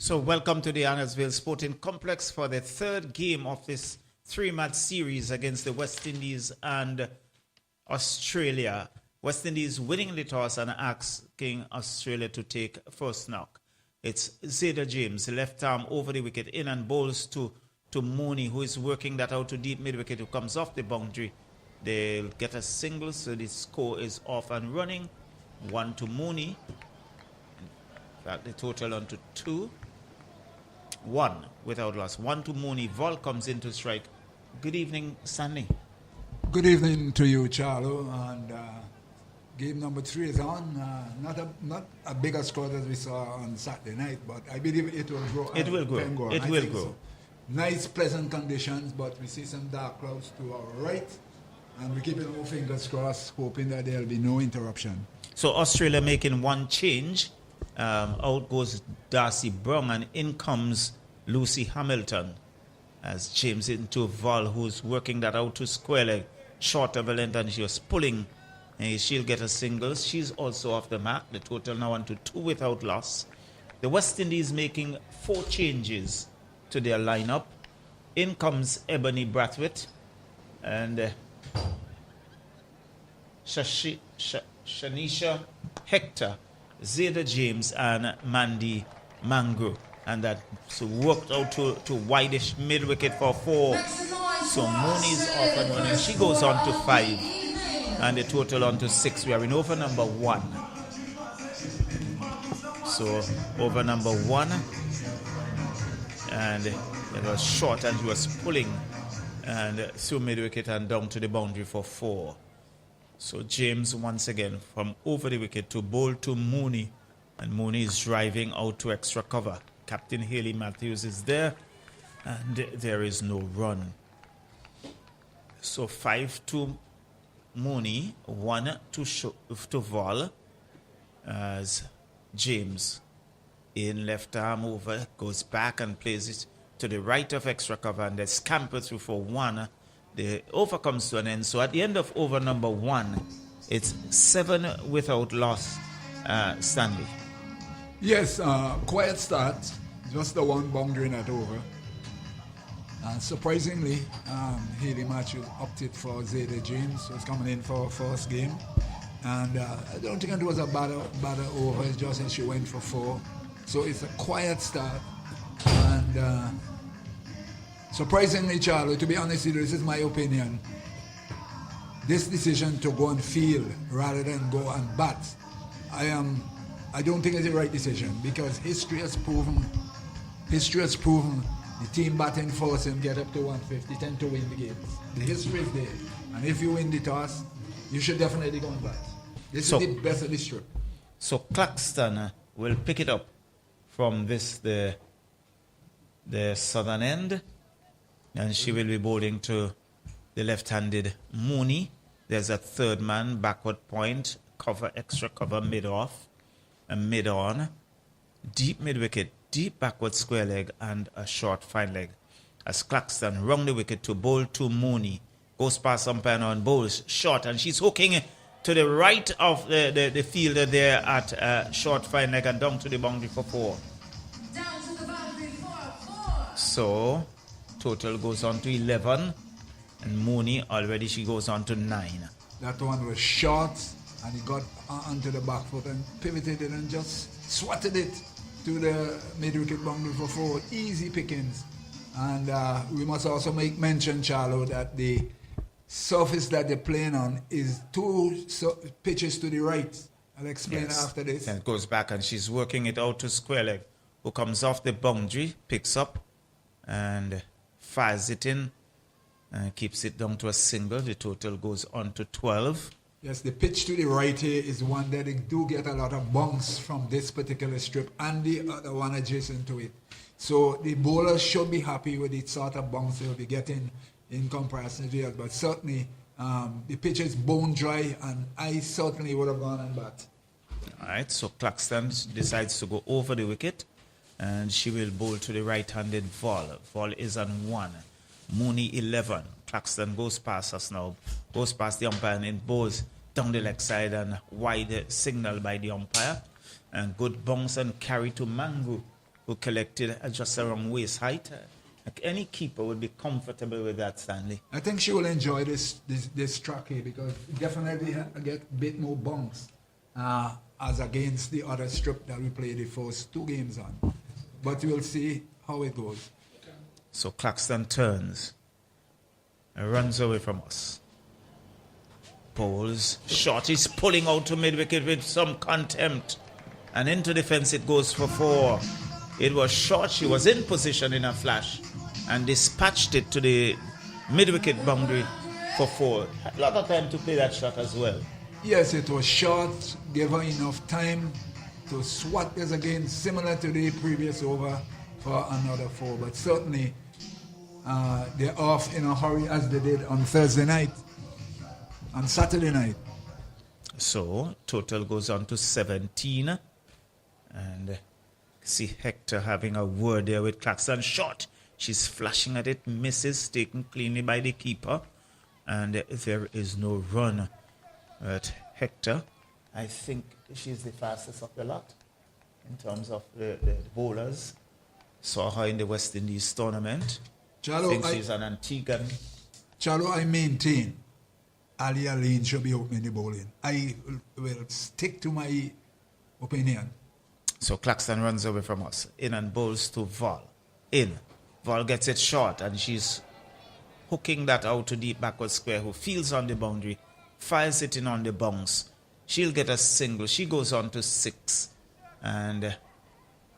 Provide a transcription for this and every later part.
So welcome to the Annesville Sporting Complex for the third game of this three-match series against the West Indies and Australia. West Indies winning the toss and asking Australia to take first knock. It's Zayda James, left arm over the wicket, in and bowls to Mooney, who is working that out to deep mid-wicket, who comes off the boundary. They'll get a single, so the score is off and running. 1 to Mooney. In fact, the total on to 2. 1 without loss. 1 to Mooney. Vol comes in to strike. Good evening, Stanley. Good evening to you, Charlo. And game number 3 is on. Not a bigger score as we saw on Saturday night, but I believe it will grow. It will grow. It will grow. So. Nice, pleasant conditions, but we see some dark clouds to our right. And we're keeping our fingers crossed, hoping that there'll be no interruption. So Australia making one change. Out goes Darcy Brown and in comes Lucy Hamilton as James into Vol, who's working that out to square leg, short of a length, and she was pulling. And she'll get a single. She's also off the mark. The total now on to 2 without loss. The West Indies making 4 changes to their lineup. In comes Ebony Brathwaite and Shanisha Hector, Zayda James and Mandy Mangro, and that so worked out to wideish mid wicket for 4. So Mooney's off and running. She goes on to 5, and the total on to 6. We are in over number 1. So over number 1, and it was short, and she was pulling and through mid wicket and down to the boundary for 4. So James once again from over the wicket to bowl to Mooney. And Mooney is driving out to extra cover. Captain Haley Matthews is there. And there is no run. So 5 to Mooney. 1 to Vol. As James in left arm over. Goes back and plays it to the right of extra cover. And they scamper through for 1. The over comes to an end. So at the end of over number 1, it's 7 without loss, Stanley. Yes, quiet start. Just the one boundary not over. And surprisingly, Haley Matthews opted for Zayda James, who's coming in for first game. And I don't think it was a bad over. It's just that she went for 4. So it's a quiet start. And surprisingly, Charlie, to be honest with you, this is my opinion. This decision to go and field rather than go and bat, I don't think it's the right decision, because history has proven the team batting first and get up to 150 tend to win the games. The history is there, and if you win the toss, you should definitely go and bat. This is the best of this trip. So Claxton will pick it up from the southern end. And she will be bowling to the left-handed Mooney. There's a third man, backward point, cover, extra cover, mid-off, and mid-on. Deep mid-wicket, deep backward square leg, and a short fine leg. As Claxton round the wicket to bowl to Mooney. Goes past umpire and bowls short, and she's hooking to the right of the fielder there at short fine leg and down to the boundary for 4. Down to the boundary for 4. So total goes on to 11, and Mooney already she goes on to 9. That one was short, and he got onto the back foot and pivoted it and just swatted it to the mid-wicket boundary for 4. Easy pickings. And we must also make mention, Charlo, that the surface that they're playing on is 2 pitches to the right. I'll explain after this. And it goes back, and she's working it out to square leg, who comes off the boundary, picks up, and fires it in and keeps it down to a single. The total goes on to 12. Yes, the pitch to the right here is one that they do get a lot of bounce from this particular strip and the other one adjacent to it. So the bowler should be happy with the sort of bounce they'll be getting in comparison to the other. But certainly the pitch is bone dry, and I certainly would have gone and bat. All right, so Claxton decides to go over the wicket. And she will bowl to the right-handed Vol. Vol is on 1. Mooney 11. Claxton goes past us now. Goes past the umpire and it bowls down the leg side and wide signal by the umpire. And good bounce and carry to Mangu. who collected at just around waist height. Like any keeper would be comfortable with that, Stanley. I think she will enjoy this track here because definitely get a bit more bounce as against the other strip that we played the first 2 games on. But we'll see how it goes. So Claxton turns and runs away from us. Bowls shot. He's pulling out to mid-wicket with some contempt. And into defense it goes for 4. It was short. She was in position in a flash and dispatched it to the mid-wicket boundary for 4. A lot of time to play that shot as well. Yes, it was short. Gave her enough time to swat this again, similar to the previous over for another 4. But certainly they're off in a hurry as they did on Thursday night, on Saturday night. So total goes on to 17. And see Hector having a word there with Claxton. Shot. She's flashing at it. Misses. Taken cleanly by the keeper. And there is no run at Hector. I think she's the fastest of the lot in terms of the bowlers. Saw her in the West Indies tournament. Chalo, I think she's an Antiguan. Chalo, I maintain Ali Aline should be opening the bowling. I will stick to my opinion. So Claxton runs away from us. In and bowls to Vol. In. Vol gets it short and she's hooking that out to deep backward square, who fields on the boundary, fires it in on the bounce. She'll get a single. She goes on to 6. And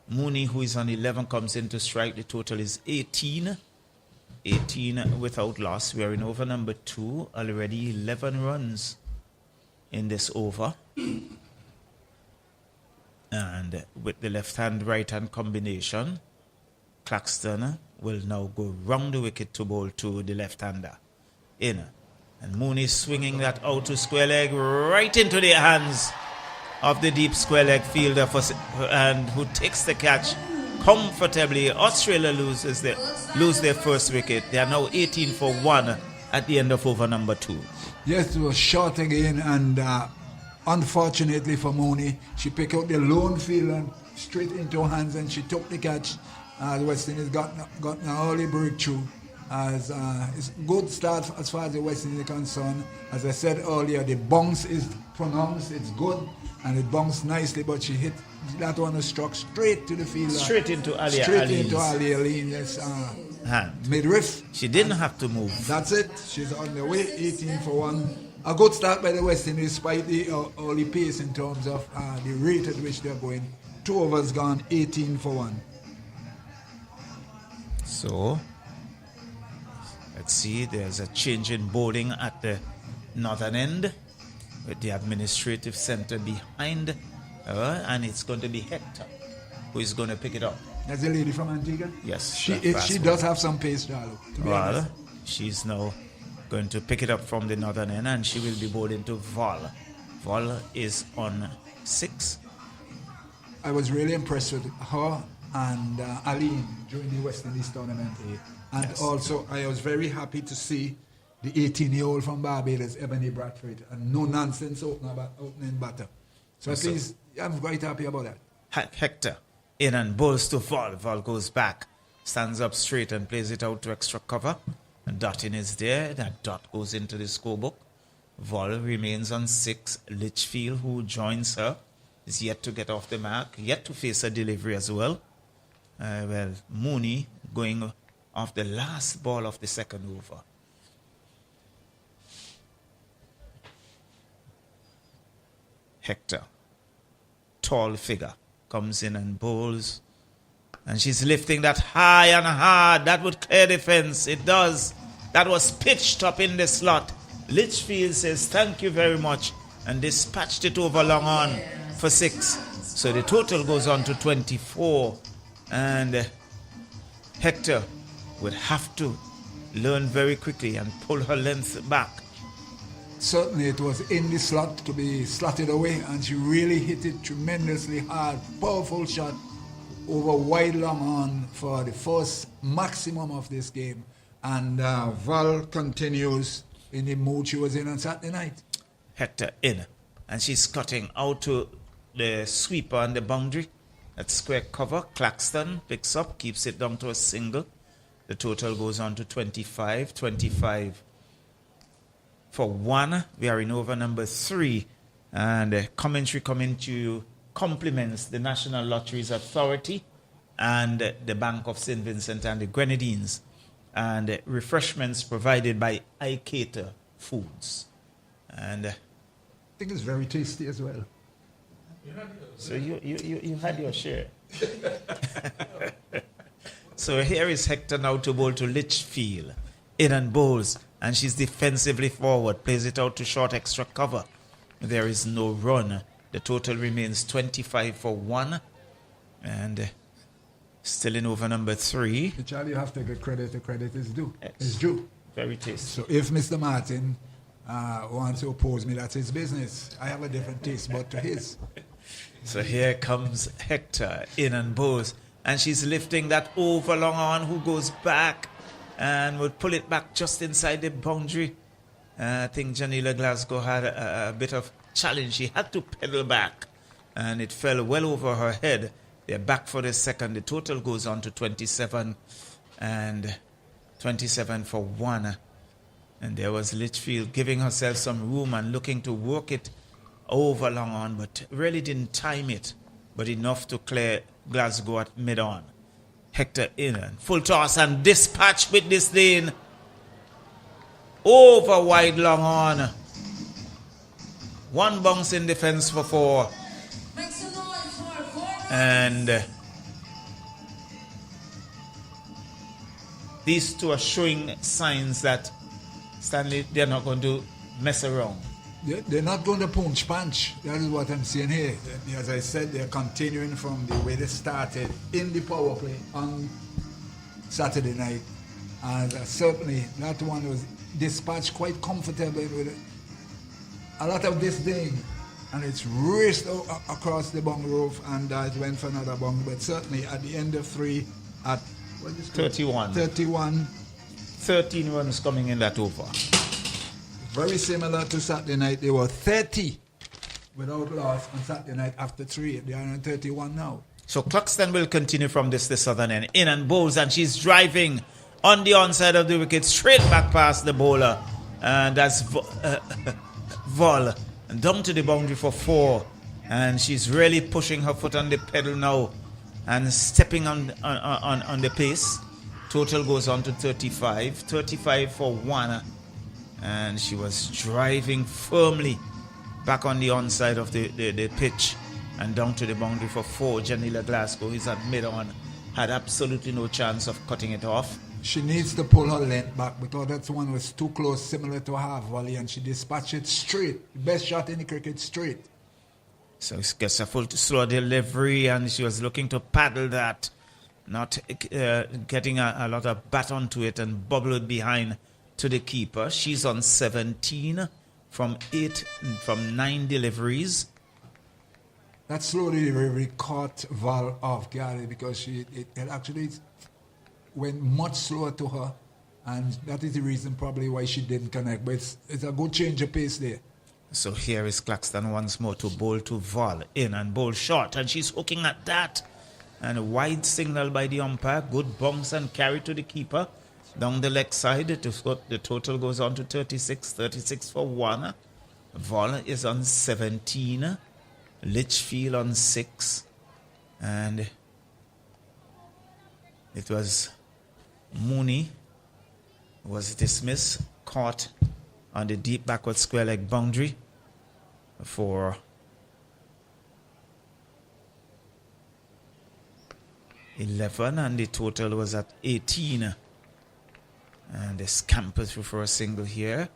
Mooney, who is on 11, comes in to strike. The total is 18. 18 without loss. We are in over number 2. Already 11 runs in this over. And with the left-hand, right-hand combination, Claxton will now go round the wicket to bowl to the left-hander. In. And Mooney swinging that out to square leg, right into the hands of the deep square leg fielder, and who takes the catch comfortably. Australia lose their first wicket. They are now 18 for 1 at the end of over number 2. Yes, it was short again, and unfortunately for Mooney, she picked out the lone fielder straight into her hands and she took the catch. The West Indies got an early breakthrough. It's a good start as far as the West Indies are concerned. As I said earlier, the bounce is pronounced, it's good, and it bounced nicely, but she hit that one, struck straight to the fielder. Straight into Ali Aline, yes. Hand. Midriff. She didn't have to move. That's it. She's on the way, 18 for 1. A good start by the West Indies, despite the early pace in terms of the rate at which they're going. 2 overs gone, 18 for 1. So, let's see, there's a change in bowling at the northern end with the administrative center behind her, and it's going to be Hector who is going to pick it up. That's the lady from Antigua? Yes. She does have some pace, Jalo. Well, she's now going to pick it up from the northern end, and she will be bowling to Vol. Vol is on 6. I was really impressed with her and Aline during the West Indies tournament here. And yes. Also, I was very happy to see the 18-year-old from Barbados, Ebony Bradford, and no nonsense opening batter. So at least I'm quite happy about that. Hector in and bowls to Vol. Vol goes back, stands up straight and plays it out to extra cover. And Dottin is there. That dot goes into the scorebook. Vol remains on 6. Litchfield, who joins her, is yet to get off the mark, yet to face a delivery as well. Mooney going off the last ball of the second over. Hector, tall figure, comes in and bowls. And she's lifting that high and hard. That would clear the fence. It does. That was pitched up in the slot. Litchfield says thank you very much and dispatched it over long on for 6. So the total goes on to 24. And Hector would have to learn very quickly and pull her length back. Certainly it was in the slot to be slotted away, and she really hit it tremendously hard. Powerful shot over wide long on for the first maximum of this game. And Val continues in the mood she was in on Saturday night. Hector in, and she's cutting out to the sweeper on the boundary. That square cover, Claxton picks up, keeps it down to a single. The total goes on to 25. 25 for 1. We are in over number 3. And commentary coming to you compliments the National Lotteries Authority and the Bank of St. Vincent and the Grenadines. And refreshments provided by I Cater Foods. And I think it's very tasty as well. so you had your share. So here is Hector now to bowl to Litchfield. In and bowls, and she's defensively forward. Plays it out to short extra cover. There is no run. The total remains 25 for 1. And still in over number 3. Charlie, you have to give credit to credit is due. Yes. It's due. Very tasty. So if Mr. Martin wants to oppose me, that's his business. I have a different taste, but to his. So here comes Hector in and bowls. And she's lifting that over long on, who goes back and will pull it back just inside the boundary. I think Janila Glasgow had a bit of challenge. She had to pedal back and it fell well over her head. They're back for the second. The total goes on to 27 and 27 for 1. And there was Litchfield giving herself some room and looking to work it over long on, but really didn't time it, but enough to clear Glasgow at mid-on. Hector in and full toss and dispatch with this lane. Over wide long on. 1 bounce in defense for 4. Make some noise for 4. And these two are showing signs that Stanley, they're not going to mess around. They're not going to punch. That is what I'm seeing here. As I said, they're continuing from the way they started in the power play on Saturday night. And certainly that one was dispatched quite comfortably with a lot of disdain. And it's raced across the bung roof and it went for another bung. But certainly at the end of 3 at 31. 13 runs coming in that over. Very similar to Saturday night. They were 30 without loss on Saturday night after 3. They are on 31 now. So Cluxton will continue from the southern end. In and bowls, and she's driving on the onside of the wicket, straight back past the bowler. And that's Vol. And down to the boundary for 4. And she's really pushing her foot on the pedal now and stepping on the pace. Total goes on to 35. 35 for 1. And she was driving firmly back on the onside of the pitch and down to the boundary for 4. Janila Glasgow, who's at mid-on, had absolutely no chance of cutting it off. She needs to pull her length back because that one was too close, similar to a half volley, and she dispatched it straight. Best shot in the cricket, straight. So she gets a full slow delivery, and she was looking to paddle that, not getting a lot of bat onto it and bubble it behind to the keeper. She's on 17 from 9 deliveries. That slow delivery caught Val off guard because it actually went much slower to her, and that is the reason probably why she didn't connect. But it's a good change of pace there. So here is Claxton once more to bowl to Val. In and bowl short, and she's hooking at that. And a wide signal by the umpire. Good bounce and carry to the keeper. Down the leg side, the total goes on to 36. 36 for 1. Val is on 17. Litchfield on 6. And it was Mooney who was dismissed, caught on the deep backward square leg boundary for 11, and the total was at 18. And the scamper through for a single here,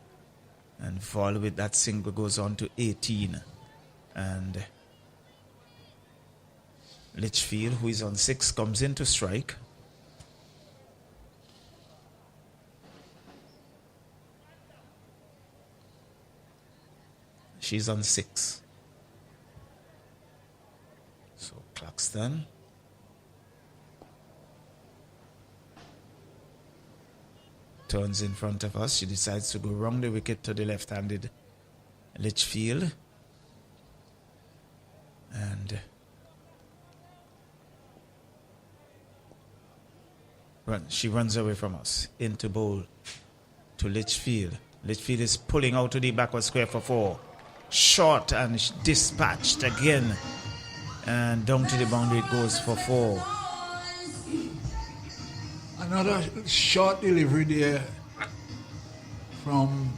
and Vol with that single goes on to 18. And Litchfield, who is on 6, comes in to strike. She's on 6. So Claxton turns in front of us. She decides to go round the wicket to the left-handed Litchfield. And She runs away from us. Into bowl to Litchfield. Litchfield is pulling out to the backward square for 4. Short and dispatched again. And down to the boundary it goes for 4. Another short delivery there from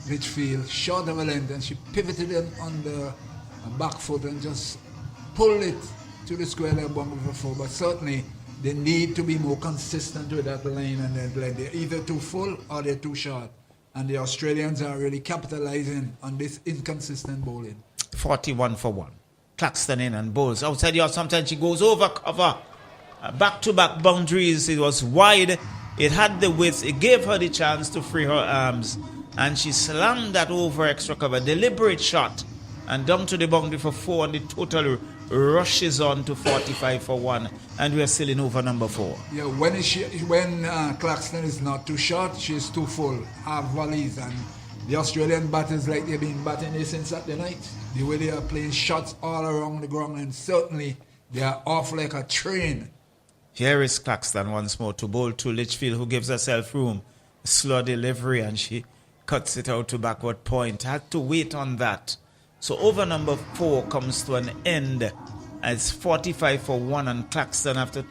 Litchfield, short of a length, and she pivoted it on the back foot and just pulled it to the square leg boundary for 4. But certainly they need to be more consistent with that line and that line. They're either too full or they're too short. And the Australians are really capitalizing on this inconsistent bowling. 41 for 1. Claxton in and bowls outside the off. Sometimes she goes over cover. Back-to-back boundaries. It was wide. It had the width. It gave her the chance to free her arms. And she slammed that over extra cover. Deliberate shot. And down to the boundary for 4. And the total rushes on to 45 for 1. And we are still in over number 4. Yeah, when Claxton is not too short, she's too full. Half volleys. And the Australian batters, like they've been batting this since Saturday night. The way they are playing shots all around the ground. And certainly they are off like a train. Here is Claxton once more to bowl to Litchfield, who gives herself room. Slow delivery, and she cuts it out to backward point. Had to wait on that. So over number 4 comes to an end. It's 45 for 1, and Claxton, after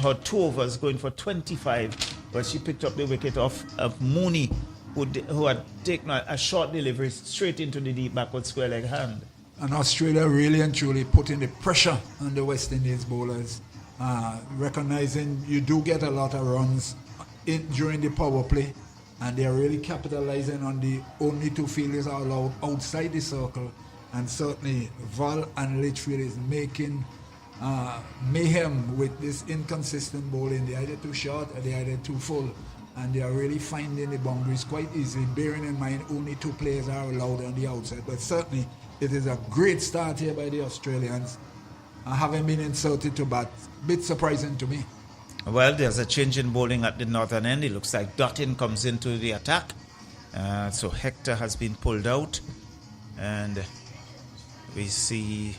her 2 overs, going for 25. But she picked up the wicket of Mooney, who had taken a short delivery straight into the deep backward square leg hand. And Australia really and truly putting the pressure on the West Indies bowlers. Recognizing you do get a lot of runs during the power play, and they're really capitalizing on the only 2 fielders are allowed outside the circle, and certainly Vol and Litchfield is making mayhem with this inconsistent bowling. They're either too short or they're either too full, and they are really finding the boundaries quite easily, bearing in mind only 2 players are allowed on the outside. But certainly it is a great start here by the Australians. Having been inserted to bat, bit surprising to me. Well, there's a change in bowling at the northern end. It looks like Dottin comes into the attack. So Hector has been pulled out. And we see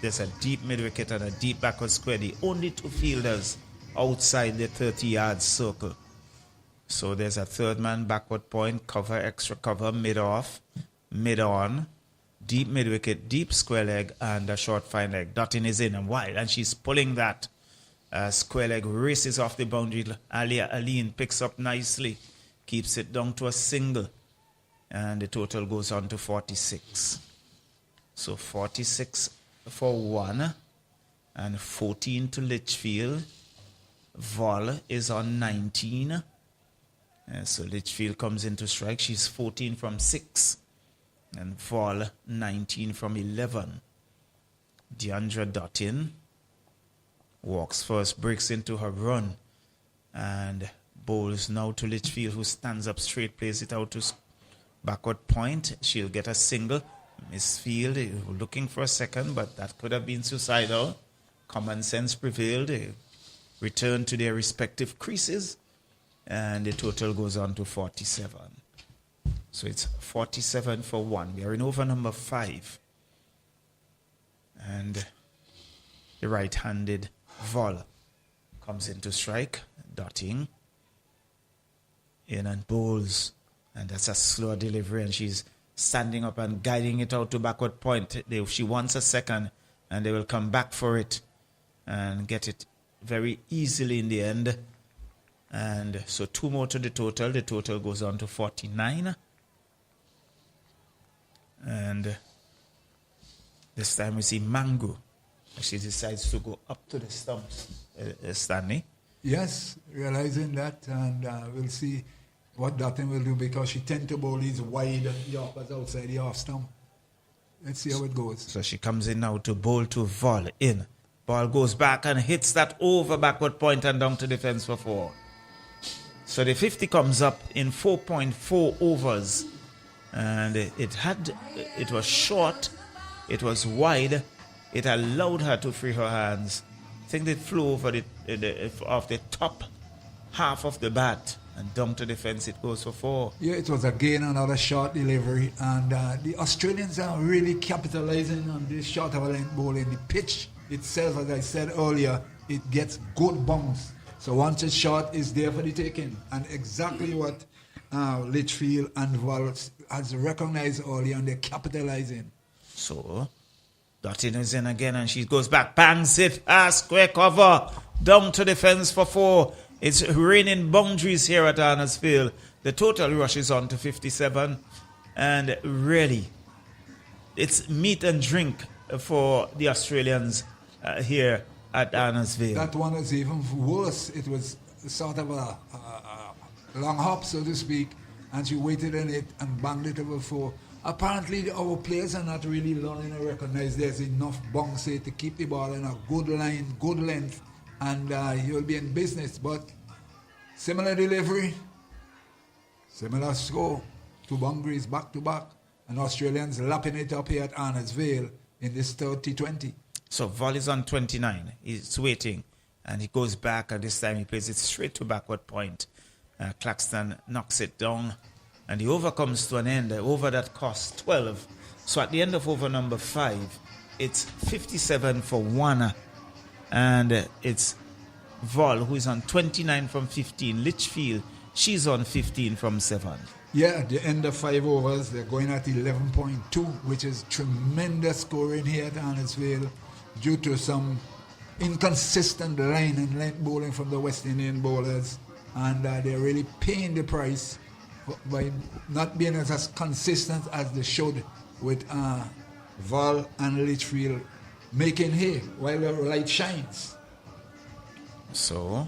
there's a deep mid-wicket and a deep backward square. The only 2 fielders outside the 30-yard circle. So there's a third man backward point, cover, extra cover, mid-off, mid-on. Deep mid-wicket, deep square leg, and a short fine leg. Dottin is in and wide, and she's pulling that. Square leg races off the boundary. Aline picks up nicely, keeps it down to a single, and the total goes on to 46. So 46 for 1, and 14 to Litchfield. Vol is on 19. So Litchfield comes into strike. She's 14 from 6. And Vol 19 from 11. Deandra Dottin walks first, breaks into her run, and bowls now to Litchfield, who stands up straight, plays it out to backward point. She'll get a single. Miss Field looking for a second, but that could have been suicidal. Common sense prevailed. They return to their respective creases, and the total goes on to 47. So it's 47 for 1. We are in over number 5. And the right-handed Vol comes into strike. Dotting in and bowls. And that's a slow delivery. And she's standing up and guiding it out to backward point. She wants a second. And they will come back for it. And get it very easily in the end. And so 2 more to the total. The total goes on to 49. And this time we see Mango. She decides to go up to the stumps, Stanley. Yes, realizing that, and we'll see what Dottin will do, because she tends to bowl these wide Yorkers outside the off stump. Let's see how it goes. So she comes in now to bowl to Vol in. Ball goes back and hits that over backward point and down to the fence for 4. So the 50 comes up in 4.4 overs. And it was short, it was wide, it allowed her to free her hands. I think they flew over off the top half of the bat, and down to the fence it goes for 4. Yeah, it was again another short delivery, and the Australians are really capitalizing on this short of a length bowling. The pitch itself, as I said earlier, it gets good bounce. So once it's short, it's there for the taking. And exactly what Litchfield and Val has recognized early, and they're capitalizing. So, Dottin is in again, and she goes back, bangs it, square cover, down to the fence for 4. It's raining boundaries here at Arnorsville. The total rush is on to 57, and really, it's meat and drink for the Australians here at Arnorsville. That one was even worse. It was sort of a long hop, so to speak, and she waited in it and banged it over 4. Apparently, our players are not really learning to recognize there's enough bounce here to keep the ball in a good line, good length, and you'll be in business. But similar delivery, similar score, 2 boundaries back to back, and Australians lapping it up here at Arnorsville in this third T20. So Vol is on 29. He's waiting, and he goes back, and this time he plays it straight to backward point. Claxton knocks it down, and the over comes to an end. The over that costs 12. So at the end of over number 5, it's 57 for 1, and it's Vol who is on 29 from 15. Litchfield, she's on 15 from 7. Yeah, at the end of 5 overs, they're going at 11.2, which is tremendous scoring here at Arnorsville due to some inconsistent line and length bowling from the West Indian bowlers. And they're really paying the price by not being as consistent as they should, with Val and Litchfield making hay while the light shines. So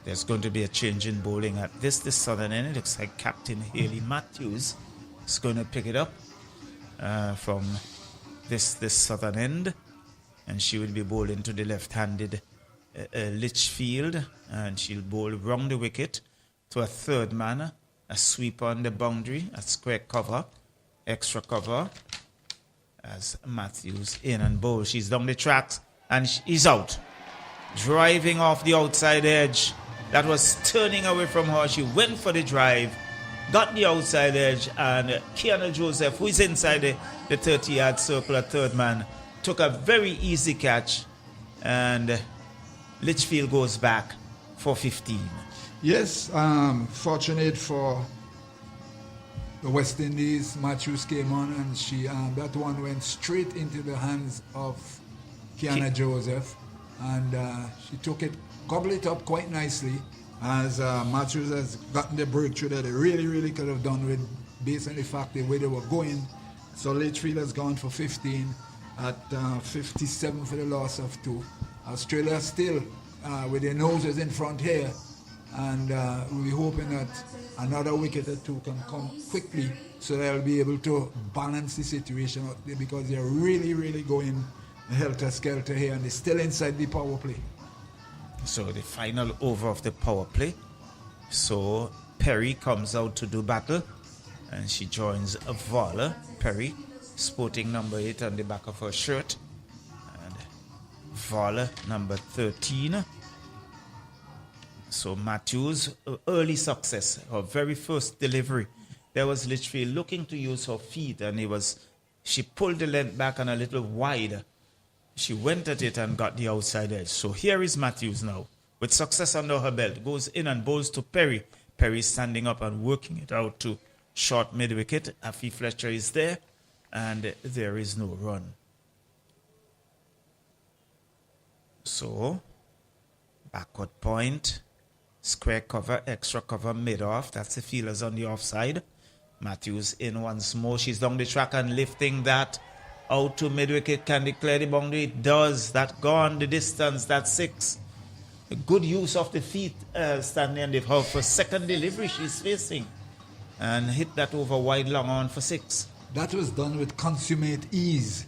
there's going to be a change in bowling at this southern end. It looks like Captain Haley Matthews is going to pick it up from this southern end, and she will be bowling to the left-handed Litchfield, and she'll bowl round the wicket to a third man, a sweep on the boundary, a square cover, extra cover, as Matthews in and bowl. She's down the tracks, and she's out. Driving off the outside edge. That was turning away from her. She went for the drive, got the outside edge, and Kiana Joseph, who is inside the 30-yard circle, a third man, took a very easy catch, and Litchfield goes back for 15. Yes, fortunate for the West Indies, Matthews came on, and she that one went straight into the hands of Kiana Joseph, and she took it, gobbled it up quite nicely, as Matthews has gotten the breakthrough that they really could have done with, based on the fact the way they were going. So Litchfield has gone for 15 at 57 for the loss of 2. Australia still with their noses in front here, and we're hoping that another wicket or 2 can come quickly, so they'll be able to balance the situation out there, because they're really going helter-skelter here, and they're still inside the power play. So the final over of the power play. So Perry comes out to do battle, and she joins Vala. Perry sporting number 8 on the back of her shirt, and Vala number 13. So Matthews, early success, her very first delivery. There was Litchfield looking to use her feet, and she pulled the length back and a little wide. She went at it and got the outside edge. So here is Matthews now, with success under her belt. Goes in and bowls to Perry. Perry standing up and working it out to short mid-wicket. Afi Fletcher is there, and there is no run. So, backward point, square cover, extra cover, mid-off. That's the fielders on the offside. Matthews in once more. She's down the track and lifting that out to mid-wicket. Can declare the boundary? It does. That gone the distance. That's 6. A good use of the feet, Stanley, and her for second delivery she's facing, and hit that over wide long on for 6. That was done with consummate ease.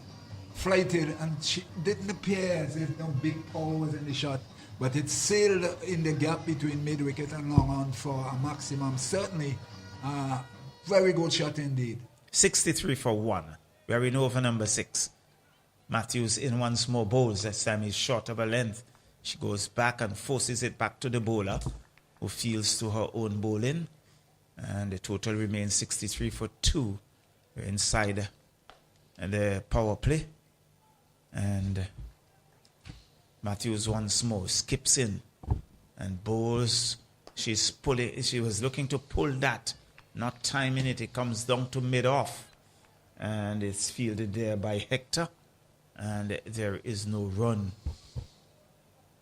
Flighted, and she didn't appear as if no big power was in the shot, but it sailed in the gap between mid-wicket and long on for a maximum. Certainly, very good shot indeed. 63 for 1. We're in over number 6. Matthews in once more, bowls. This time he's short of a length. She goes back and forces it back to the bowler, who fields to her own bowling. And the total remains 63 for 2. We're inside the power play. And Matthews once more skips in and bowls. She's pulling. She was looking to pull that, not timing it. It comes down to mid-off, and it's fielded there by Hector, and there is no run.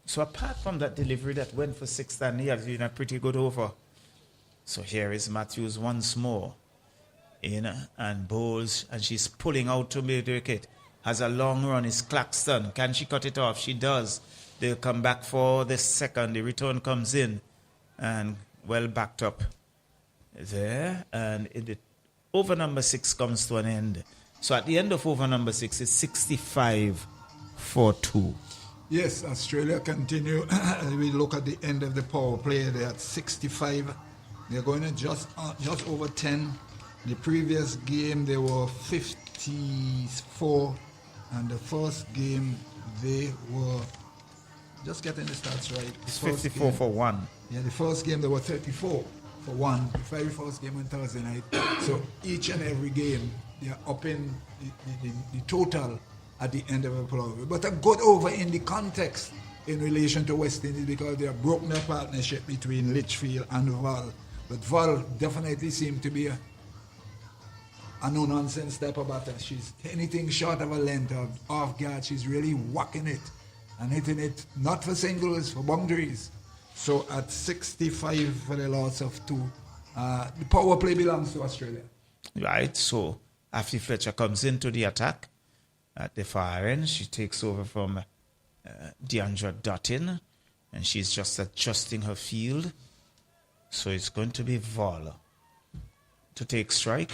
So apart from that delivery that went for 6, and he has been a pretty good over. So here is Matthews once more in and bowls, and she's pulling out to mid-wicket. Has a long run, is Claxton. Can she cut it off? She does. They'll come back for the second. The return comes in and well backed up there. And over number 6 comes to an end. So at the end of over number 6, it's 65 for 2. Yes, Australia continue. We look at the end of the power play. They're at 65. They're going to just over 10. The previous game, they were 54. And the first game, they were, just getting the stats right. It's 54 for 1. Yeah, the first game, they were 34 for 1. The very first game on Thursday night. So each and every game, they're upping the total at the end of a play. But a good over in the context in relation to West Indies, because they have broken their partnership between Litchfield and Val. But Val definitely seemed to be a no-nonsense type of batter. She's anything short of a length or off guard. She's really whacking it and hitting it, not for singles, for boundaries. So at 65 for the loss of 2, the power play belongs to Australia. Right, so after Fletcher comes into the attack at the far end, she takes over from Deandra Dutton, and she's just adjusting her field. So it's going to be Vol to take strike.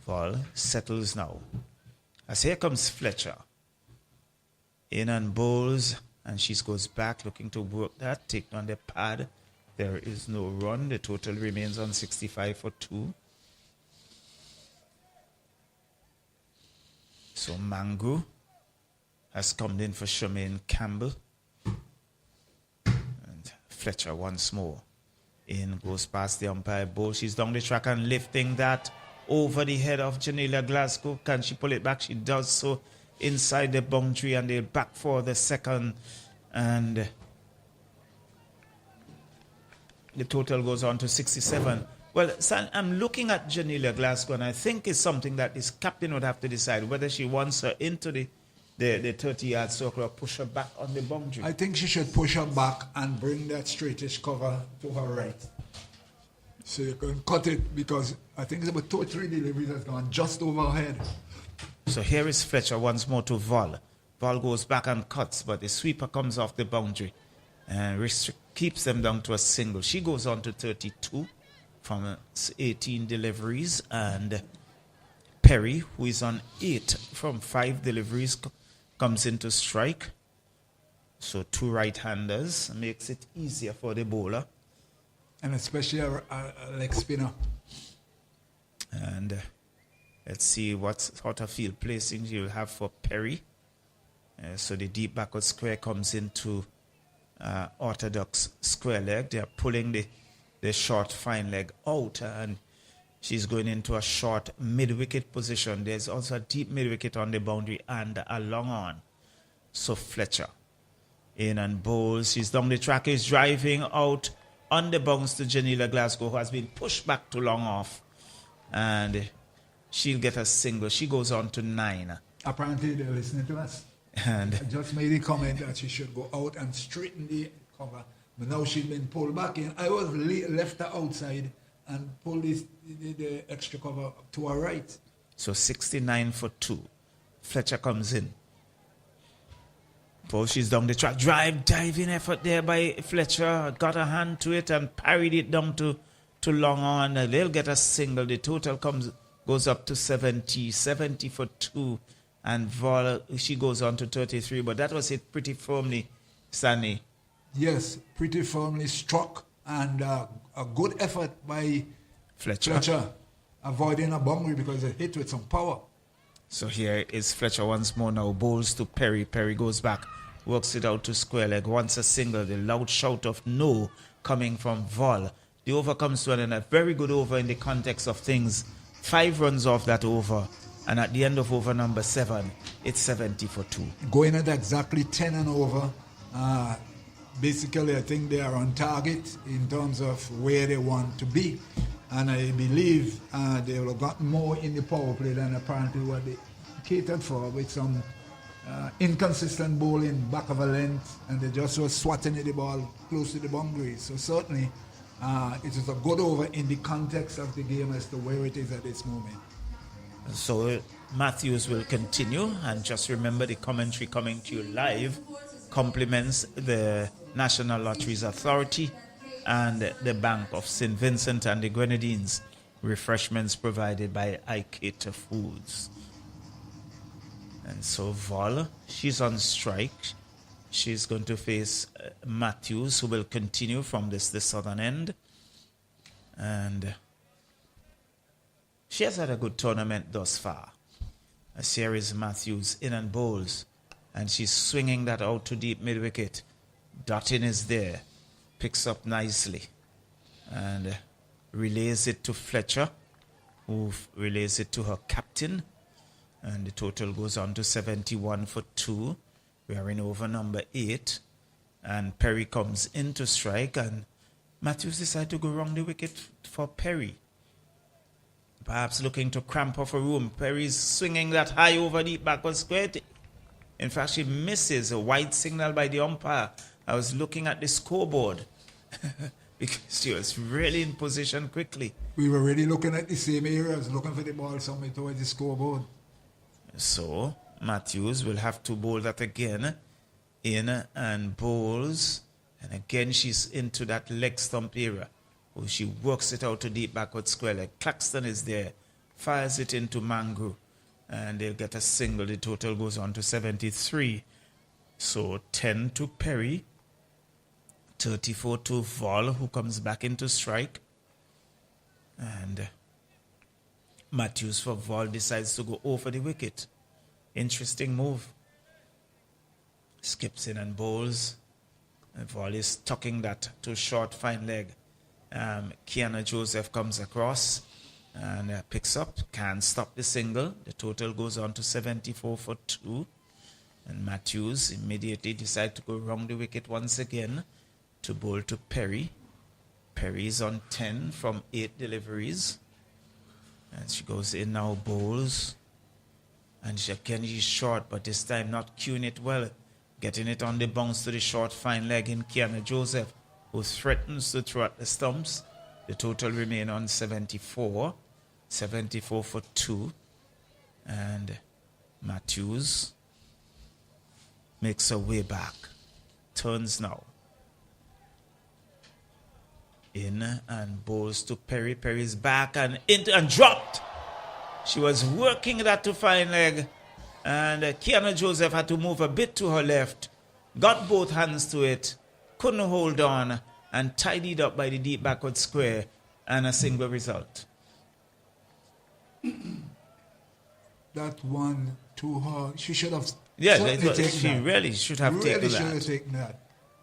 Vol settles now. As here comes Fletcher. In and bowls, and she goes back looking to work that, take on the pad. There is no run. The total remains on 65 for 2. So Mangu has come in for Shemaine Campbell. And Fletcher once more. In goes past the umpire bowl. She's down the track and lifting that over the head of Janila Glasgow. Can she pull it back? She does so inside the boundary, and they're back for the second. And the total goes on to 67. Well, I'm looking at Janila Glasgow, and I think it's something that this captain would have to decide whether she wants her into the 30-yard circle or push her back on the boundary. I think she should push her back and bring that straightish cover to her right. So you can cut it, because I think it's about 2 or 3 deliveries that's gone just over her head. So here is Fletcher once more to Vol. Vol goes back and cuts, but the sweeper comes off the boundary and keeps them down to a single. She goes on to 32 from 18 deliveries, and Perry, who is on 8 from 5 deliveries, comes into strike. So 2 right-handers makes it easier for the bowler. And especially a leg spinner. And let's see what sort of field placing you'll have for Perry. So the deep backward square comes into orthodox square leg. They're pulling the short fine leg out, and she's going into a short mid-wicket position. There's also a deep mid-wicket on the boundary and a long on. So Fletcher in and bowls. She's down the track, is driving out on the bounce to Janila Glasgow, who has been pushed back to long off. And she'll get a single. She goes on to 9. Apparently they're listening to us. And I just made a comment that she should go out and straighten the cover. But now she's been pulled back in. I was left her outside and pulled the extra cover to her right. So 69 for 2. Fletcher comes in. Ball, she's down the track. Diving effort there by Fletcher. Got a hand to it and parried it down to long on. They'll get a single. The total goes up to 70 for 2. And Vol, she goes on to 33. But that was hit pretty firmly, Stanley. Yes, pretty firmly struck. And a good effort by Fletcher. Avoiding a boundary because it hit with some power. So here is Fletcher once more now. Bowls to Perry. Perry goes back. Works it out to square leg. Wants a single. The loud shout of no coming from Vol. The over comes to an end. A very good over in the context of things. 5 runs off that over. And at the end of over number 7, it's 70 for 2. Going at exactly 10 and over. Basically, I think they are on target in terms of where they want to be. And I believe they will have gotten more in the power play than apparently what they catered for, with some inconsistent bowling back of a length, and they just were swatting at the ball close to the boundary. So certainly it is a good over in the context of the game as to where it is at this moment. So Matthews will continue, and just remember the commentary coming to you live compliments the National Lotteries Authority and the Bank of St. Vincent and the Grenadines. Refreshments provided by Iketa Foods. And so Vol, she's on strike. She's going to face Matthews, who will continue from the southern end. And she has had a good tournament thus far. A series Matthews in and bowls. And she's swinging that out to deep mid-wicket. Dottin is there. Picks up nicely. And relays it to Fletcher, who relays it to her captain. And the total goes on to 71 for 2. We are in over number 8. And Perry comes in to strike. And Matthews decides to go round the wicket for Perry. Perhaps looking to cramp off a room. Perry's swinging that high over deep backward square. In fact, she misses a white signal by the umpire. I was looking at the scoreboard because she was really in position quickly. We were really looking at the same areas, looking for the ball somewhere towards the scoreboard. So Matthews will have to bowl that again. In and bowls. And again, she's into that leg stump area. Oh, she works it out to deep backward square leg. Claxton is there. Fires it into Mangro. And they'll get a single. The total goes on to 73. So 10 to Perry. 34 to Vol, who comes back into strike. And Matthews for Vol decides to go over the wicket. Interesting move. Skips in and bowls. And Vol is tucking that to short fine leg. Kiana Joseph comes across and picks up. Can't stop the single. The total goes on to 74 for 2. And Matthews immediately decides to go round the wicket once again to bowl to Perry. Perry is on 10 from 8 deliveries. And she goes in now, bowls. And she's short, but this time not cueing it well. Getting it on the bounce to the short fine leg in Kiana Joseph, who threatens to throw at the stumps. The total remain on 74. 74 for 2. And Matthews makes her way back. Turns now. In and bowls to Perry. Perry's back and into and dropped. She was working that to fine leg. And Kiana Joseph had to move a bit to her left. Got both hands to it. Couldn't hold on. And tidied up by the deep backward square. And a single result. That one to her, she should have. Yeah, she really should have taken that. Really should have taken that.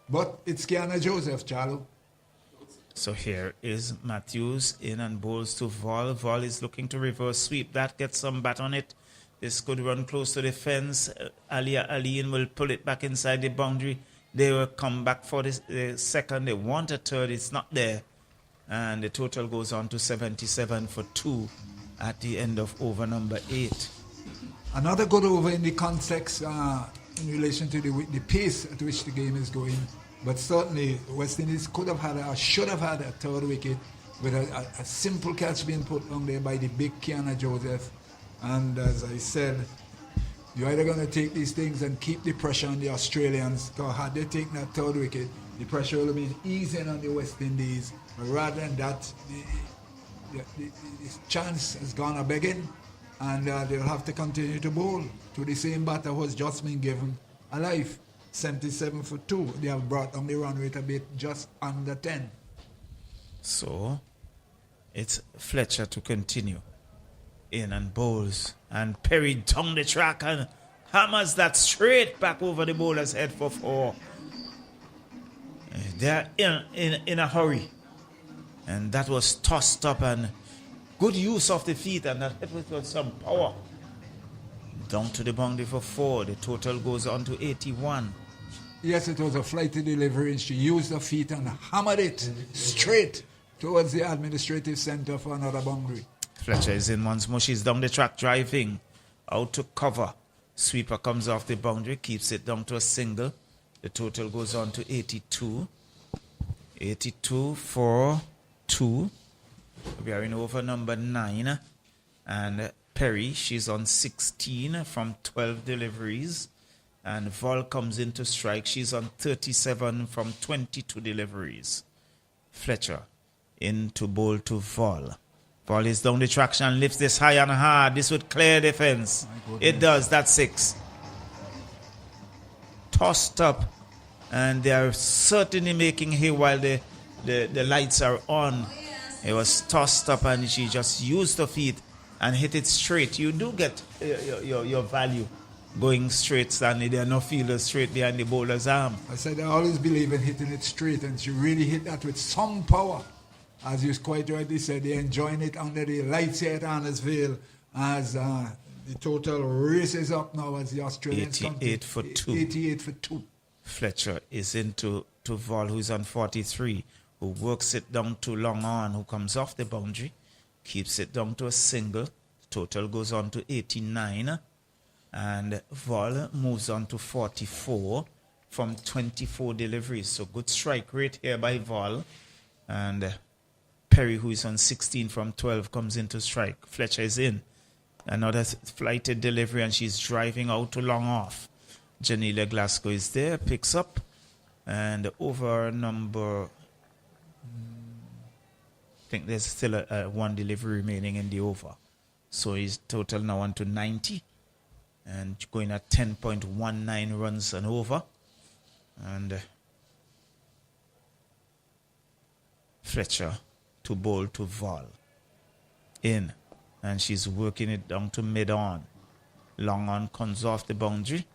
But it's Kiana Joseph, Charlo. So here is Matthews in and bowls to Vol. Vol is looking to reverse sweep. That gets some bat on it. This could run close to the fence. Alia Aliin will pull it back inside the boundary. They will come back for the second. They want a third. It's not there. And the total goes on to 77 for 2 at the end of over number 8. Another good over in the context in relation to the pace at which the game is going. But certainly West Indies could have had should have had a third wicket with a simple catch being put on there by the big Kiana Joseph. And as I said, you're either going to take these things and keep the pressure on the Australians, because had they taken that third wicket, the pressure will have been easing on the West Indies. But rather than that, the chance has gone a begging, and they'll have to continue to bowl to the same batter who has just been given a life. 77 for 2. They have brought on the run rate a bit, just under 10. So it's Fletcher to continue. In and bowls. And Perry down the track and hammers that straight back over the bowler's head for 4. They're in a hurry. And that was tossed up and good use of the feet, and that hit with some power. Down to the boundary for 4. The total goes on to 81. Yes, it was a flighty delivery, and she used her feet and hammered it straight towards the administrative center for another boundary. Fletcher is in once more. She's down the track driving. Out to cover. Sweeper comes off the boundary, keeps it down to a single. The total goes on to 82. 82 for 2. We are in over number 9. And Perry, she's on 16 from 12 deliveries. And Vol comes into strike. She's on 37 from 22 deliveries. Fletcher into bowl to Vol. Vol is down the traction and lifts this high and hard. This would clear defense. It does. That's 6. Tossed up. And they are certainly making hay while the lights are on. It was tossed up and she just used her feet and hit it straight. You do get your value going straight, Stanley. There are no fielders straight behind the bowler's arm. I said I always believe in hitting it straight, and she really hit that with some power. As you quite rightly said, they're enjoying it under the lights here at Annesville as the total races up now as the Australians 88 for 2. 88 for 2. Fletcher is into Vol, who's on 43, who works it down to Long On, who comes off the boundary, keeps it down to a single. Total goes on to 89. And Vol moves on to 44 from 24 deliveries. So good strike rate here by Vol. And Perry, who is on 16 from 12, comes into strike. Fletcher is in. Another flighted delivery, and she's driving out to long off. Janila Glasgow is there, picks up. And over number... I think there's still one delivery remaining in the over. So his total now on to 90. And going at 10.19 runs and over. And Fletcher to bowl to Vol. In. And she's working it down to mid-on. Long on comes off the boundary.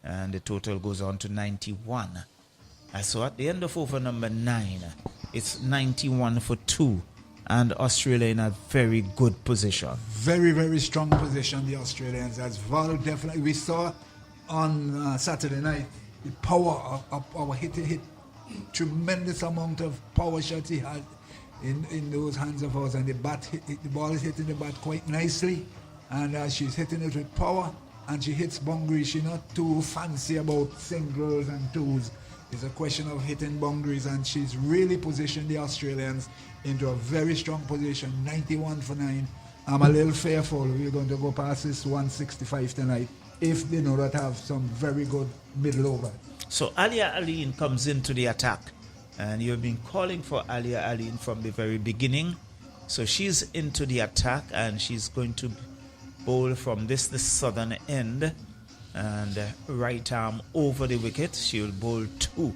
And the total goes on to 91. So at the end of over number 9, it's 91 for 2. And Australia in a very good position. Very, very strong position, the Australians. As Vol definitely, we saw on Saturday night, the power of our hit tremendous amount of power shots he had in those hands of ours. And the ball is hitting the bat quite nicely. And she's hitting it with power. And she hits boundaries. She's not too fancy about singles and twos. It's a question of hitting boundaries, and she's really positioned the Australians into a very strong position. 91 for 9. I'm a little fearful we're going to go past this 165 tonight if they know that have some very good middle over. So Alia Aline comes into the attack, and you've been calling for Alia Aline from the very beginning. So she's into the attack, and she's going to bowl from the southern end. And right arm over the wicket. She will bowl to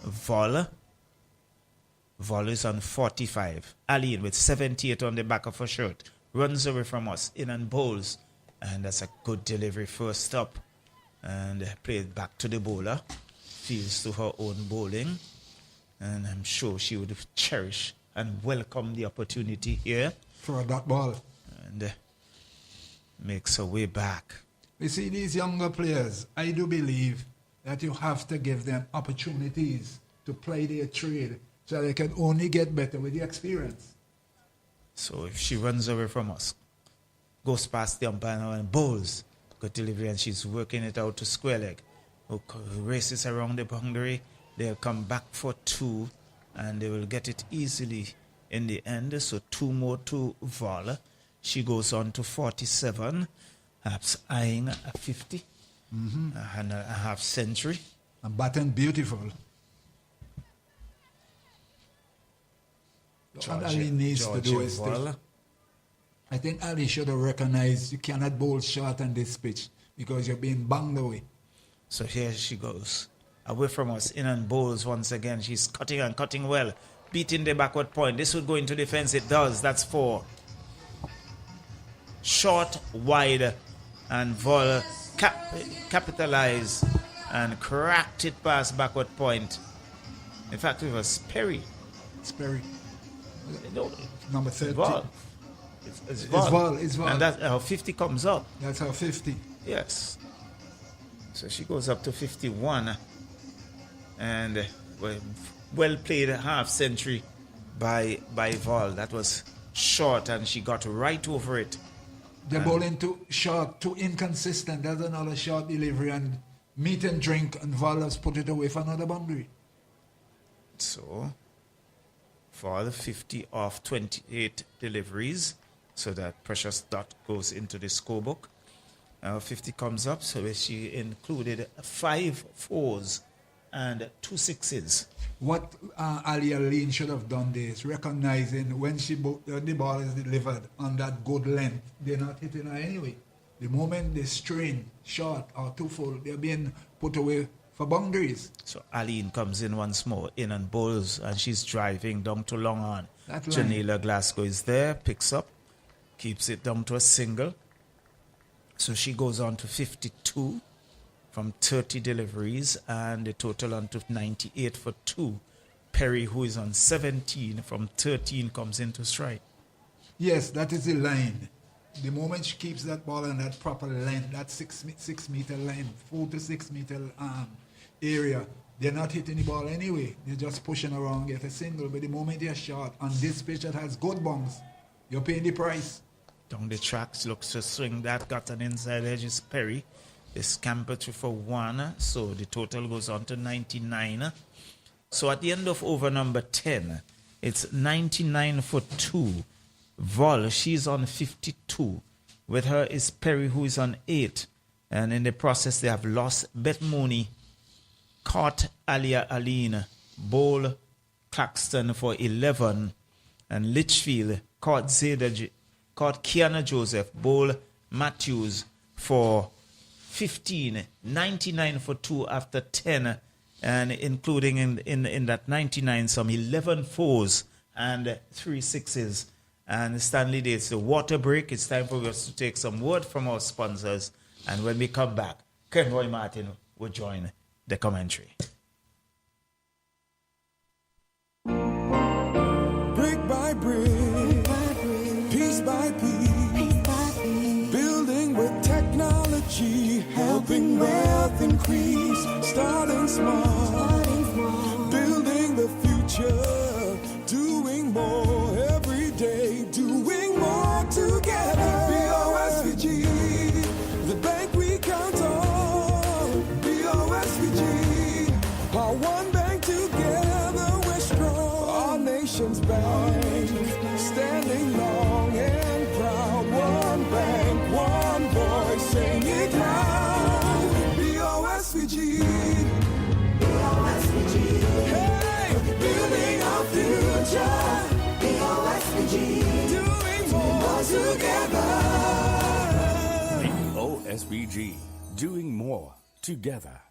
Vol. Vol is on 45. Aline with 78 on the back of her shirt. Runs away from us. In and bowls. And that's a good delivery first up. And plays back to the bowler. Fields to her own bowling. And I'm sure she would cherish and welcome the opportunity here. For a dot ball. And makes her way back. You see, these younger players, I do believe that you have to give them opportunities to play their trade so they can only get better with the experience. So if she runs away from us, goes past the umpire now and bowls, good delivery, and she's working it out to square leg, who races around the boundary, they'll come back for 2, and they will get it easily in the end. So 2 more to Vol. She goes on to 47, perhaps eyeing a 50 and a half century. And batting beautiful. What Ali needs to do is this. I think Ali should have recognized you cannot bowl short on this pitch because you're being banged away. So here she goes. Away from us, in and bowls once again. She's cutting and cutting well. Beating the backward point. This would go into defense. It does. That's 4. Short, wide, and Vol capitalized and cracked it past backward point. In fact, it was Perry. It's Perry. No, Number 13. Vol. It's Val. It's Val. And that her 50 comes up. That's her 50. Yes. So she goes up to 51. And well played half century by Val. That was short and she got right over it. They're bowling too short, too inconsistent. That's another short delivery and meat and drink, and Val has put it away for another boundary. So, for the 50 of 28 deliveries, so that precious dot goes into the scorebook. 50 comes up, so she included 5 fours and 2 sixes. What Ali Aline should have done there is recognizing when the ball is delivered on that good length, they're not hitting her anyway. The moment they strain short or too full, they're being put away for boundaries. So Aline comes in once more, in and bowls, and she's driving down to long on. Janela Glasgow is there, picks up, keeps it down to a single. So she goes on to 52 from 30 deliveries, and the total on to 98 for 2. Perry, who is on 17 from 13, comes into strike. Yes, that is the line. The moment she keeps that ball on that proper length, that 6 meter line, 4 to 6 meter area, they're not hitting the ball anyway. They're just pushing around, get a single. But the moment they're short, on this pitch that has good bounce, you're paying the price. Down the tracks, looks to swing that, got an inside edge, is Perry. They scamper through for 1, so the total goes on to 99. So at the end of over number 10, it's 99 for 2. Vol, she's on 52. With her is Perry, who is on 8. And in the process, they have lost Bet Mooney, caught Alia Aline, Bowl Claxton for 11. And Litchfield caught caught Kiana Joseph, Bowl Matthews for 15, 99 for 2 after 10, and including in that 99 some 11 fours and 3 sixes. And Stanley Day, it's the water break. It's time for us to take some word from our sponsors. And when we come back, Ken Roy Martin will join the commentary. Brick by brick, piece by piece, building with technology, helping wealth increase, starting small, building the future, doing more every day, doing more together. BOSVG, the bank we count on. BOSVG, our one bank together we're strong. Our nation's bank, standing long and proud. One bank, one voice, saying it loud. BOSVG, BOSVG. Hey, building our future. BOSVG, doing more together. OSBG, doing more together.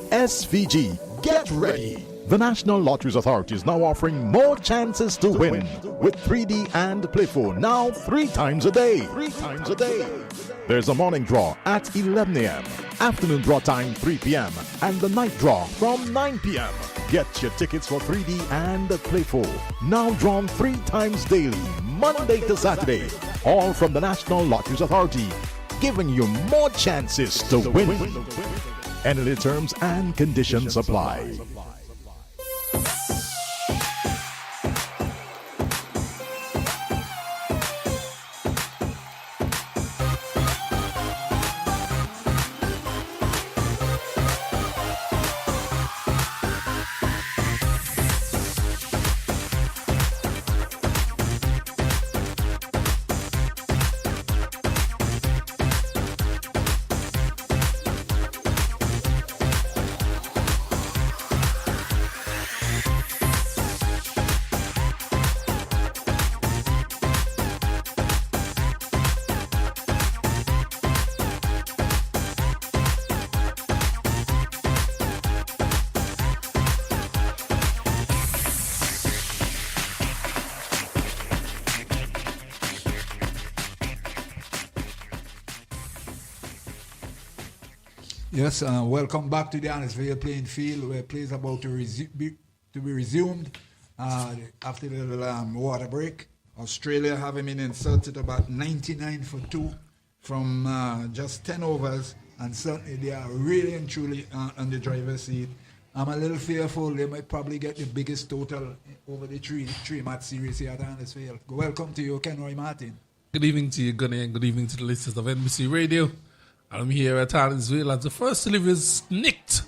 SVG, get ready. The National Lotteries Authority is now offering more chances to win with 3D and Play 4 now 3 times a day. 3 times a day. There's a morning draw at 11 a.m., afternoon draw time 3 p.m., and the night draw from 9 p.m. Get your tickets for 3D and Play 4 now drawn 3 times daily, Monday to Saturday, all from the National Lotteries Authority, giving you more chances to win. Any terms and conditions apply. Yes, welcome back to the Annisville playing field, where play is about to be resumed after the little water break. Australia having been insulted about 99 for 2 from just 10 overs, and certainly they are really and truly on the driver's seat. I'm a little fearful they might probably get the biggest total over the three-match series here at Huddersfield. Welcome to you, Kenroy Martin. Good evening to you, Gunny, and good evening to the listeners of NBC Radio. I'm here at Huddersfield as the first delivery is nicked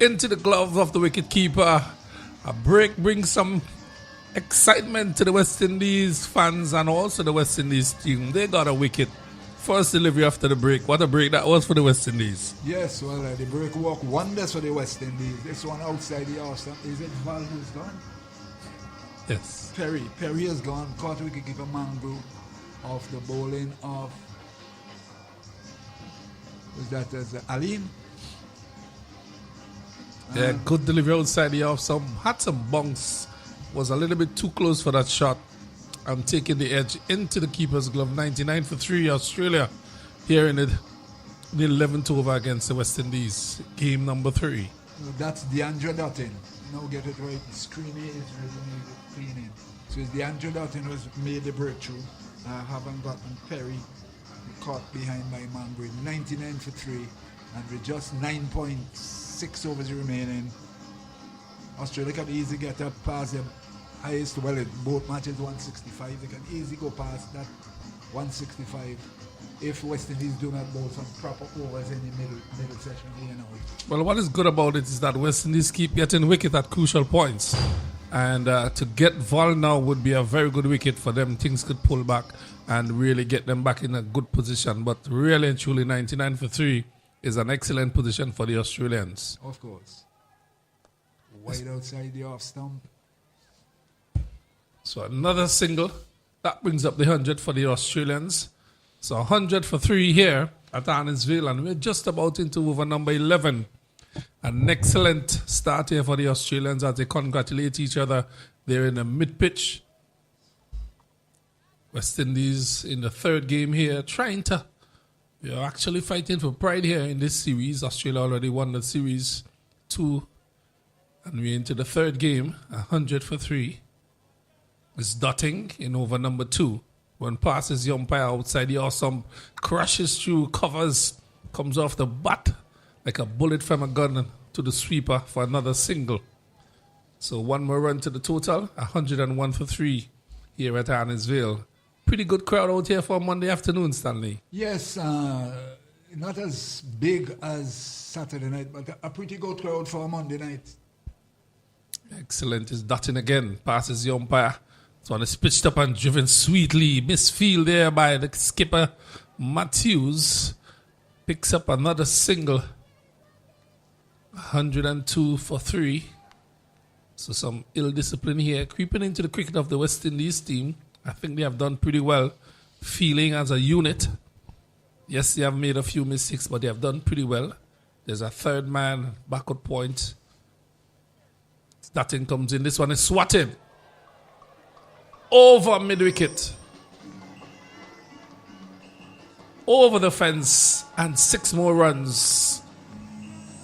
into the glove of the wicketkeeper. A break brings some excitement to the West Indies fans and also the West Indies team. They got a wicket. First delivery after the break. What a break that was for the West Indies. Yes, well, the break worked wonders for the West Indies. This one outside the off stump. Is it Val who's gone? Yes. Perry has gone. Caught wicketkeeper Mangrove off the bowling of... Was that as Aline? Yeah, good delivery outside the off stump. Had some bunks. Was a little bit too close for that shot. I'm taking the edge into the keeper's glove. 99 for 3, Australia. Here in the 11th over against the West Indies. Game number 3. That's DeAndre Dutton. Now get it right. The screen is cleaning. So it's DeAndre Dutton who's made the breakthrough. Haven't gotten Perry caught behind by Mangrove. 99 for 3. And with just 9.6 overs remaining, Australia can easily get up past them. Highest, well, in both matches 165. They can easily go past that 165 if West Indies do not bowl some proper overs in the middle session. Well, what is good about it is that West Indies keep getting wicket at crucial points. And to get Val now would be a very good wicket for them. Things could pull back and really get them back in a good position. But really and truly, 99 for 3 is an excellent position for the Australians. Of course. Wide outside the off stump. So another single. That brings up the 100 for the Australians. So 100 for 3 here at Arnisville. And we're just about into over number 11. An excellent start here for the Australians as they congratulate each other. They're in the mid-pitch. West Indies in the third game here. They're actually fighting for pride here in this series. Australia already won the series 2. And we're into the third game. 100 for 3. Is dotting in over number 2. When passes the umpire outside the awesome, crashes through, covers, comes off the bat like a bullet from a gun to the sweeper for another single. So one more run to the total, 101 for 3 here at Arnisville. Pretty good crowd out here for Monday afternoon, Stanley. Yes, not as big as Saturday night, but a pretty good crowd for a Monday night. Excellent. Is dotting again, passes the umpire. So it's pitched up and driven sweetly. Misfield there by the skipper, Matthews. Picks up another single. 102 for 3. So some ill discipline here. Creeping into the cricket of the West Indies team. I think they have done pretty well. Feeling as a unit. Yes, they have made a few mistakes, but they have done pretty well. There's a third man, backward point. That in comes in. This one is swatted. Over mid-wicket. Over the fence. And 6 more runs.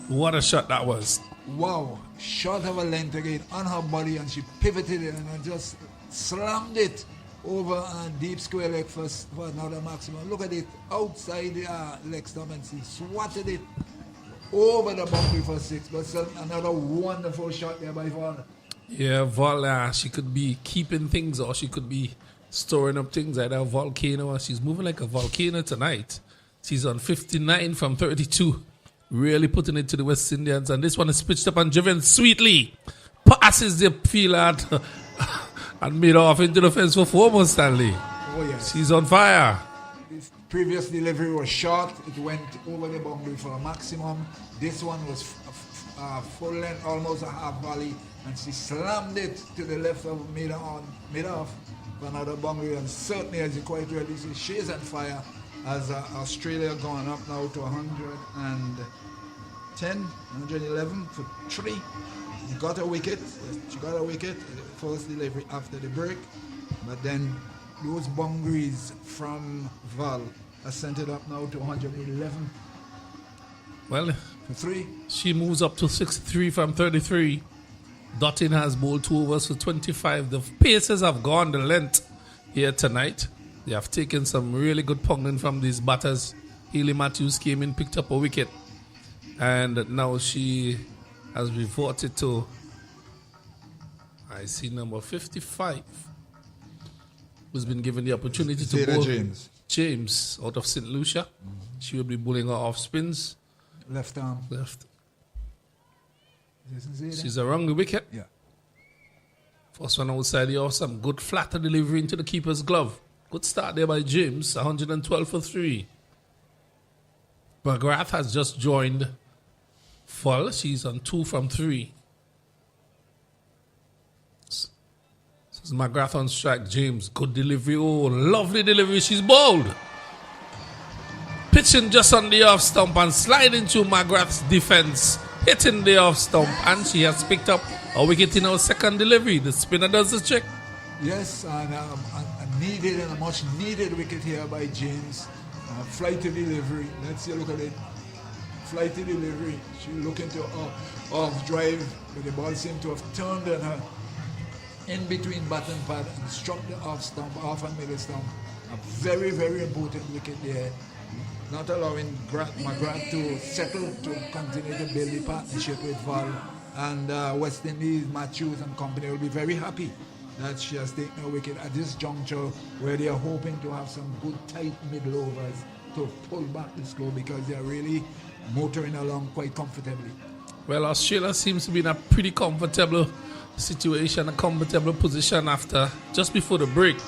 What a shot that was. Wow. Shot of a length again on her body, and she pivoted it and just slammed it over a deep square leg for another maximum. Look at it. Outside the leg stump, and she swatted it over the boundary for 6. But another wonderful shot there by Val. Yeah, Val, she could be keeping things or she could be storing up things like a volcano. She's moving like a volcano tonight. She's on 59 from 32. Really putting it to the West Indians. And this one is pitched up and driven sweetly. Passes the field and made off into the fence for 4 more, Stanley. Oh, yes. She's on fire. This previous delivery was short. It went over the boundary for a maximum. This one was full length, almost a half volley. And she slammed it to the left of mid off for another boundary. And certainly, as you quite rightly see, she is on fire as Australia going up now to 110, 111 for 3. She got a wicket. First delivery after the break. But then those boundaries from Val are sent it up now to 111 Well, for 3. she moves up to 63 from 33. Dottin has bowled 2 overs for 25. The paces have gone the length here tonight. They have taken some really good ponging from these batters. Haley Matthews came in, picked up a wicket, and now she has reverted to, I see, number 55, who's been given the opportunity to Zeta bowl. James Out of St. Lucia. She will be bowling her off spins. left arm. Left. Isn't Zeta? She's around the wicket. Yeah. First one outside the off, some good flatter delivery into the keeper's glove. Good start there by James, 112 for 3. McGrath has just joined full. She's on 2 from 3. This is McGrath on strike. James, good delivery. Oh, lovely delivery. She's bowled. Pitching just on the off stump and sliding through McGrath's defense. Hitting the off stump. And she has picked up a wicket in her second delivery. The spinner does the trick. Yes, and a needed and a much needed wicket here by James. Flighty delivery. Let's see a look at it. Flighty delivery. She looking to off drive, but the ball seemed to have turned on her in between bat and pad and struck the off stump, off and middle stump. A very, very important wicket there. Not allowing McGrath to settle to continue to build the partnership with Val. And West Indies, Matthews and company will be very happy that she has taken a wicket at this juncture where they are hoping to have some good tight middle overs to pull back the score because they are really motoring along quite comfortably. Well, Australia seems to be in a pretty comfortable situation, a comfortable position after, just before the break.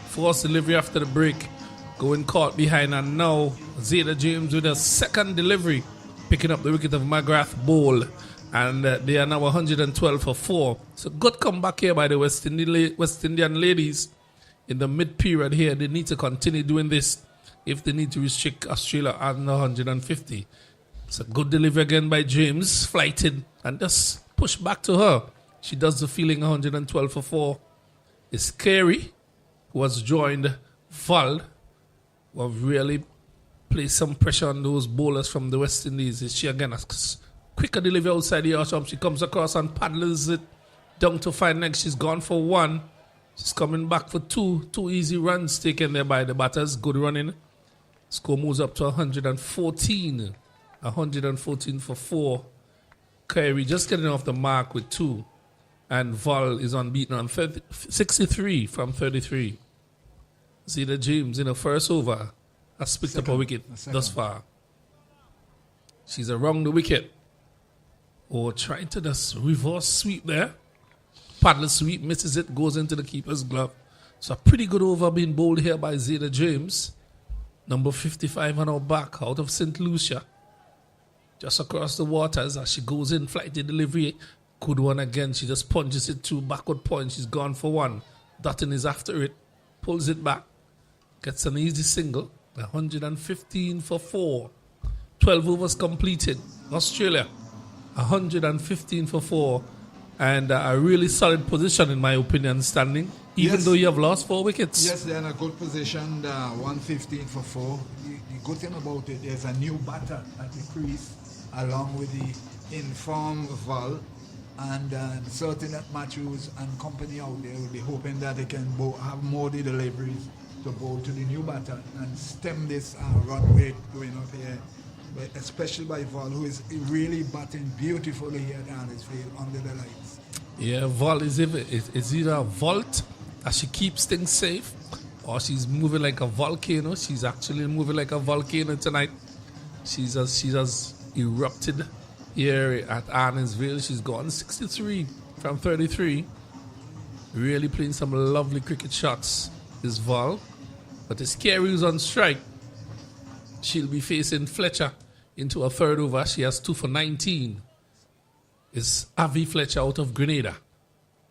Forced delivery after the break, going caught behind, and now Zeta James with a second delivery, picking up the wicket of McGrath bowl. And they are now 112 for 4. So good comeback here by the West Indian ladies in the mid-period here. They need to continue doing this if they need to restrict Australia under 150. It's a good delivery again by James, flighted, and just push back to her. She does the feeling 112 for 4. It's Carey, who has joined Val, who have really placed some pressure on those bowlers from the West Indies. Is she again quicker delivery outside the arch. She comes across and paddles it down to 5 next. She's gone for 1. She's coming back for 2. 2 easy runs taken there by the batters. Good running. Score moves up to 114. 114 for 4. Kyrie just getting off the mark with 2. And Val is unbeaten on 63 from 33. Zeta James in the first over has picked up a wicket thus far. She's around the wicket. Or trying to just reverse sweep there. Paddle sweep, misses it, goes into the keeper's glove. So a pretty good over being bowled here by Zeta James. Number 55 on her back, out of St. Lucia. Just across the waters as she goes in, flighty delivery. Good one again. She just punches it to backward point. She's gone for 1. Dutton is after it. Pulls it back. Gets an easy single. 115 for 4. 12 overs completed. Australia. 115 for 4, and a really solid position in my opinion standing, even though you have lost 4 wickets. Yes, they're in a good position, 115 for 4. The good thing about it, there's a new batter at the crease along with the informed Val, and certain that Matthews and company out there will be hoping that they can have more deliveries to bowl to the new batter and stem this run rate going up here. But especially by Val, who is really batting beautifully here at Annisfield under the lights. Yeah, Val is either a vault as she keeps things safe, or she's moving like a volcano. She's actually moving like a volcano tonight. She has erupted here at Arnisville. She's gone 63 from 33. Really playing some lovely cricket shots, this Val. But it's Carey who's on strike. She'll be facing Fletcher into a third over. She has 2 for 19. It's Avi Fletcher out of Grenada.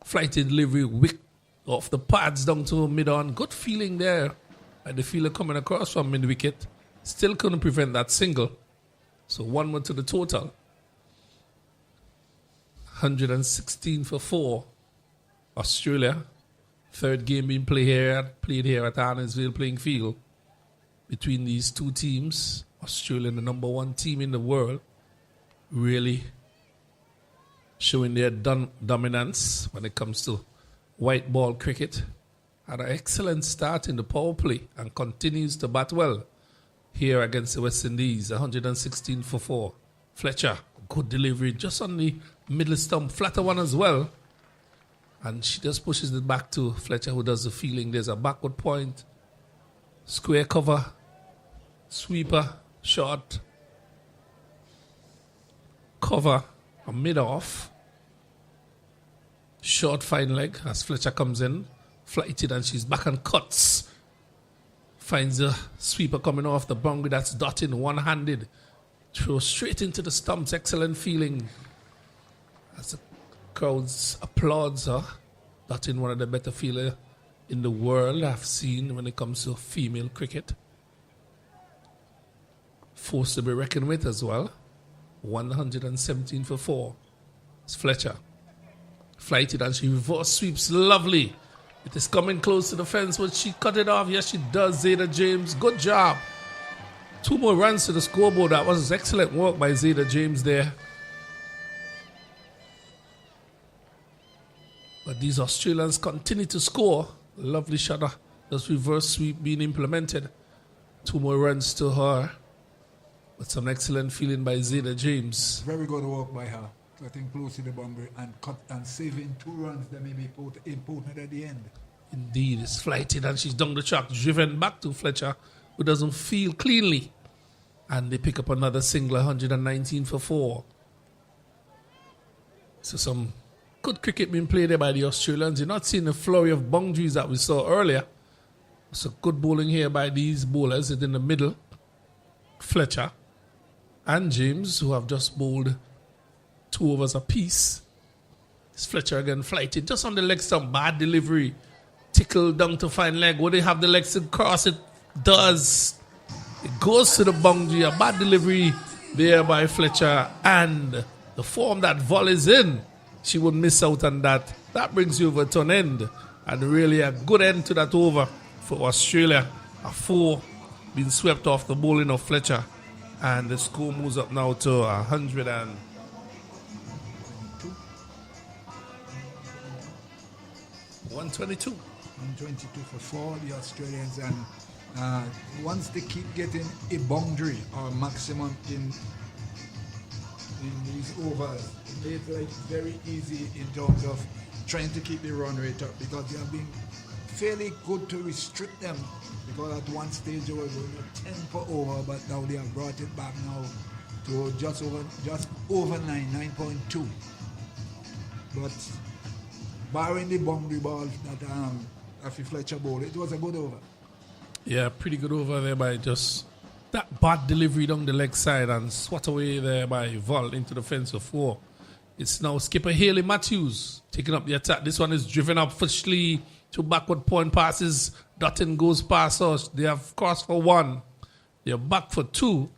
Flighty delivery, wick off the pads down to mid-on. Good feeling there. And the fielder coming across from mid-wicket. Still couldn't prevent that single. So 1 more to the total. 116 for 4. Australia. Third game being played here at Arnisville playing field. Between these two teams, Australia, the number 1 team in the world, really showing their dominance when it comes to white ball cricket. had an excellent start in the power play and continues to bat well here against the West Indies. 116 for 4. Fletcher, good delivery just on the middle stump. Flatter one as well. And she just pushes it back to Fletcher, who does the fielding. There's a backward point. Square cover. Sweeper. Short. Cover. A mid-off. Short fine leg as Fletcher comes in. Flighted and she's back and cuts. Finds a sweeper coming off the boundary that's dotting one-handed. Throws straight into the stumps. Excellent feeling. As the crowds applauds her. Dotting, one of the better fielder in the world I've seen when it comes to female cricket. Forced to be reckoned with as well. 117 for 4. It's Fletcher. Flighted and she reverse sweeps. Lovely. It is coming close to the fence, but she cut it off. Yes, she does. Zeta James. Good job. 2 more runs to the scoreboard. That was excellent work by Zeta James there. But these Australians continue to score. Lovely shot. This reverse sweep being implemented. 2 more runs to her. With some excellent feeling by Zeta James. Very good work by her. Cutting close to the boundary and saving 2 runs that may be important at the end. Indeed, it's flighted and she's down the track, driven back to Fletcher, who doesn't feel cleanly. And they pick up another single, 119 for 4. So some good cricket being played there by the Australians. You're not seeing the flurry of boundaries that we saw earlier. So good bowling here by these bowlers in the middle. Fletcher and James, who have just bowled 2 overs apiece. It's Fletcher again, flighted just on the leg stump. Bad delivery. Tickle down to fine leg. Would they have the legs to cross? It does. It goes to the boundary. A bad delivery there by Fletcher. And the form that volleys in, she would miss out on that. That brings you over to an end. And really a good end to that over for Australia. A 4 being swept off the bowling of Fletcher. And the score moves up now to 100 and 122. 122 for 4, the Australians. And once they keep getting a boundary or maximum in these overs, it makes life very easy in terms of trying to keep the run rate up, because they have been fairly good to restrict them, because at one stage they were going to 10 per over, but now they have brought it back now to just over 9.2. But barring the boundary ball that Afi Fletcher bowled, it was a good over. Yeah, pretty good over there by just that bad delivery down the leg side and swat away there by Vol into the fence for 4. It's now skipper Haley Matthews taking up the attack. This one is driven up officially to backward point passes. Dutton goes past us. They have crossed for 1. They're back for 2.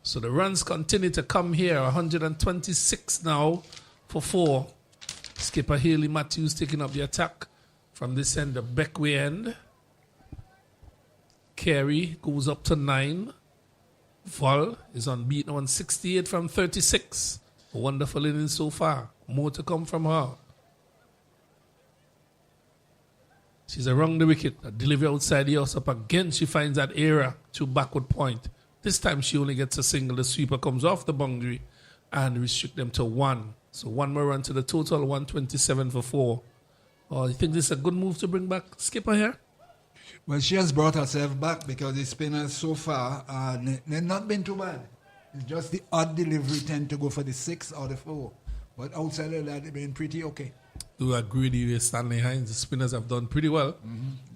So the runs continue to come here. 126 now for 4. Skipper Haley Matthews taking up the attack from this end, the Beckway end. Carey goes up to 9. Vol is unbeaten, 168 from 36. A wonderful inning so far. More to come from her. She's around the wicket. A delivery outside the house up again. She finds that area to backward point. This time she only gets a single. The sweeper comes off the boundary and restrict them to 1. So 1 more run to the total, 127 for 4. Oh, you think this is a good move to bring back skipper here? Well, she has brought herself back, because the spinners so far, they've not been too bad. It's just the odd delivery tend to go for the 6 or the 4. But outside of that, they've been pretty okay. Do agree with you, Stanley Hines. The spinners have done pretty well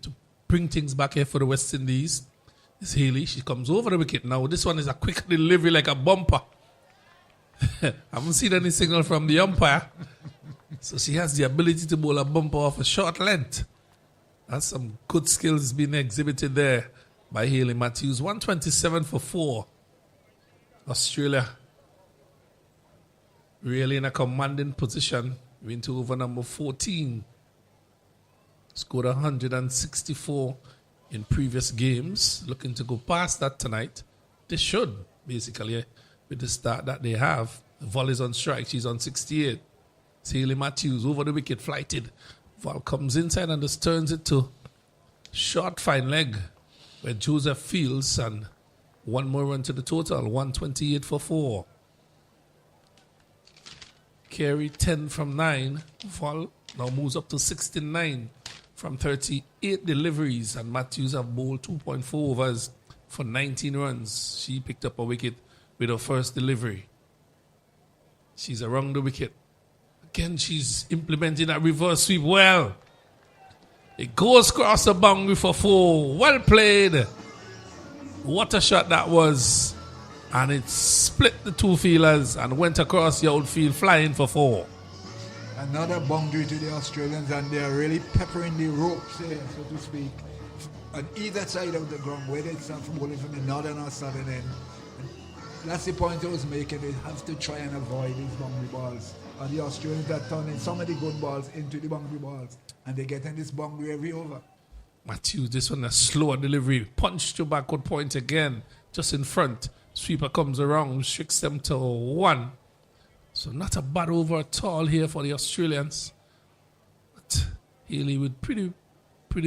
to bring things back here for the West Indies. It's Haley. She comes over the wicket. Now, this one is a quick delivery like a bumper. I haven't seen any signal from the umpire. So she has the ability to bowl a bumper off a short length. That's some good skills being exhibited there by Haley Matthews. 127 for 4. Australia really in a commanding position. We're into over number 14. Scored 164 in previous games. Looking to go past that tonight. They should, basically, with the start that they have. The volley's on strike. She's on 68. It's Haley Matthews over the wicket, flighted. Val comes inside and just turns it to short fine leg where Joseph fields, and one more run to the total, 128 for 4. Carey 10 from 9. Val now moves up to 69 from 38 deliveries, and Matthews have bowled 2.4 overs for 19 runs. She picked up a wicket with her first delivery. She's around the wicket. Again, she's implementing that reverse sweep well. It goes across the boundary for 4. Well played. What a shot that was. And it split the two fielders and went across the outfield, flying for 4. Another boundary to the Australians, and they're really peppering the ropes here, so to speak, on either side of the ground, whether it's bowling from the northern or southern end. That's the point I was making. They have to try and avoid these boundary balls. And the Australians are turning some of the good balls into the boundary balls, and they get in this boundary every over. Matthews, this one a slower delivery. Punch to backward point again, just in front. Sweeper comes around, restricts them to 1. So not a bad over at all here for the Australians. But Healy would pretty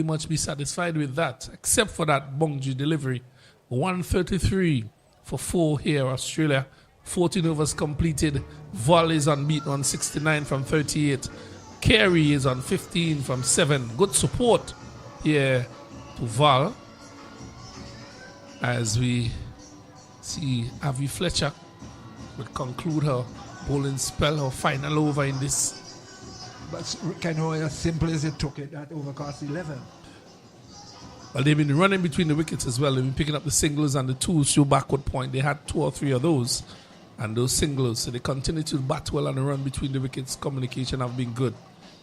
much be satisfied with that, except for that boundary delivery. 133 for 4 here, Australia. 14 overs completed. Val is unbeaten on 69 from 38. Carey is on 15 from 7. Good support here to Val as we see Avi Fletcher would conclude her bowling spell, her final over in this. But kind of as simple as it took it, that over cost 11. Well, they've been running between the wickets as well. They've been picking up the singles and the twos through backward point. They had 2 or 3 of those, and those singles. So they continue to bat well on the run between the wickets. Communication have been good.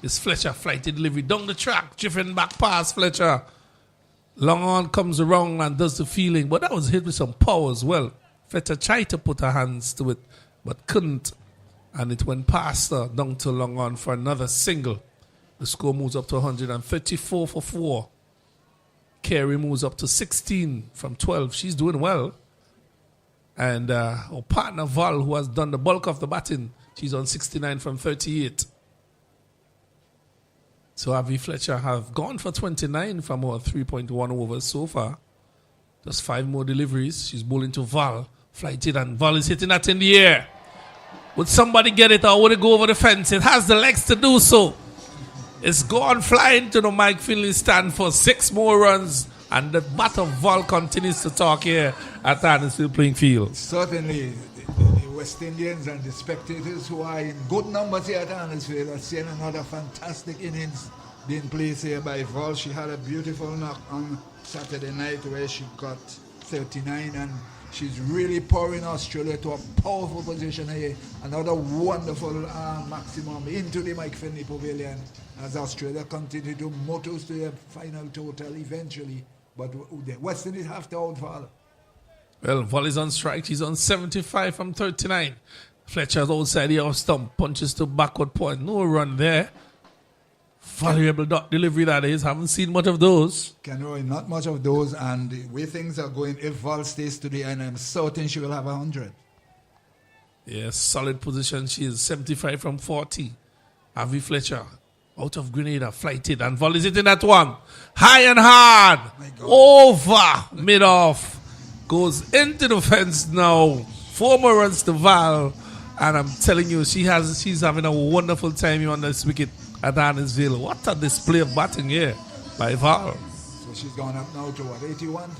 This Fletcher flighted delivery down the track, drifting back past Fletcher. Long on comes around and does the feeling, but that was hit with some power as well. Fletcher tried to put her hands to it, but couldn't. And it went past her down to long on for another single. The score moves up to 134 for 4. Carey moves up to 16 from 12. She's doing well. And her partner Val, who has done the bulk of the batting, she's on 69 from 38. So Avi Fletcher have gone for 29 from her 3.1 overs so far. Just 5 more deliveries. She's bowling to Val. Flighted, and Val is hitting that in the air. Would somebody get it, or would it go over the fence? It has the legs to do so. It's gone flying to the Mike Finley stand for 6 more runs. And the bat of Val continues to talk here at Huddersfield playing field. Certainly, the West Indians and the spectators who are in good numbers here at Huddersfield are seeing another fantastic innings being played here by Val. She had a beautiful knock on Saturday night where she got 39, and she's really pouring Australia to a powerful position here. Another wonderful maximum into the Mike Finley Pavilion as Australia continue to motor to their final total eventually. But the West Indies have to out Val. Well, Val is on strike. He's on 75 from 39. Fletcher's outside the off stump. Punches to backward point. No run there. Valuable dot delivery that is. Haven't seen much of those. Kenroy, not much of those. And the way things are going, if Val stays to the end, I'm certain she will have 100. Yes, solid position. She is 75 from 40. Avi Fletcher out of Grenada, flighted, and Val is hitting that one. High and hard. Over. Mid-off. Goes into the fence now. 4 more runs to Val. And I'm telling you, she's having a wonderful time on this wicket at Huddersfield. What a display of batting here by Val. So she's gone up now to what, 81?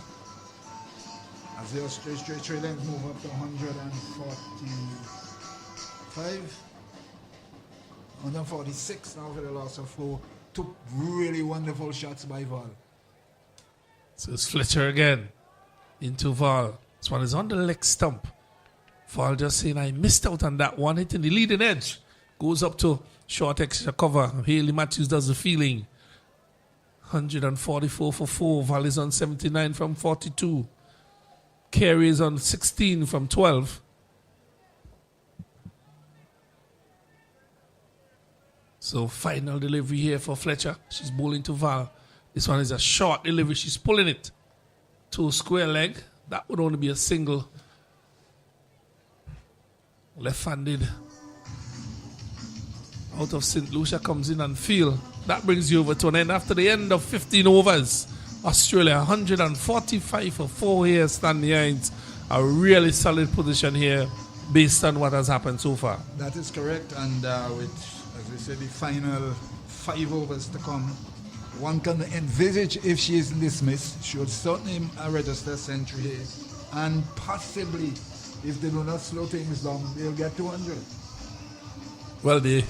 As the Australians move up to 145. 146 now for the loss of 4. 2 really wonderful shots by Val. So it's Fletcher again into Val. This one is on the leg stump. Val just saying, I missed out on that one, hitting the leading edge. Goes up to short extra cover. Haley Matthews does the feeling. 144 for 4. Val is on 79 from 42. Carey is on 16 from 12. So final delivery here for Fletcher. She's bowling to Val. This one is a short delivery. She's pulling it to a square leg. That would only be a single. Left-handed out of St. Lucia comes in and field. That brings you over to an end. After the end of 15 overs, Australia 145 for 4 here, stand behind. A really solid position here based on what has happened so far. That is correct, and with, as we said, the final 5 overs to come, one can envisage if she is dismissed, she would certainly register a century here, and possibly, if they do not slow things down, they'll get 200. Well, they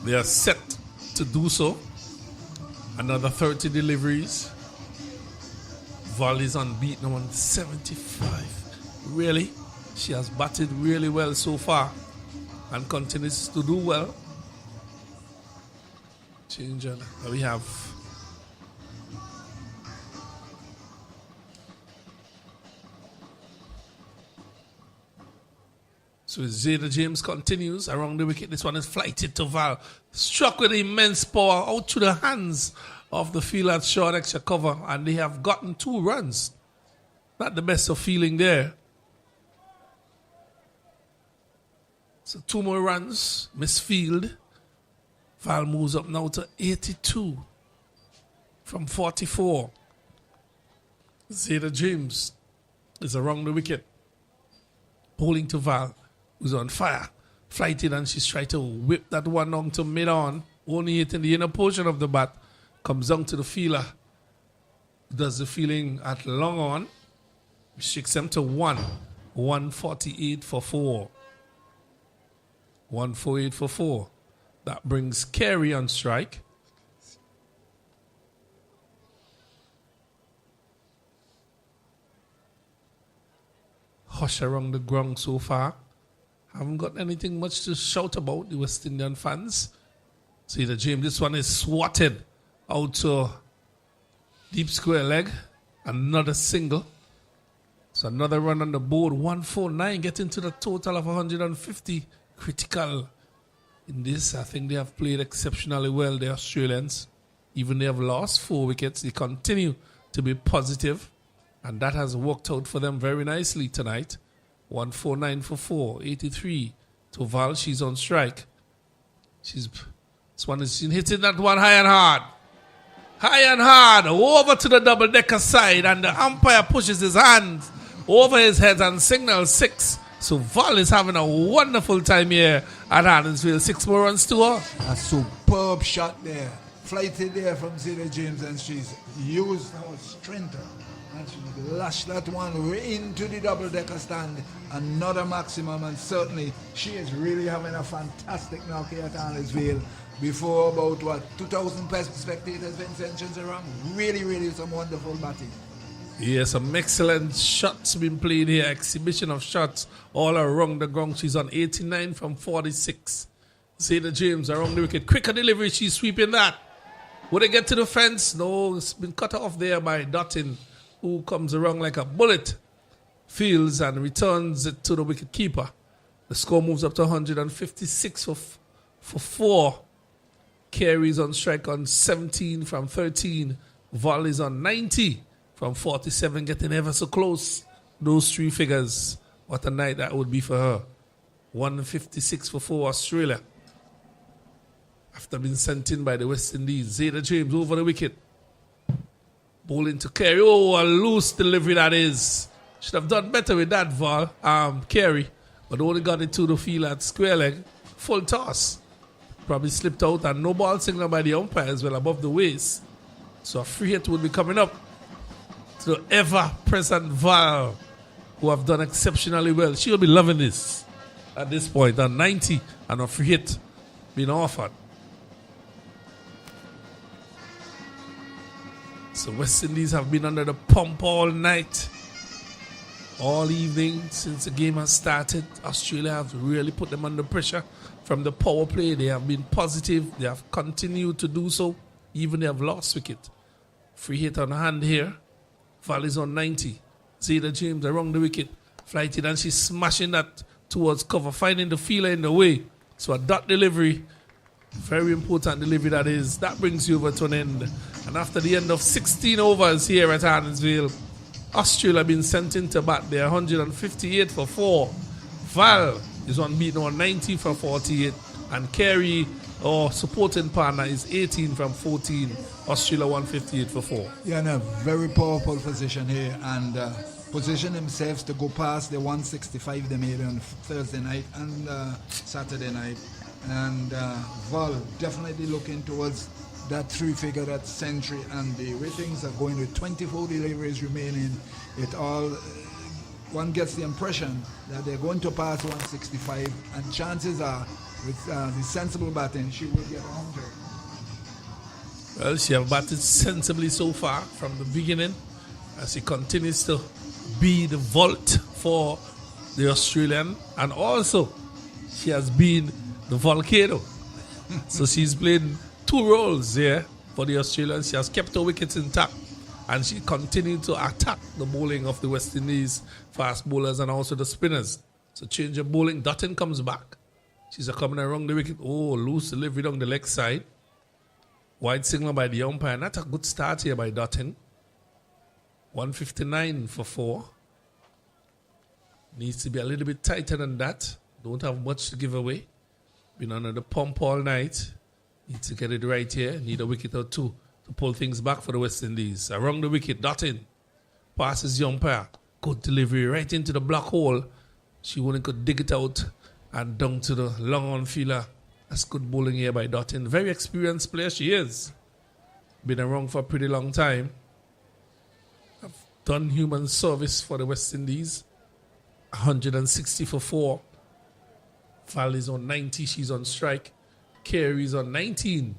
are set to do so. Another 30 deliveries. Volleys unbeaten on 75. Really, she has batted really well so far and continues to do well. Change on. We have so Zayda James continues around the wicket. This one is flighted to Val. Struck with immense power out to the hands of the fielder at short extra cover, and they have gotten 2 runs. Not the best of feeling there. So 2 more runs, misfield. Val moves up now to 82 from 44. Zayda James is around the wicket. Bowling to Val, who's on fire. Flighted, and she's trying to whip that one on to mid-on. Only hitting the inner portion of the bat. Comes down to the fielder. Does the feeling at long on. Shakes them to 1. 148 for 4. 148 for 4. That brings Carey on strike. Hush around the ground so far. Haven't got anything much to shout about, the West Indian fans. See the James, this one is swatted out to deep square leg. Another single. So another run on the board. 149, getting to the total of 150. Critical in this. I think they have played exceptionally well, the Australians. Even they have lost 4 wickets, they continue to be positive. And that has worked out for them very nicely tonight. 149 for 4, 83 to Val. She's on strike. She's hitting that one high and hard. High and hard. Over to the double-decker side. And the umpire pushes his hands over his head and signals 6. So Val is having a wonderful time here at Adamsville. 6 more runs to her. A superb shot there. Flighted there from Zayda James, and she's used her strength. And she lashed that one into the double-decker stand. Another maximum, and certainly she is really having a fantastic knock here at Adamsville. Before about, 2,000 spectators, Vincent around. Really, really some wonderful batting. Yeah, some excellent shots been played here. Exhibition of shots all around the ground. She's on 89 from 46. Zayda James around the wicket. Quicker delivery, she's sweeping that. Would it get to the fence? No, it's been cut off there by Dottin, who comes around like a bullet, fields and returns it to the wicket keeper. The score moves up to 156 for 4. Carey's on strike on 17 from 13. Val is on 90 from 47, getting ever so close. Those 3 figures. What a night that would be for her. 156 for 4 Australia. After being sent in by the West Indies. Zayda James over the wicket. Bowling to Carey. Oh, a loose delivery that is. Should have done better with that, Carey. But only got it to the field at square leg. Full toss. Probably slipped out, and no ball signal by the umpire as well above the waist. So a free hit would be coming up to the ever-present Val, who have done exceptionally well. She'll be loving this at this point. On 90 and a free hit being offered. So West Indies have been under the pump all night, all evening since the game has started. Australia have really put them under pressure from the power play. They have been positive. They have continued to do so. Even they have lost wicket. Free hit on hand here. Val is on 90. Zayda James around the wicket. Flighted, and she's smashing that towards cover, finding the fielder in the way. So a dot delivery. Very important delivery that is. That brings you over to an end. And after the end of 16 overs here at Adamsville, Australia have been sent into bat. They're 158 for 4. Val is unbeaten on 90 for 48. And Carey or supporting partner is 18 from 14. Australia 158 for 4. You're in a very powerful position here and position themselves to go past the 165 they made on Thursday night and Saturday night. And Val definitely looking towards that 3-figure, that century, and the way things are going with 24 deliveries remaining, it all, one gets the impression that they're going to pass 165, and chances are, with the sensible batting, she will get 100. Well, she has batted sensibly so far from the beginning, as she continues to be the vault for the Australian, and also she has been the volcano. So she's played 2 roles here for the Australians. She has kept her wickets intact, and she continued to attack the bowling of the West Indies fast bowlers and also the spinners. So change of bowling. Dutton comes back. She's coming around the wicket. Oh, loose delivery down the leg side. Wide signal by the umpire. Not a good start here by Dutton. 159 for 4. Needs to be a little bit tighter than that. Don't have much to give away. Been under the pump all night. Need to get it right here. Need a wicket or 2 to pull things back for the West Indies. Around the wicket, Dutton passes the umpire. Good delivery right into the black hole. She only could dig it out and down to the long on fielder. That's good bowling here by Dutton. Very experienced player she is. Been around for a pretty long time. Have done human service for the West Indies. 160 for 4. Val is on 90. She's on strike. Carey's on 19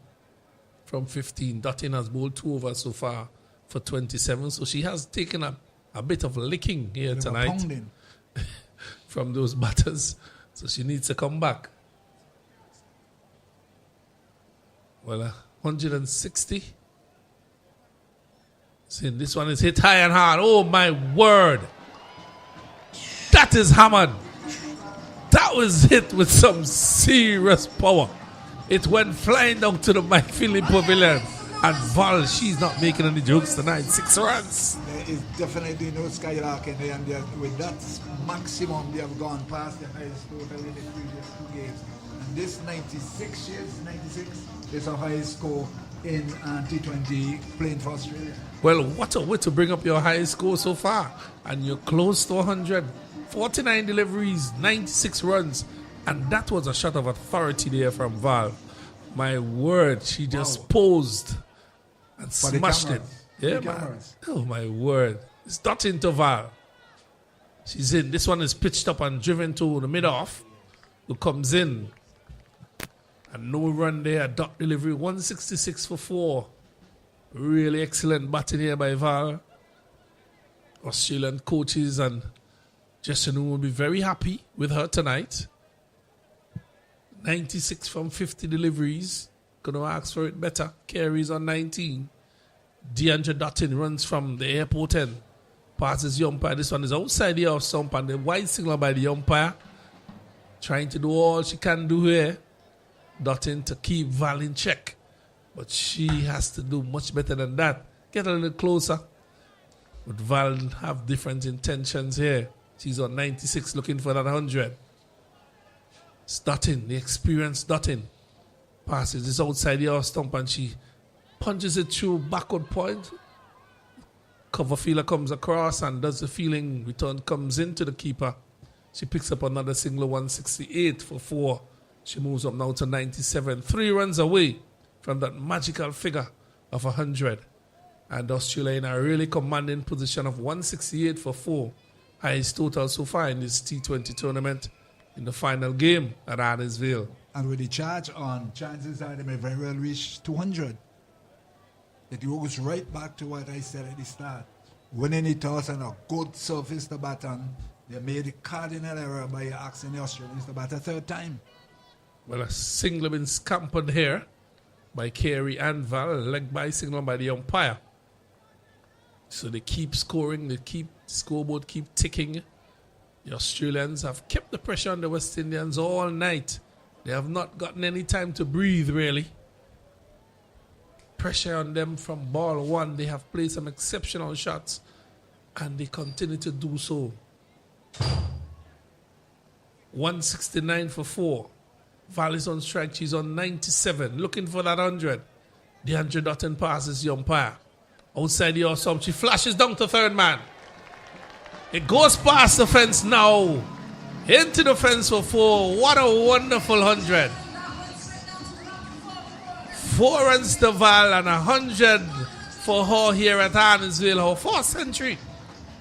from 15. Dutton has bowled 2 overs so far for 27. So she has taken a bit of licking here tonight from those batters. So she needs to come back. Well, 160. See, this one is hit high and hard. Oh, my word. That is hammered. That was hit with some serious power. It went flying down to the Mike Finley Pavilion. And Val, she's not making any jokes tonight. 6 runs. There is definitely no skylarking there, and with that maximum, they have gone past the highest total in the previous 2 games. And this 96 is a highest score in T20 playing for Australia. Well, what a way to bring up your highest score so far. And you're close to 100. 49 deliveries, 96 runs. And that was a shot of authority there from Val. My word, she just posed and smashed it. Yeah, man. Oh, my word. It's Dutton to Val. She's in. This one is pitched up and driven to the mid-off. Who comes in. And no run there. Dot delivery, 166 for 4. Really excellent batting here by Val. Australian coaches and Jesanu will be very happy with her tonight. 96 from 50 deliveries. Going to ask for it better. Carey's on 19. DeAndre Dutton runs from the airport end. Passes the umpire. This one is outside the off stump and the wide signal by the umpire. Trying to do all she can do here. Dutton to keep Val in check. But she has to do much better than that. Get a little closer. But Val have different intentions here. She's on 96 looking for that 100. It's Dutton, the experienced Dutton. Passes this outside the off stump and she punches it through backward point. Cover fielder comes across and does the fielding return, comes into the keeper. She picks up another single, 168 for 4. She moves up now to 97. 3 runs away from that magical figure of 100. And Australia in a really commanding position of 168 for 4. Highest total so far in this T20 tournament in the final game at Ardennesville. And with the charge on, chances are they may very well reach 200. It goes right back to what I said at the start. Winning the toss and a good surface to bat on, they made a cardinal error by asking the Australians to bat a 3rd time. Well, a single been scampered here by Carey and Val, leg by signal by the umpire. So they keep scoring, the scoreboard keep ticking. The Australians have kept the pressure on the West Indians all night. They have not gotten any time to breathe, really. Pressure on them from ball 1. They have played some exceptional shots, and they continue to do so. 169 for 4. Val is on strike. She's on 97. Looking for that 100. The 100 Dutton passes the umpire. Outside the awesome. She flashes down to third man. It goes past the fence now. Into the fence for 4. What a wonderful 100. 4 runs to Val and 100 for her here at Arnesville. Her fourth century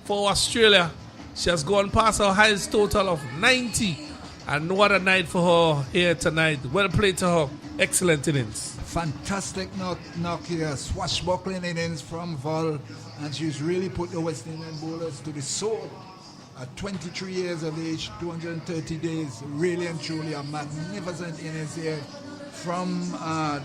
for Australia. She has gone past her highest total of 90. And what a night for her here tonight. Well played to her. Excellent innings. Fantastic knock here. Swashbuckling innings from Val. And she's really put the West Indian bowlers to the sword. At 23 years of age, 230 days. Really and truly a magnificent innings here from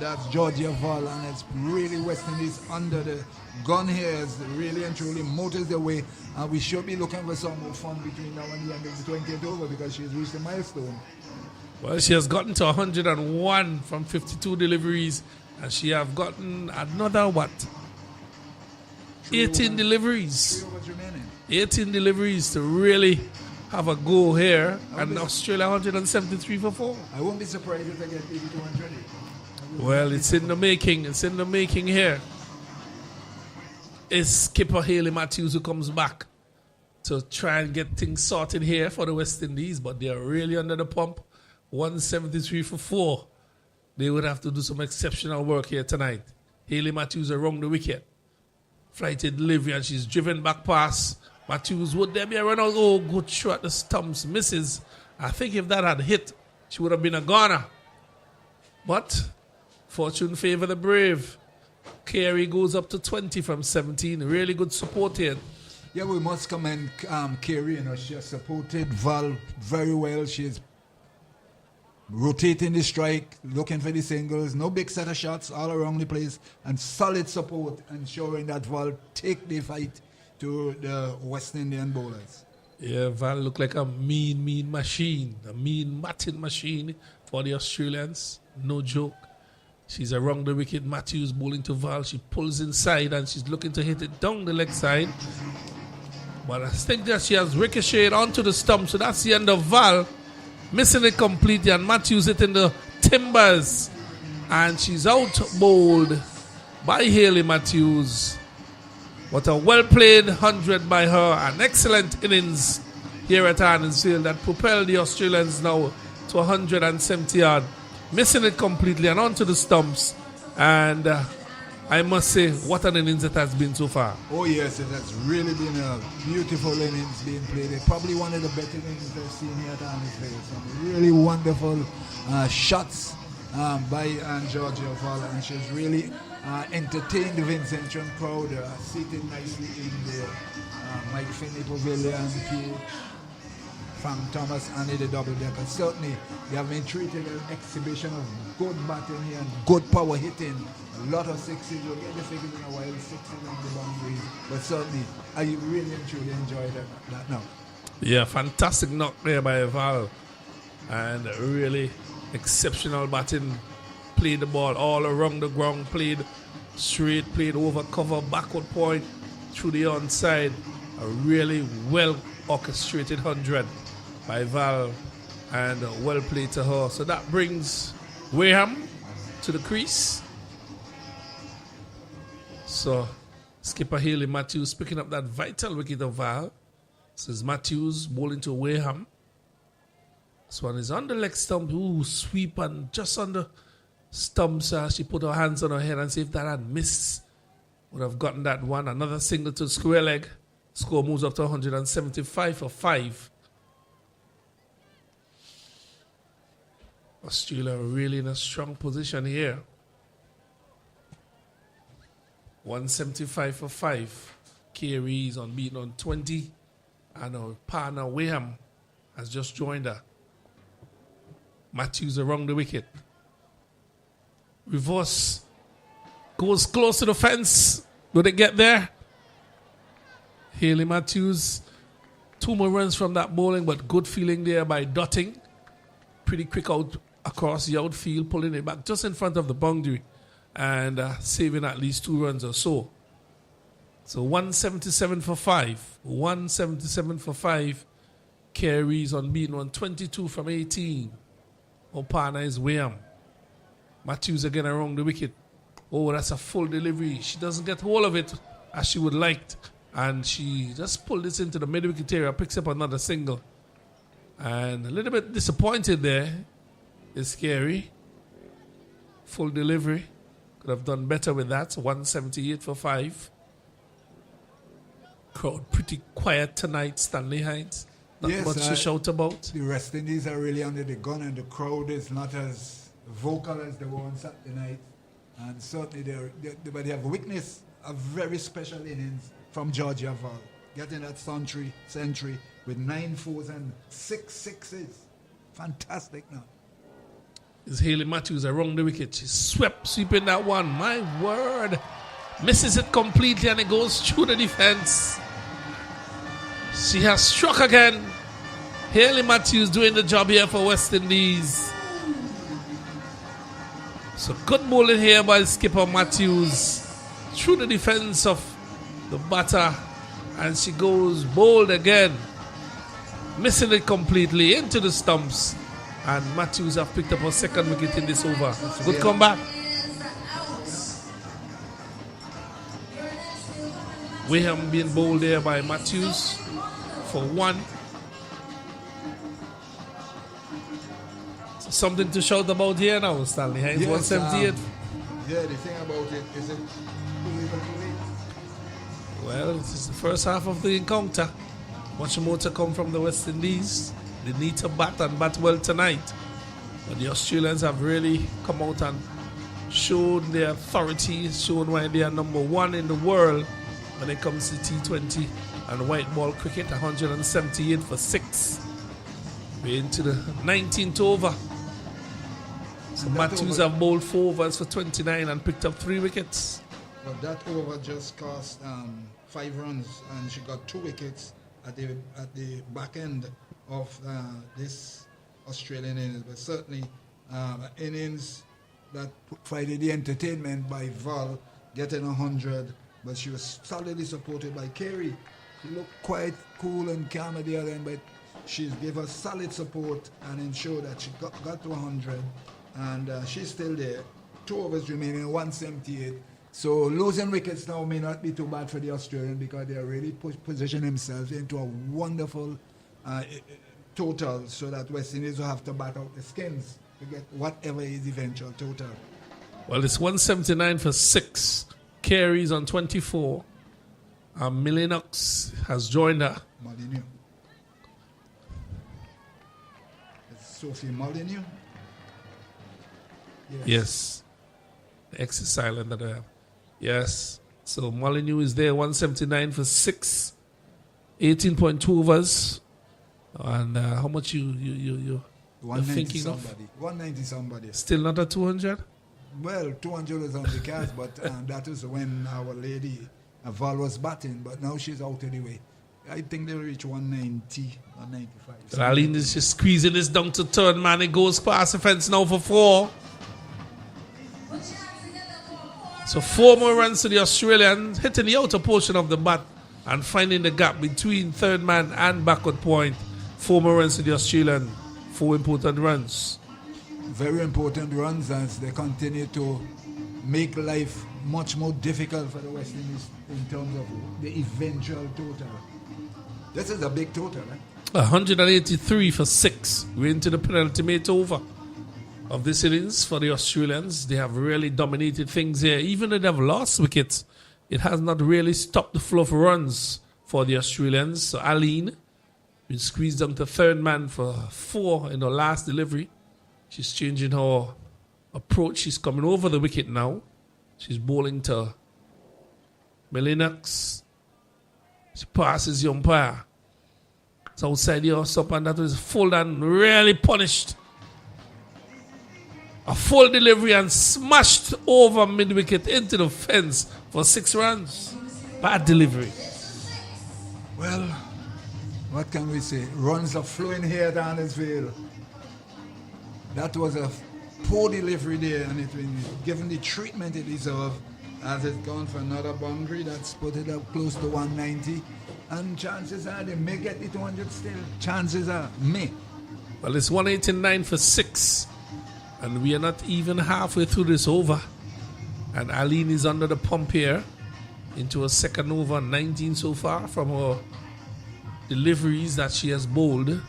that Georgia Val. And it's really West Indies under the gun here. It's really and truly motors the way. And we should be looking for some more fun between now and the end of the 20th over because she's reached the milestone. Well, she has gotten to 101 from 52 deliveries. And she have gotten another, 18 deliveries. 18 deliveries to really have a go here. And Australia 173 for 4. I won't be surprised if I get 8200. Well, it's in the making. It's in the making here. It's skipper Haley Matthews who comes back to try and get things sorted here for the West Indies, but they are really under the pump. 173 for 4. They would have to do some exceptional work here tonight. Haley Matthews around the wicket. Flighted delivery, and she's driven back past Matthews. Would there be a run out? Oh, good shot. The stumps misses. I think if that had hit, she would have been a goner. But fortune favor the brave. Carey goes up to 20 from 17. Really good support here. Yeah, we must commend Carey. You know, she has supported Val very well. She's rotating the strike, looking for the singles. No big set of shots all around the place. And solid support, ensuring that Val take the fight to the West Indian bowlers. Yeah, Val looked like a mean machine. A mean batting machine for the Australians. No joke. She's around the wicket. Matthews bowling to Val. She pulls inside and she's looking to hit it down the leg side. But I think that she has ricocheted onto the stump. So that's the end of Val. Missing it completely. And Matthews hitting the timbers. And she's out bowled by Haley Matthews. What a well-played 100 by her. An excellent innings here at Arnesville that propelled the Australians now to 170 yard. Missing it completely and onto the stumps. And I must say, what an innings it has been so far. Oh yes, it has really been a beautiful innings being played. It's probably one of the better innings I've seen here at Arnesville. Some really wonderful shots by Georgia Val, and she's really entertained the Vincent Chun crowd, seated nicely in the Mike Finney Pavilion, PH, Frank Thomas, and the double decker. Certainly, they have been treated an exhibition of good batting here and good power hitting. A lot of sixes. You'll get the figures in a while, sixes on the boundaries. But certainly, I really and truly enjoyed that now. Yeah, fantastic knock there by Val. And really exceptional batting. Played the ball all around the ground, played straight, played over cover, backward point, through the onside. A really well orchestrated 100 by Val, and well played to her. So that brings Wareham to the crease. So skipper Haley Matthews picking up that vital wicket of Val. This is Matthews bowling to Wareham. This one is on the leg stump. Ooh, sweep, and just on the stumps. She put her hands on her head and see if that had missed, would have gotten that one. Another single to square leg. Score moves up to 175 for 5. Australia really in a strong position here. 175 for 5. Carey is unbeaten on 20. And our partner Wareham has just joined her. Matthews around the wicket. Reverse goes close to the fence. Do they get there? Haley Matthews, 2 more runs from that bowling, but good feeling there by Dotting. Pretty quick out across the outfield, pulling it back just in front of the boundary and saving at least 2 runs or so. So 177 for 5. 177 for 5. Carey's unbeaten on 22 from 18. Our partner is William. Matthews again around the wicket. Oh, that's a full delivery. She doesn't get hold of it as she would like. And she just pulled this into the mid-wicket area, picks up another single. And a little bit disappointed there is Scary. Full delivery. Could have done better with that. 178 for 5. Crowd pretty quiet tonight, Stanley Heights. Not Yes, much to shout about. The West Indies are really under the gun, and the crowd is not as vocal as they were on Saturday night. And certainly but they have witnessed a very special innings from Georgia Val, getting that century with 9 fours and 6 sixes. Fantastic now. Is Haley Matthews around the wicket. She's sweeping that one. My word. Misses it completely and it goes through the defense. She has struck again. Haley Matthews doing the job here for West Indies. So good bowling here by skipper Matthews through the defense of the batter, and she goes bowled again, missing it completely into the stumps, and Matthews have picked up her second wicket in this over. Good comeback. William being bowled there by Matthews for 1. Something to shout about here now, Stanley. It's 178. Yeah, the thing about it is it well, this is the first half of the encounter. Much more to come from the West Indies. They need to bat and bat well tonight. But the Australians have really come out and shown their authority, shown why they are number 1 in the world when it comes to T20 and white ball cricket. 178 for 6. We're into the 19th over. So Matthews have bowled 4 overs for 29 and picked up 3 wickets. But that over just cost 5 runs, and she got 2 wickets at the back end of this Australian innings. But certainly innings that provided the entertainment by Val getting 100, but she was solidly supported by Carey. She looked quite cool and calm at the other end, but she gave us solid support and ensured that she got to 100, and she's still there. 2 overs remaining, 178. So losing wickets now may not be too bad for the Australian, because they are really positioning themselves into a wonderful total, so that West Indies will have to bat out the skins to get whatever is eventual total. Well, it's 179 for 6. Carey's on 24. Milinox has joined her. Molyneux. It's Sophie Molyneux. Yes. The X is silent that I have. Yes. So Molyneux is there, 179 for 6. 18.2 overs. And how much you 190 thinking somebody. of? 190 somebody. Still not at 200? Well, 200 was on the cards, but that was when our lady Val was batting, but now she's out of the way. I think they'll reach 190, 195. Aline is just squeezing this down to third man. It goes past the fence now for 4. So 4 more runs to the Australians, hitting the outer portion of the bat and finding the gap between third man and backward point. 4 more runs to the Australian. 4 important runs. Very important runs as they continue to make life much more difficult for the West Indies in terms of the eventual total. This is a big total, right? 183 for 6. We're into the penultimate over of this innings for the Australians. They have really dominated things here. Even though they've lost wickets, it has not really stopped the flow of runs for the Australians. So Aline been squeezed down to third man for 4 in her last delivery. She's changing her approach. She's coming over the wicket now. She's bowling to Milinox. She passes the umpire. It's outside the stop, and that was full and really punished. A full delivery and smashed over mid-wicket into the fence for 6 runs. Bad delivery. Well, what can we say? Runs are flowing here down this field. That was a poor delivery there, and it's been given the treatment it deserved, as it's gone for another boundary that's put it up close to 190. And chances are they may get the 200 still. Chances are, may. Well, it's 189 for 6. And we are not even halfway through this over. And Aline is under the pump here into a second over, 19 so far from her deliveries that she has bowled.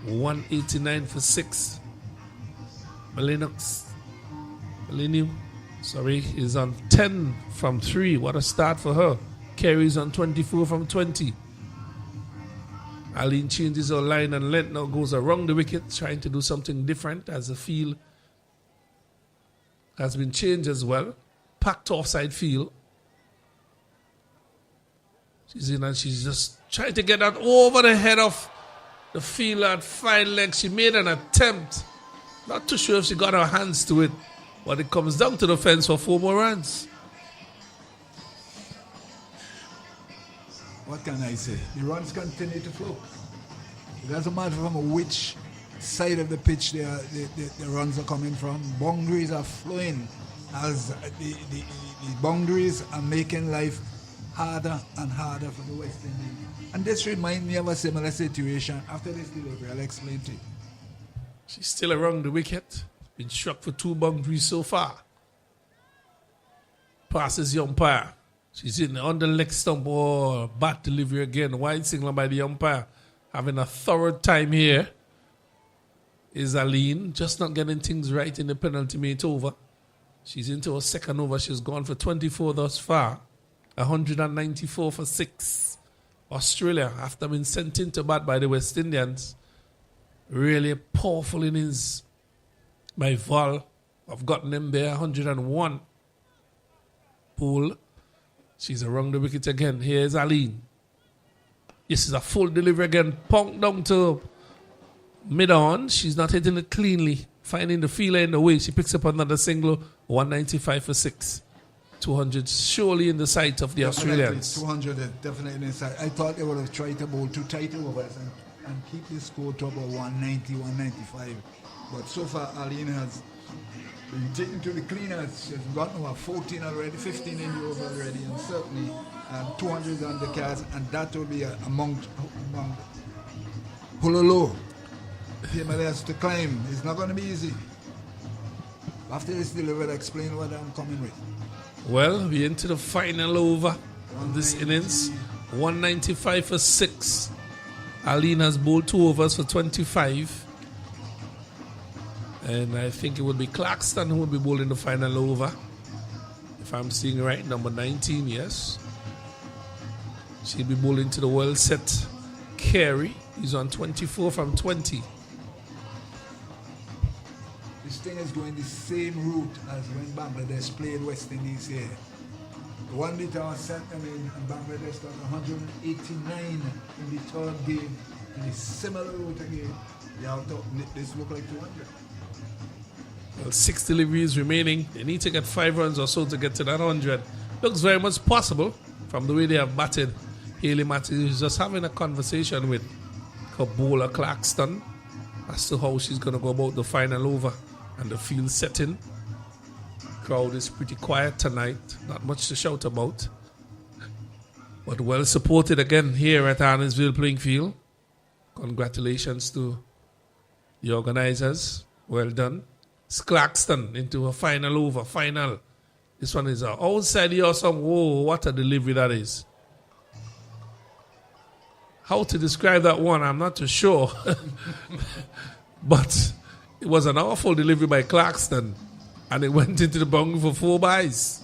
189 for 6. Millennium is on 10 from 3. What a start for her. Carries on 24 from 20. Aline changes her line and length now, goes around the wicket, trying to do something different as the field has been changed as well. Packed offside field. She's in and she's just trying to get that over the head of the field at fine leg. She made an attempt. Not too sure if she got her hands to it, but it comes down to the fence for 4 more runs. What can I say? The runs continue to flow. It doesn't matter from which side of the pitch the runs are coming from. Boundaries are flowing as the boundaries are making life harder and harder for the West Indies. And this reminds me of a similar situation after this delivery. I'll explain to you. She's still around the wicket. Been struck for 2 boundaries so far. Passes the umpire. She's in on the leg stump or bat delivery again. Wide signal by the umpire. Having a thorough time here is Aline. Just not getting things right in the penalty mate over. She's into her second over. She's gone for 24 thus far. 194 for 6. Australia, after being sent into bat by the West Indians. Really powerful innings by Val. I've gotten them there. 101. Pool. She's around the wicket again. Here's Aline. This is a full delivery again. Punk down to mid-on. She's not hitting it cleanly. Finding the feeler in the way. She picks up another single. 195 for 6. 200 surely in the sight of the Australians. 200 is definitely in sight. I thought they would have tried to bowl 2 tight overs and keep the score to about 190, 195. But so far, Aline has been taken to the cleaners. She's gotten over 14 already, 15 in the over already, and certainly 200 on the cards, and that will be among Hulolo. Himalayas to climb. It's not going to be easy. After this delivery, I'll explain what I'm coming with. Well, we're into the final over of this innings. 195 for 6. Aline has bowled 2 overs for 25. And I think it would be Clarkston who will be bowling the final over. If I'm seeing right, number 19, yes. She'll be bowling to the well set Carey. He's on 24 from 20. This thing is going the same route as when Bangladesh played West Indies here. The one bit I sent them in, and Bangladesh got 189 in the 3rd game. In a similar route again. This look like 200. Well, 6 deliveries remaining. They need to get 5 runs or so to get to that 100. Looks very much possible from the way they have batted. Hayley Matthews is just having a conversation with her bowler Clarkston as to how she's going to go about the final over and the field setting. Crowd is pretty quiet tonight. Not much to shout about. But well supported again here at Arnesville Playing Field. Congratulations to the organizers. Well done. It's Clarkston into a final over. Final. This one is outside the awesome. Whoa, what a delivery that is. How to describe that one, I'm not too sure. But it was an awful delivery by Clarkston. And it went into the boundary for 4 byes.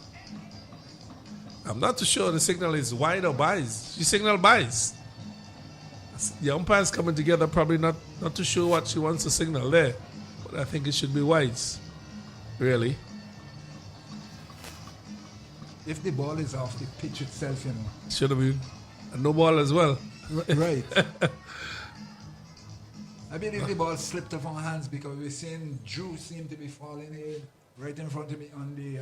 I'm not too sure the signal is wide or byes. She signaled byes. The umpire's coming together, probably not too sure what she wants to signal there. But I think it should be wides. Really. If the ball is off the pitch itself, you know. Should have been a no ball as well. Right. I believe the ball slipped off our hands because we're seeing Drew seem to be falling in right in front of me on the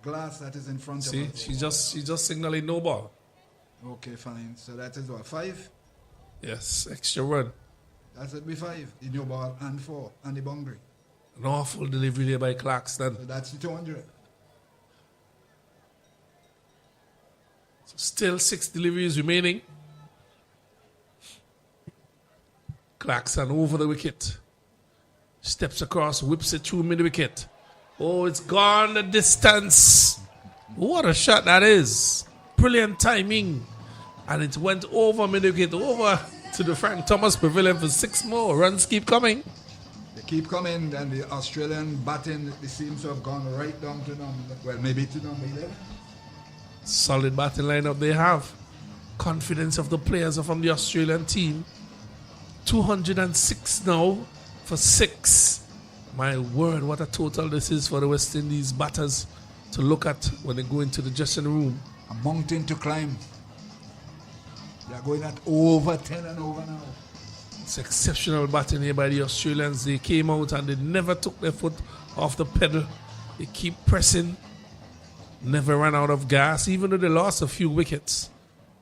glass that is in front of us. She's just signaling no ball. Okay, fine. So that is what, 5? Yes, extra run. That would be 5. The no ball and 4 and the boundary. An awful delivery there by Clarkston. So that's the 200. So still 6 deliveries remaining. Clarkson over the wicket. Steps across, whips it through mid-wicket. Oh, it's gone the distance. What a shot that is. Brilliant timing. And it went over mid-wicket, over to the Frank Thomas Pavilion for 6 more. Runs keep coming. They keep coming, and the Australian batting, they seems to have gone right down to number, well, maybe to number 11. Solid batting lineup they have. Confidence of the players from the Australian team. 206 now for 6. My word, what a total this is for the West Indies batters to look at when they go into the dressing room. A mountain to climb. They are going at over 10 and over now. It's exceptional batting here by the Australians. They came out and they never took their foot off the pedal. They keep pressing, never ran out of gas, even though they lost a few wickets.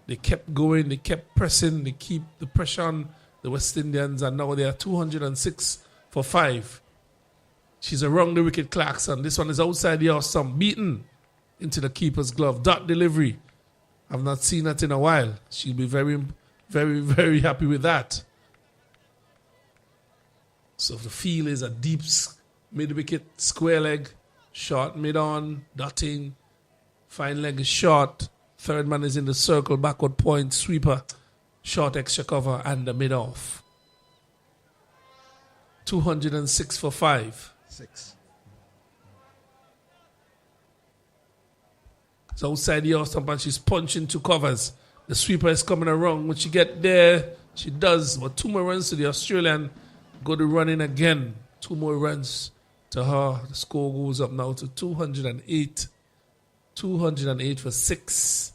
They kept going, they kept pressing, they keep the pressure on the West Indians, and now they are 206 for 5. She's around the wicket, Clarkson. This one is outside the off stump, beaten into the keeper's glove. Dot delivery. I've not seen that in a while. She'll be very, very, very happy with that. So the field is a deep mid-wicket, square leg, short mid-on, dotting, fine leg is short. Third man is in the circle, backward point, sweeper, short extra cover, and the mid-off. 206 for 5. 6. It's outside the off stump and she's punching 2 covers. The sweeper is coming around. When she get there, she does. But 2 more runs to the Australian. Go to running again. 2 more runs to her. The score goes up now to 208. 208 for 6.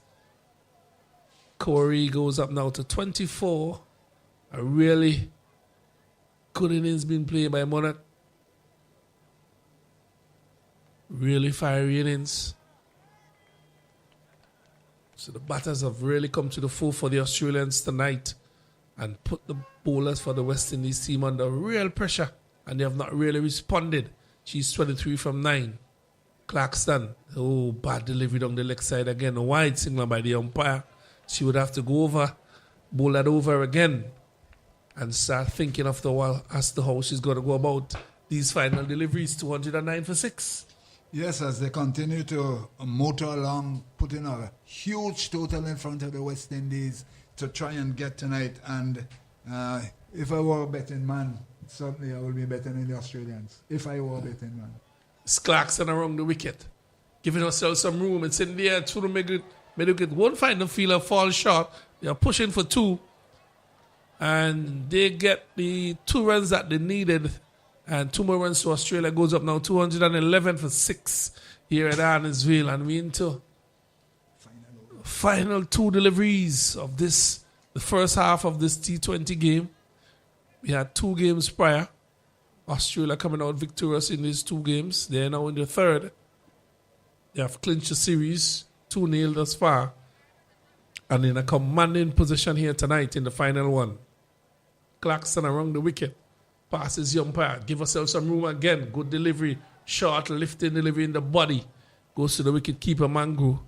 Corey goes up now to 24. A really good innings being played by Monarch. Really fiery innings. So the batters have really come to the fore for the Australians tonight and put the bowlers for the West Indies team under real pressure, and they have not really responded. She's 23 from 9. Clarkson, oh, bad delivery down the leg side again. A wide signal by the umpire. She would have to go over, bowl that over again, and start thinking of the while as to how she's going to go about these final deliveries. 209 for 6. Yes, as they continue to motor along, putting a huge total in front of the West Indies to try and get tonight. And if I were a betting man, certainly I will be betting in the Australians. If I were a betting man. It's Clarkson around the wicket, giving herself some room. It's in the air through the mid-wicket. Won't find the fielder, fall short. They are pushing for 2. And they get the 2 runs that they needed. And 2 more runs to Australia. Goes up now 211 for 6 here at Arnesville. And we're into final 2 deliveries of this, the first half of this T20 game. We had 2 games prior. Australia coming out victorious in these 2 games. They're now in the third. They have clinched the series, 2-0 thus far. And in a commanding position here tonight in the final one. Clarkson around the wicket. Passes the umpire. Give herself some room again. Good delivery. Short lifting delivery in the body. Goes to the wicket keeper Mangru,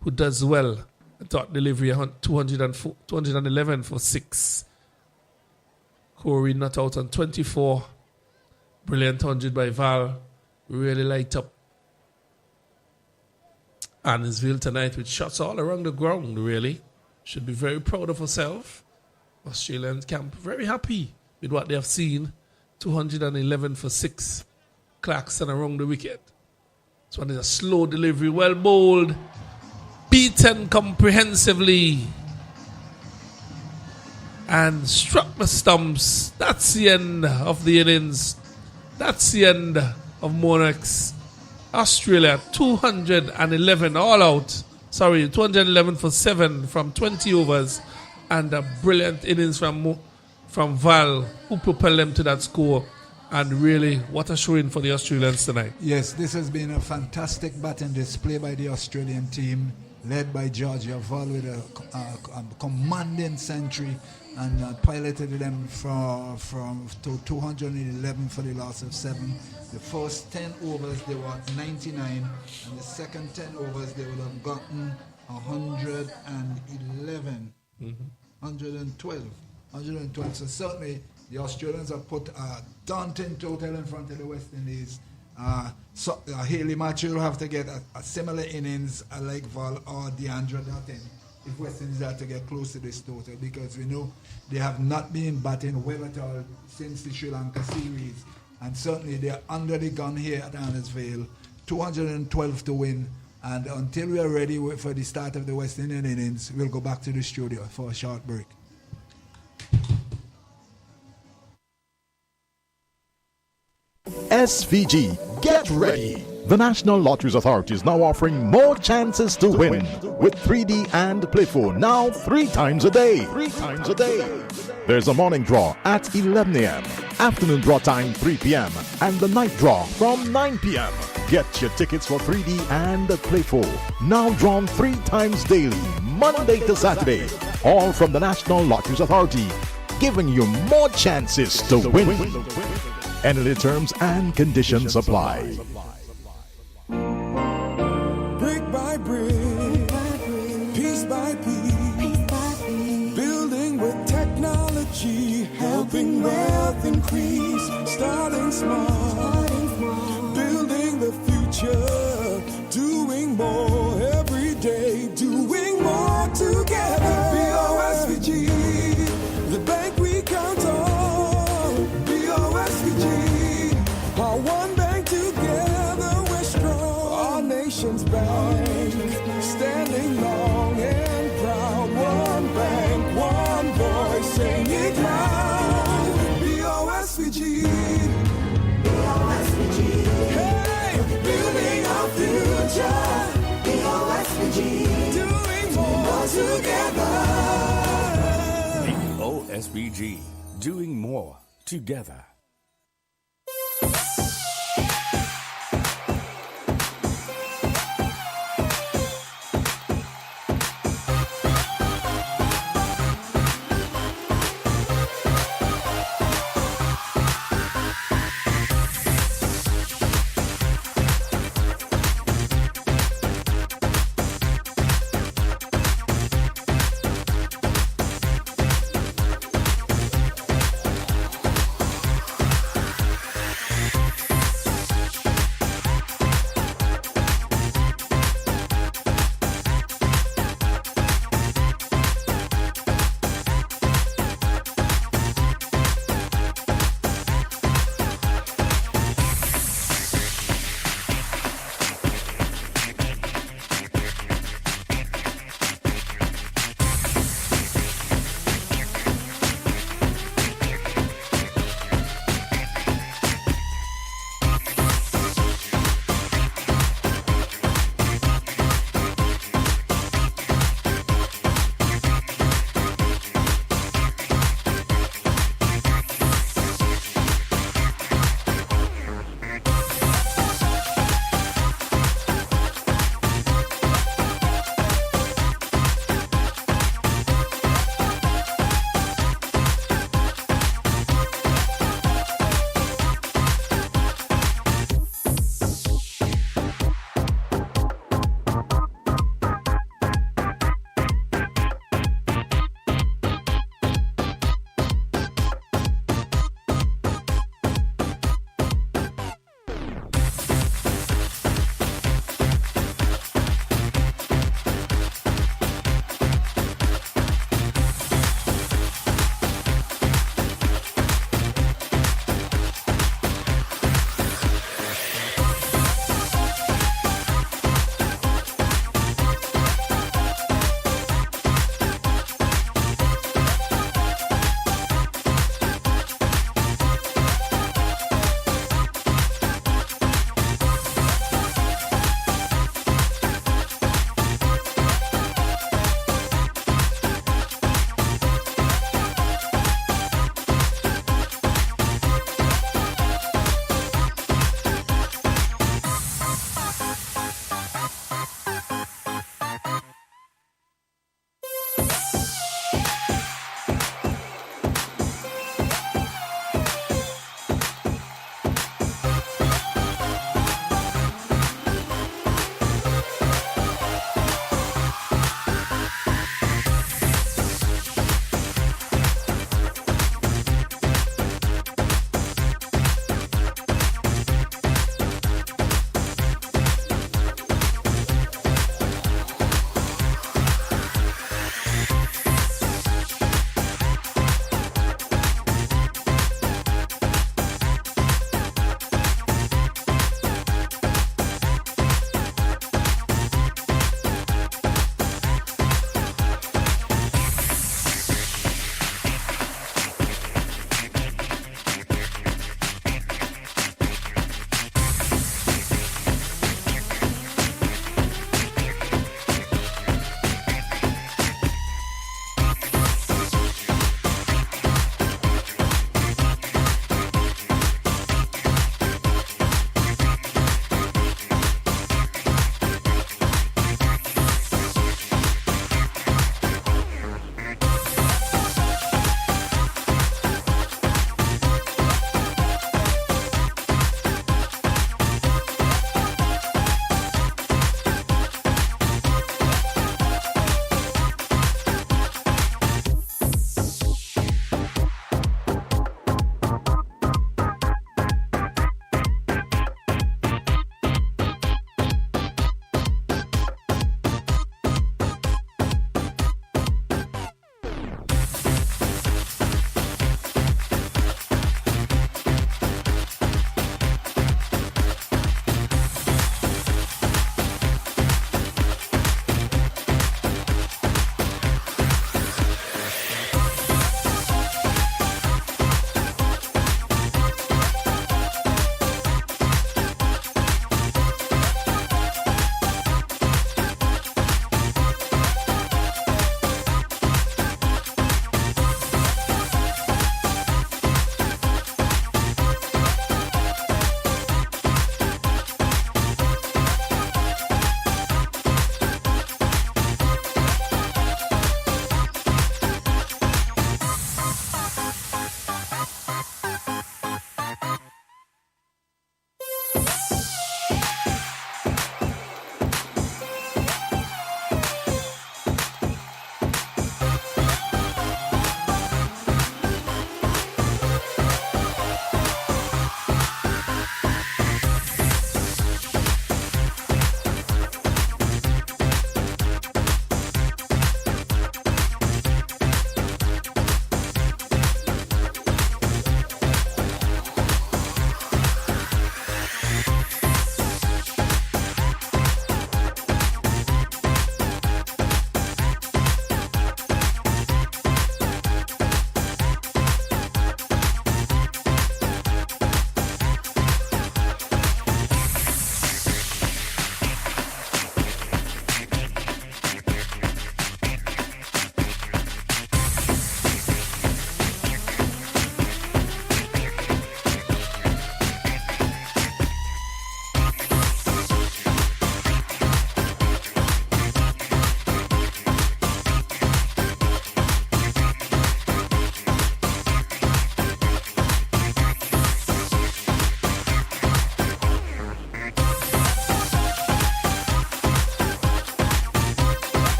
who does well. Dot delivery 211 for 6. Corey not out on 24. Brilliant 100 by Val. Really light up Arnesville tonight with shots all around the ground, really. Should be very proud of herself. Australian camp very happy with what they have seen. 211 for 6. Clarkson around the wicket. This one is a slow delivery, well bowled. Beaten comprehensively. And struck the stumps. That's the end of the innings. That's the end of Monarchs. Australia 211 all out. 211 for 7 from 20 overs. And a brilliant innings from Val, who propelled them to that score. And really, what a showing for the Australians tonight. Yes, this has been a fantastic batting display by the Australian team, led by Georgia Val with a commanding century, and piloted them to 211 for the loss of 7. The first 10 overs, they were at 99, and the second 10 overs, they would have gotten 111. 112. 112. So certainly the Australians have put a daunting total in front of the West Indies. Haley Matthew will have to get a similar innings like Val or DeAndre Dutton if West Indies are to get close to this total, because we know they have not been batting well at all since the Sri Lanka series, and certainly they're under the gun here at Annesvale. 212 to win, and until we are ready for the start of the West Indian innings, we'll go back to the studio for a short break. SVG, get ready! The National Lotteries Authority is now offering more chances to win with 3D and Play 4 now 3 times a day. 3 times a day. There's a morning draw at 11 a.m., afternoon draw time 3 p.m., and the night draw from 9 p.m. Get your tickets for 3D and Play 4 now drawn 3 times daily, Monday to Saturday, all from the National Lotteries Authority, giving you more chances to win. NLA terms and conditions apply. Brick by brick, piece by piece, building with technology, helping wealth increase, starting small, building the future, doing more every day, doing more together. BOSVG, the bank we count on. BOSVG, our one bank together we're strong. Our nation's bank, standing long and proud. One bank, one voice, saying it loud. BOSVG, BOSVG. Hey, building our future. BOSVG, doing more together. OSBG, doing more together.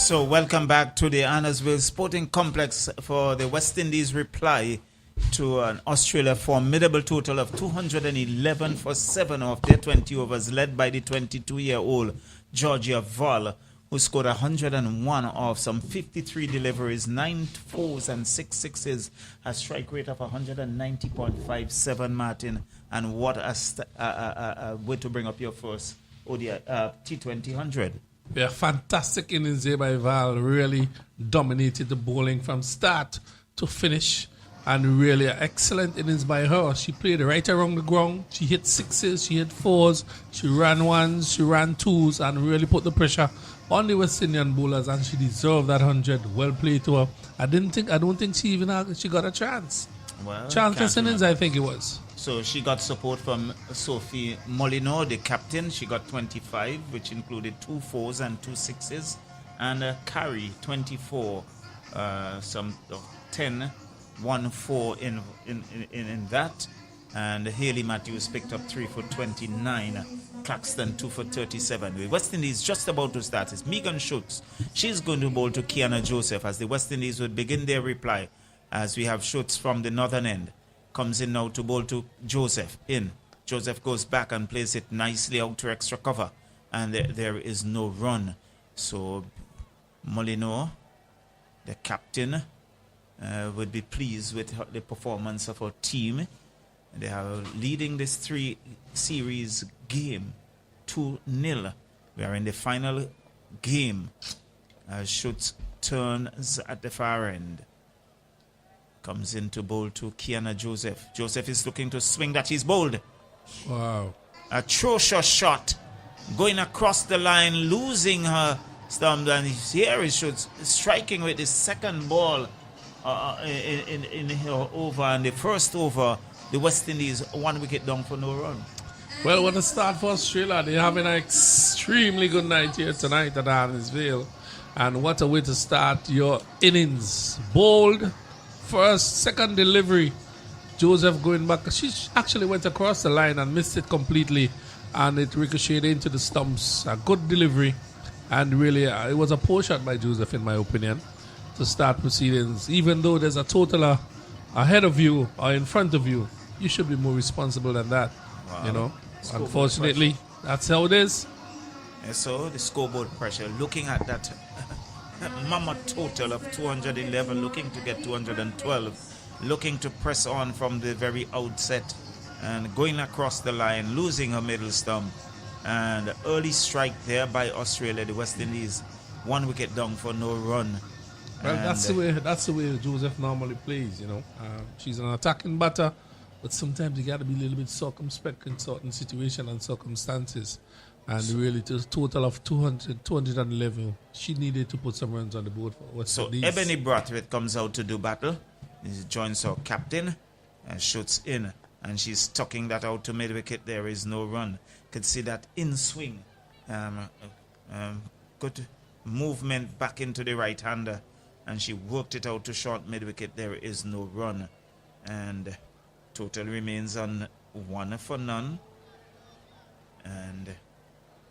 So welcome back to the Annersville Sporting Complex for the West Indies reply to an Australia formidable total of 211 for 7 of their 20 overs, led by the 22-year-old Georgia Val, who scored 101 off some 53 deliveries, 9 fours and 6 sixes, a strike rate of 190.57, Martin. And what a way to bring up your first ODI, T20 100. Yeah, fantastic innings there by Val. Really dominated the bowling from start to finish. And really an excellent innings by her. She played right around the ground. She hit sixes, she hit fours, she ran ones, she ran twos, and really put the pressure on the West Indian bowlers. And she deserved that 100. Well played to her. I don't think she even she got a chance. Well, Chanceless innings, I think it was. So she got support from Sophie Molyneux, the captain. She got 25, which included 2 fours and 2 sixes. And Carrie, 24, some 10, 1 4 in that. And Haley Matthews picked up 3 for 29. Claxton 2 for 37. The West Indies just about to start. It's Megan Schutz. She's going to bowl to Kiana Joseph as the West Indies would begin their reply. As we have Schutz from the northern end. Comes in now to bowl to Joseph. In. Joseph goes back and plays it nicely out to extra cover. And there is no run. So Molyneux, the captain, would be pleased with the performance of our team. They are leading this 3-series game 2-0. We are in the final game. Schutz turns at the far end. Comes in to bowl to Kiana Joseph. Joseph is looking to swing that. He's bowled. Wow. Atrocious shot. Going across the line, losing her stump. And here is Schutz striking with his second ball in her over. And the first over, the West Indies 1 wicket down for no run. Well, what a start for Australia. They're having an extremely good night here tonight at Annersville. And what a way to start your innings. Bold. First, second delivery, Joseph going back. She actually went across the line and missed it completely, and it ricocheted into the stumps. A good delivery, and really, it was a poor shot by Joseph, in my opinion, to start proceedings. Even though there's a totaler ahead of you or in front of you, you should be more responsible than that. Wow. You know, unfortunately, that's how it is. And so the scoreboard pressure, looking at that mama total of 211, looking to get 212, looking to press on from the very outset and going across the line, losing her middle stump, and early strike there by Australia. The West Indies 1 wicket down for no run. Well, that's the way Joseph normally plays. You know, she's an attacking batter, but sometimes you got to be a little bit circumspect in certain situations and circumstances. And really, to a total of 211, she needed to put some runs on the board for West Indies. So Ebony Brathwaite comes out to do battle. He joins her captain and shoots in. And she's tucking that out to mid-wicket. There is no run. Could see that in swing. Good movement back into the right-hander. And she worked it out to short mid-wicket. There is no run. And total remains on 1 for none. And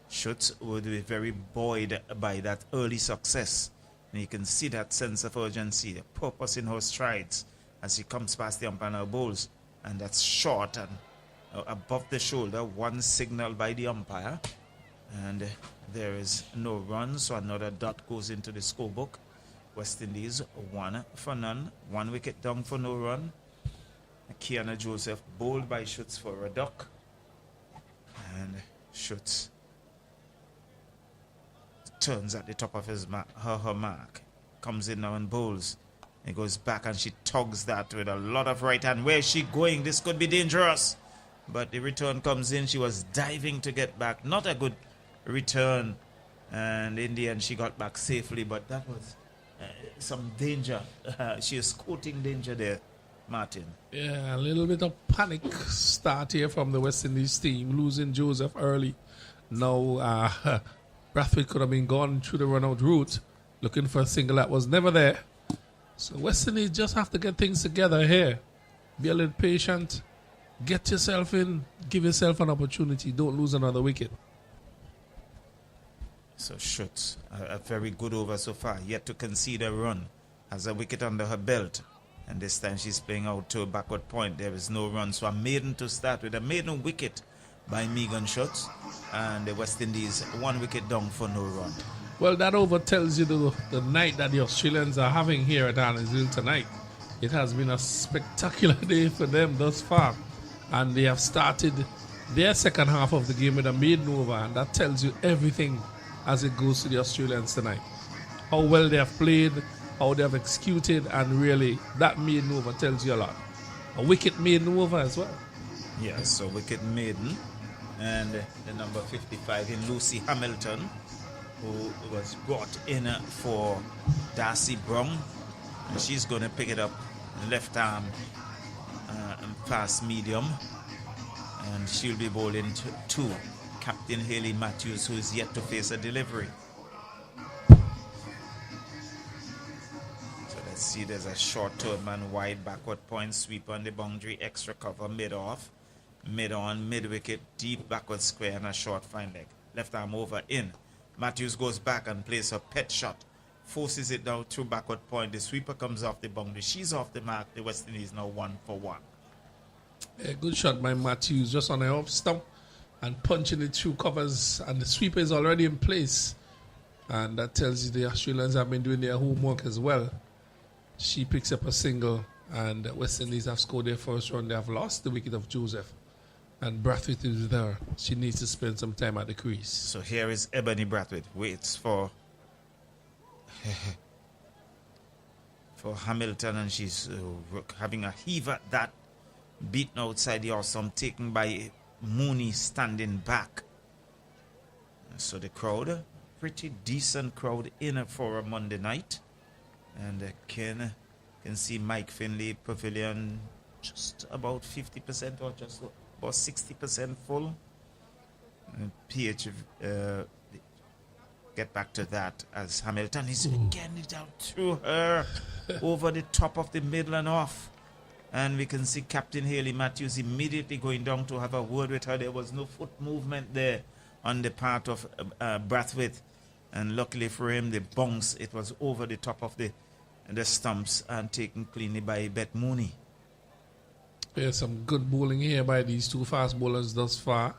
Schutz would be very buoyed by that early success. And you can see that sense of urgency, the purpose in her strides as she comes past the umpire and bowls. And that's short and above the shoulder, one signal by the umpire. And there is no run, so another dot goes into the scorebook. West Indies 1 for none, 1 wicket down for no run. Kiana Joseph bowled by Schutz for a duck. And Schutz turns at the top of her mark, comes in now and bowls. He goes back and she tugs that with a lot of right hand. Where is she going? This could be dangerous. But the return comes in. She was diving to get back. Not a good return. And in the end, she got back safely. But that was some danger. She is courting danger there, Martin. Yeah, a little bit of panic start here from the West Indies team, losing Joseph early. Now, Brathwaite could have been gone through the run-out route, looking for a single that was never there. So West Indies just have to get things together here. Be a little patient. Get yourself in. Give yourself an opportunity. Don't lose another wicket. So Schutz, a very good over so far, yet to concede a run. Has a wicket under her belt. And this time she's playing out to a backward point. There is no run. So a maiden to start with. A maiden wicket by Megan Schutz. And the West Indies 1 wicket down for no run. Well, that over tells you the night that the Australians are having here at Annesville tonight. It has been a spectacular day for them thus far. And they have started their second half of the game with a maiden over. And that tells you everything as it goes to the Australians tonight. How well they have played, how they have executed, and really that maiden over tells you a lot. A wicket maiden over as well. Yes, so wicket maiden. And the number 55 in Lucy Hamilton, who was brought in for Darcy Brown. And she's going to pick it up left arm and fast medium. And she'll be bowling to Captain Haley Matthews, who is yet to face a delivery. So let's see, there's a short turn and wide backward point sweep on the boundary, extra cover mid off, mid on, mid wicket, deep backward square, and a short fine leg. Left arm over in. Matthews goes back and plays her pet shot, forces it down through backward point. The sweeper comes off the boundary. She's off the mark. The West Indies now 1 for 1. A good shot by Matthews, just on the off stump and punching it through covers, and the sweeper is already in place. And that tells you the Australians have been doing their homework as well. She picks up a single, and West Indies have scored their first run. They have lost the wicket of Joseph. And Brathwaite is there. She needs to spend some time at the crease. So here is Ebony Brathwaite. Waits for Hamilton, and she's having a heave at that. Beaten outside the awesome, taken by Mooney standing back. So the crowd, pretty decent crowd in for a Monday night. And can see Mike Finley Pavilion just about 50% or just about 60% full. And PH get back to that as Hamilton is getting it out through her over the top of the middle and off. And we can see Captain Haley Matthews immediately going down to have a word with her. There was no foot movement there on the part of Brathwaite. And luckily for him, the bounce, it was over the top of the stumps and taken cleanly by Beth Mooney. There's some good bowling here by these two fast bowlers thus far.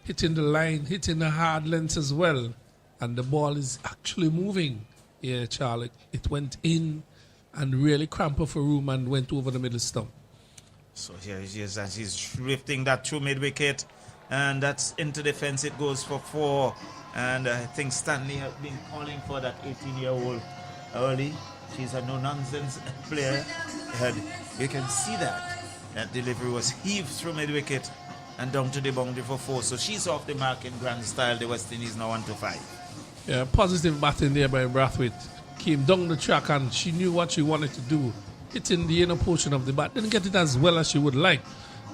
Hitting the line, hitting the hard lengths as well. And the ball is actually moving here, Charlie. It went in and really cramped up for room and went over the middle stump. So here she is, and she's drifting that through mid-wicket. And that's into the fence. It goes for 4. And I think Stanley has been calling for that 18-year-old early. She's a no-nonsense player. And you can see that. That delivery was heaved through mid-wicket and down to the boundary for 4. So she's off the mark in grand style. The West Indies now 1 to 5. Yeah, positive batting there by Brathwaite. Came down the track and she knew what she wanted to do. Hitting the inner portion of the bat. Didn't get it as well as she would like.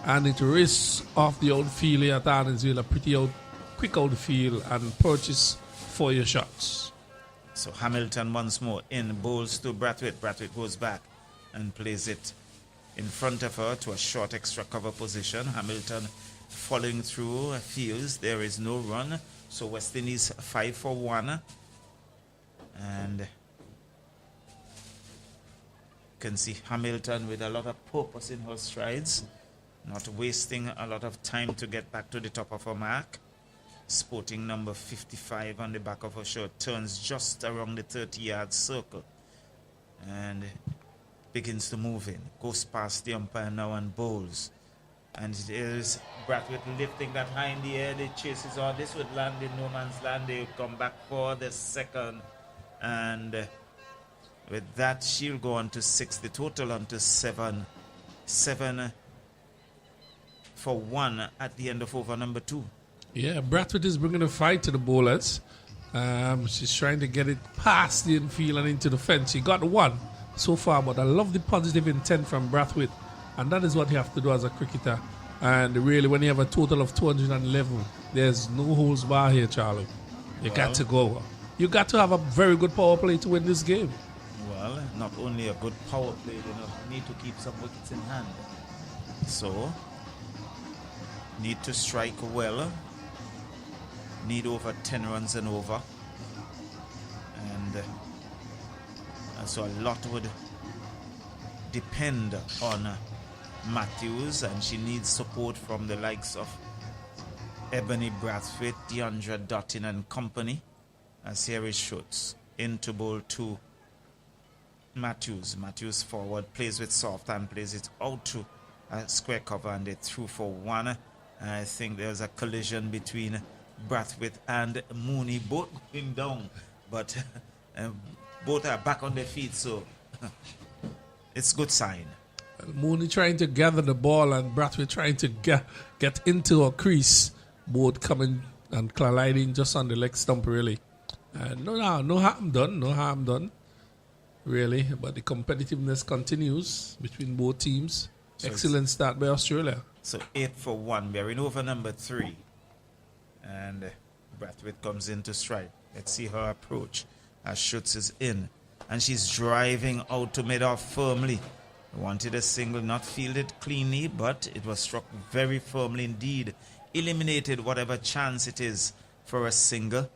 And it raced off the outfield here at Ardenville. A pretty quick outfield and purchase for your shots. So Hamilton once more in, bowls to Brathwaite. Brathwaite goes back and plays it in front of her to a short extra cover position. Hamilton following through fields. There is no run. So West Indies 5 for 1. And you can see Hamilton with a lot of purpose in her strides. Not wasting a lot of time to get back to the top of her mark. Sporting number 55 on the back of her shirt. Turns just around the 30-yard circle. And begins to move in. Goes past the umpire now and bowls. And it is Brathwaite lifting that high in the air. The chase is on. This would land in no man's land. They come back for the second. And with that, she'll go on to 6. The total on to 7. 7 for 1 at the end of over number 2. Yeah, Brathwaite is bringing a fight to the bowlers. She's trying to get it past the infield and into the fence. She got 1 so far, but I love the positive intent from Brathwaite. And that is what you have to do as a cricketer. And really, when you have a total of 211, there's no holds bar here, Charlie. You got to go. You got to have a very good power play to win this game. Well, not only a good power play, you need to keep some wickets in hand. So, need to strike well. Need over 10 runs and over. So a lot would depend on Matthews, and she needs support from the likes of Ebony Brathwaite, DeAndre Dottin and company. As here is Schutz into ball 2. Matthews forward, plays with soft and plays it out to square cover, and they threw for 1. I think there's a collision between Brathwaite and Mooney, both going down, but both are back on their feet, so it's a good sign. Mooney trying to gather the ball and Brathwaite trying to get into a crease, both coming and colliding just on the leg stump, really. No harm done, really, but the competitiveness continues between both teams. So excellent start by Australia. So 8 for 1. We're in over number 3. And Brathwaite comes in to strike. Let's see her approach as Schutz is in. And she's driving out to mid-off firmly. Wanted a single, not fielded cleanly, but it was struck very firmly indeed. Eliminated whatever chance it is for a single.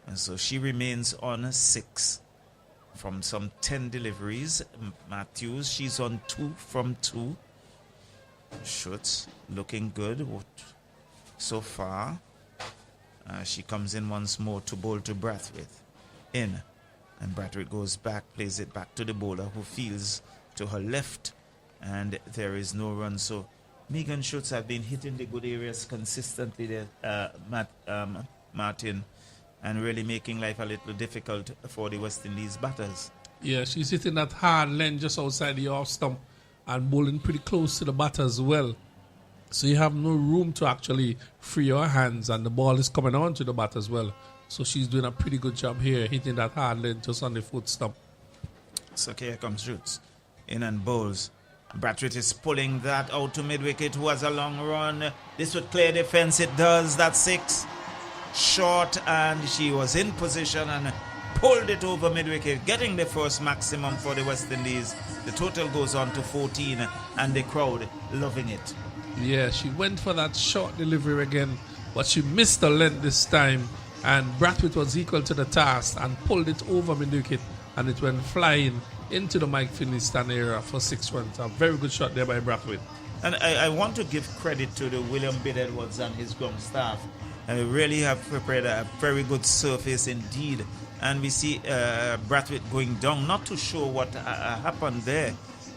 And so she remains on 6 from some 10 deliveries. Matthews, she's on 2 from 2. Schutz looking good so far. She comes in once more to bowl to Brathwaite. In. And Brathwaite goes back, plays it back to the bowler who fields to her left. And there is no run. So Megan Schutz have been hitting the good areas consistently there, Martin. And really making life a little difficult for the West Indies batters. Yeah, she's hitting that hard length just outside the off stump and bowling pretty close to the batter as well. So you have no room to actually free your hands, and the ball is coming on to the batter as well. So she's doing a pretty good job here, hitting that hard length just on the foot stump. So here comes Schutz. In and bowls. Brathwaite is pulling that out to mid-wicket, who has a long run. This would clear defense. It does. That's 6. Short, and she was in position and pulled it over mid-wicket, getting the first maximum for the West Indies. The total goes on to 14, and the crowd loving it. Yeah, she went for that short delivery again, but she missed the length this time, and Brathwaite was equal to the task and pulled it over mid-wicket, and it went flying into the Mike Finley stand area for 6 runs. A very good shot there by Brathwaite. And I want to give credit to the William Bill Edwards and his ground staff. They really have prepared a very good surface indeed. And we see Brathwaite going down. Not too sure what happened there,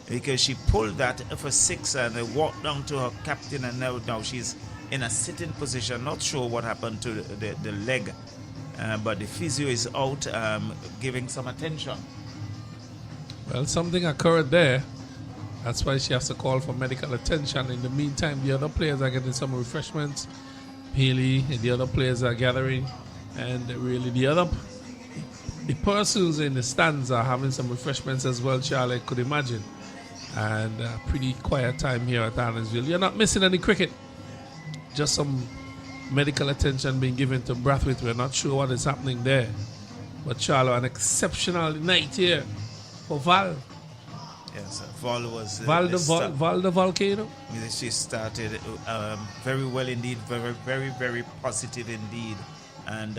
because she pulled that for 6 and walked down to her captain, and now she's in a sitting position. Not sure what happened to the leg. But the physio is out giving some attention. Well, something occurred there. That's why she has to call for medical attention. In the meantime, the other players are getting some refreshments. Haley and the other players are gathering, and really the persons in the stands are having some refreshments as well, Charlie, could imagine. And pretty quiet time here at Arnoldsville. You're not missing any cricket, just some medical attention being given to Brathwaite. We're not sure what is happening there, but Charlie, an exceptional night here for Val. Yes, Val was... Val the Volcano? She started very well indeed, very, very, very positive indeed. And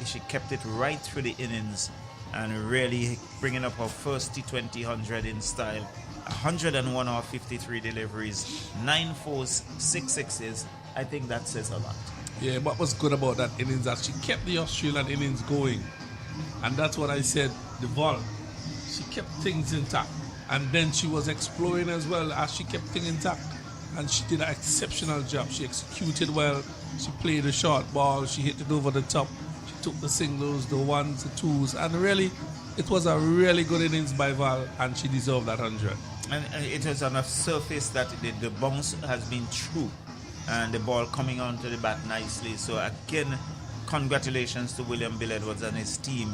she kept it right through the innings and really bringing up her first T20 100 in style. 101 or 53 deliveries, 9 fours, 6 sixes. I think that says a lot. Yeah, what was good about that innings that she kept the Australian innings going. And that's what I said, the Vol. She kept things intact. And then she was exploring as well as she kept things intact. And she did an exceptional job. She executed well. She played a short ball. She hit it over the top. She took the singles, the ones, the twos. And really, it was a really good innings by Val. And she deserved that 100. And it was on a surface that the bounce has been true. And the ball coming onto the bat nicely. So again, congratulations to William Bill Edwards and his team.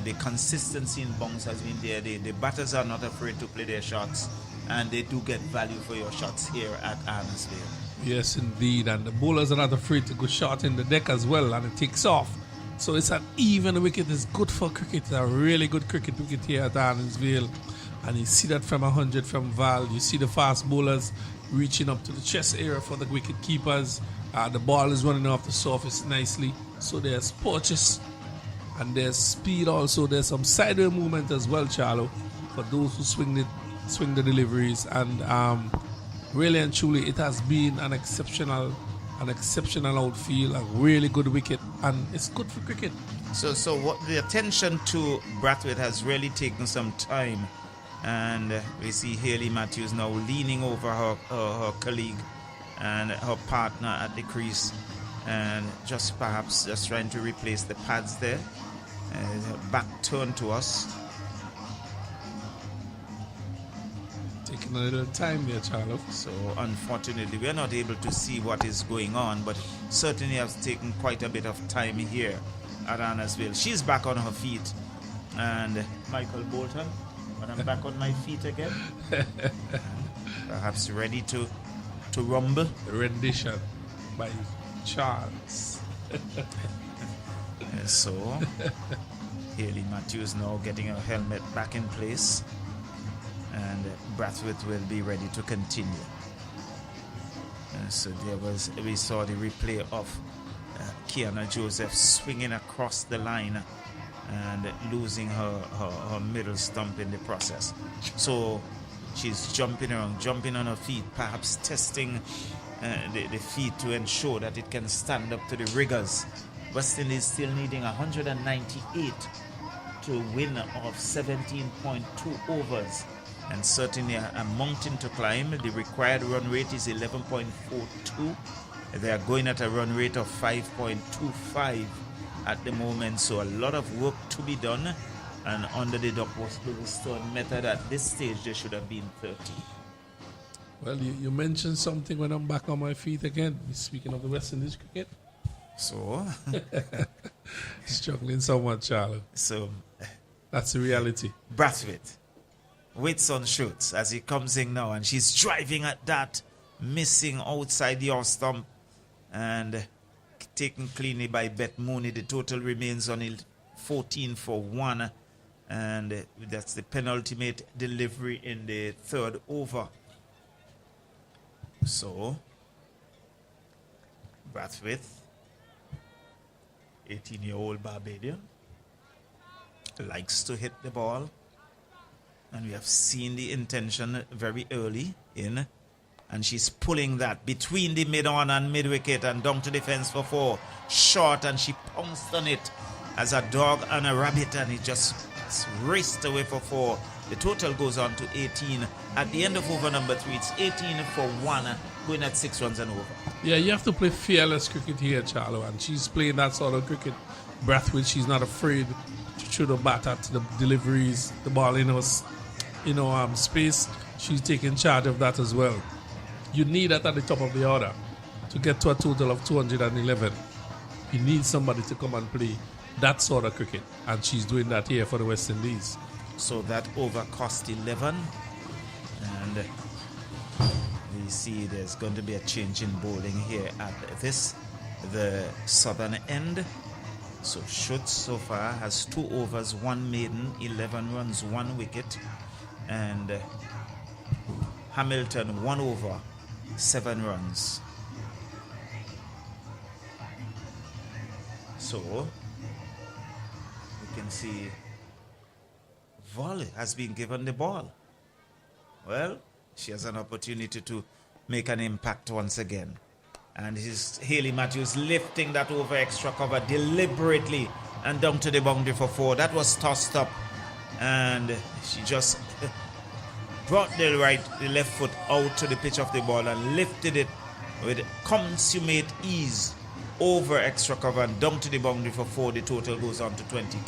The consistency in bounce has been there. The batters are not afraid to play their shots, and they do get value for your shots here at Arnoldsville. Yes, indeed. And the bowlers are not afraid to go short in the deck as well, and it takes off. So it's an even wicket. It's good for cricket. It's a really good cricket wicket here at Arnoldsville. And you see that from 100 from Val. You see the fast bowlers reaching up to the chest area for the wicket keepers. The ball is running off the surface nicely. So there's purchase And there's speed also. There's some sideway movement as well, Charlo, for those who swing the deliveries. And really and truly, it has been an exceptional outfield, a really good wicket, and it's good for cricket. So what the attention to Brathwaite has really taken some time, and we see Hayley Matthews now leaning over her colleague and her partner at the crease, and perhaps just trying to replace the pads there. Back turn to us. Taking a little time there, Charlo. So unfortunately, we are not able to see what is going on, but certainly has taken quite a bit of time here at Annesville. She's back on her feet, and Michael Bolton, when I'm back on my feet again, perhaps ready to rumble. Rendition by Charles. So Hayley Matthews now getting her helmet back in place, and Brathwaite will be ready to continue. So we saw the replay of Kiana Joseph swinging across the line and losing her middle stump in the process. So she's jumping around, jumping on her feet, perhaps testing the feet to ensure that it can stand up to the rigors. West Indies still needing 198 to win of 17.2 overs, and certainly a mountain to climb. The required run rate is 11.42. They are going at a run rate of 5.25 at the moment, so a lot of work to be done. And under the Duckworth Stone method, at this stage, they should have been 30. Well, you mentioned something when I'm back on my feet again. Speaking of the West Indies cricket. So? Struggling somewhat, Charlie. So? That's the reality. Brathwaite waits on shoots as he comes in now, and she's driving at that, missing outside the off stump, and taken cleanly by Beth Mooney. The total remains on 14 for 1, and that's the penultimate delivery in the third over. So, Brathwaite, 18-year-old Barbadian, likes to hit the ball, and we have seen the intention very early in, and she's pulling that between the mid-on and mid-wicket and down to the fence for 4, short, and she pounced on it as a dog and a rabbit, and it just raced away for 4. The total goes on to 18. At the end of over number 3, it's 18 for 1, going at 6 runs and over. Yeah, you have to play fearless cricket here, Charlo, and she's playing that sort of cricket. Brathwaite, she's not afraid to throw the bat at the deliveries, the ball in her space. She's taking charge of that as well. You need that at the top of the order to get to a total of 211. You need somebody to come and play that sort of cricket, and she's doing that here for the West Indies. So that over cost 11, and we see there's going to be a change in bowling here at the southern end. So Schutz so far has 2 overs, 1 maiden, 11 runs, 1 wicket, and Hamilton 1 over, 7 runs. So you can see Volley has been given the ball. Well, she has an opportunity to make an impact once again. And Hayley Matthews lifting that over extra cover deliberately and down to the boundary for 4. That was tossed up, and she just brought the left foot out to the pitch of the ball and lifted it with consummate ease over extra cover and down to the boundary for 4. The total goes on to 22.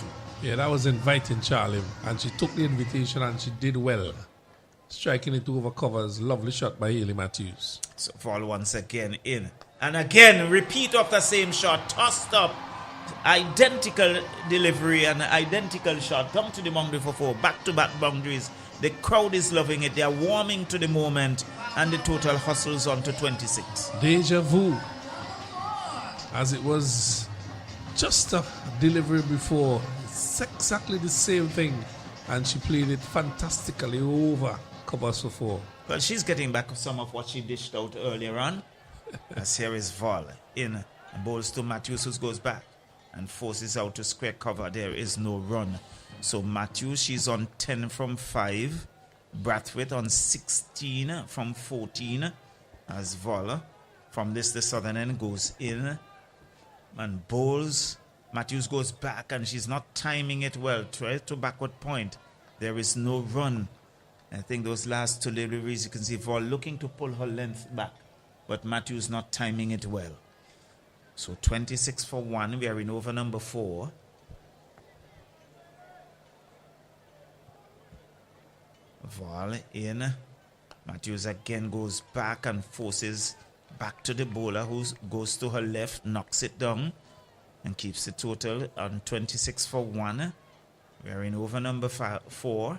Yeah, that was inviting, Charlie, and she took the invitation and she did well. Striking it over covers. Lovely shot by Hayley Matthews. So fall once again in. And again, repeat of the same shot. Tossed up. Identical delivery and identical shot. Down to the boundary for 4. Back-to-back boundaries. The crowd is loving it. They are warming to the moment. And the total hustles on to 26. Deja vu. As it was just a delivery before. It's exactly the same thing. And she played it fantastically over covers for 4. Well, she's getting back some of what she dished out earlier on. As here is Vol in. And bowls to Matthews, who goes back. and forces out to square cover. There is no run. So Matthews, she's on 10 from 5. Brathwaite on 16 from 14. As Voller from this, the southern end goes in and bowls. Matthews goes back and she's not timing it well. Tries to backward point. There is no run. I think those last two deliveries, you can see Voller looking to pull her length back, but Matthews not timing it well. So 26 for 1. We are in over number 4. Voller in. Matthews again goes back and forces back to the bowler, who goes to her left, knocks it down, and keeps the total on 26 for 1. We are in over number 4.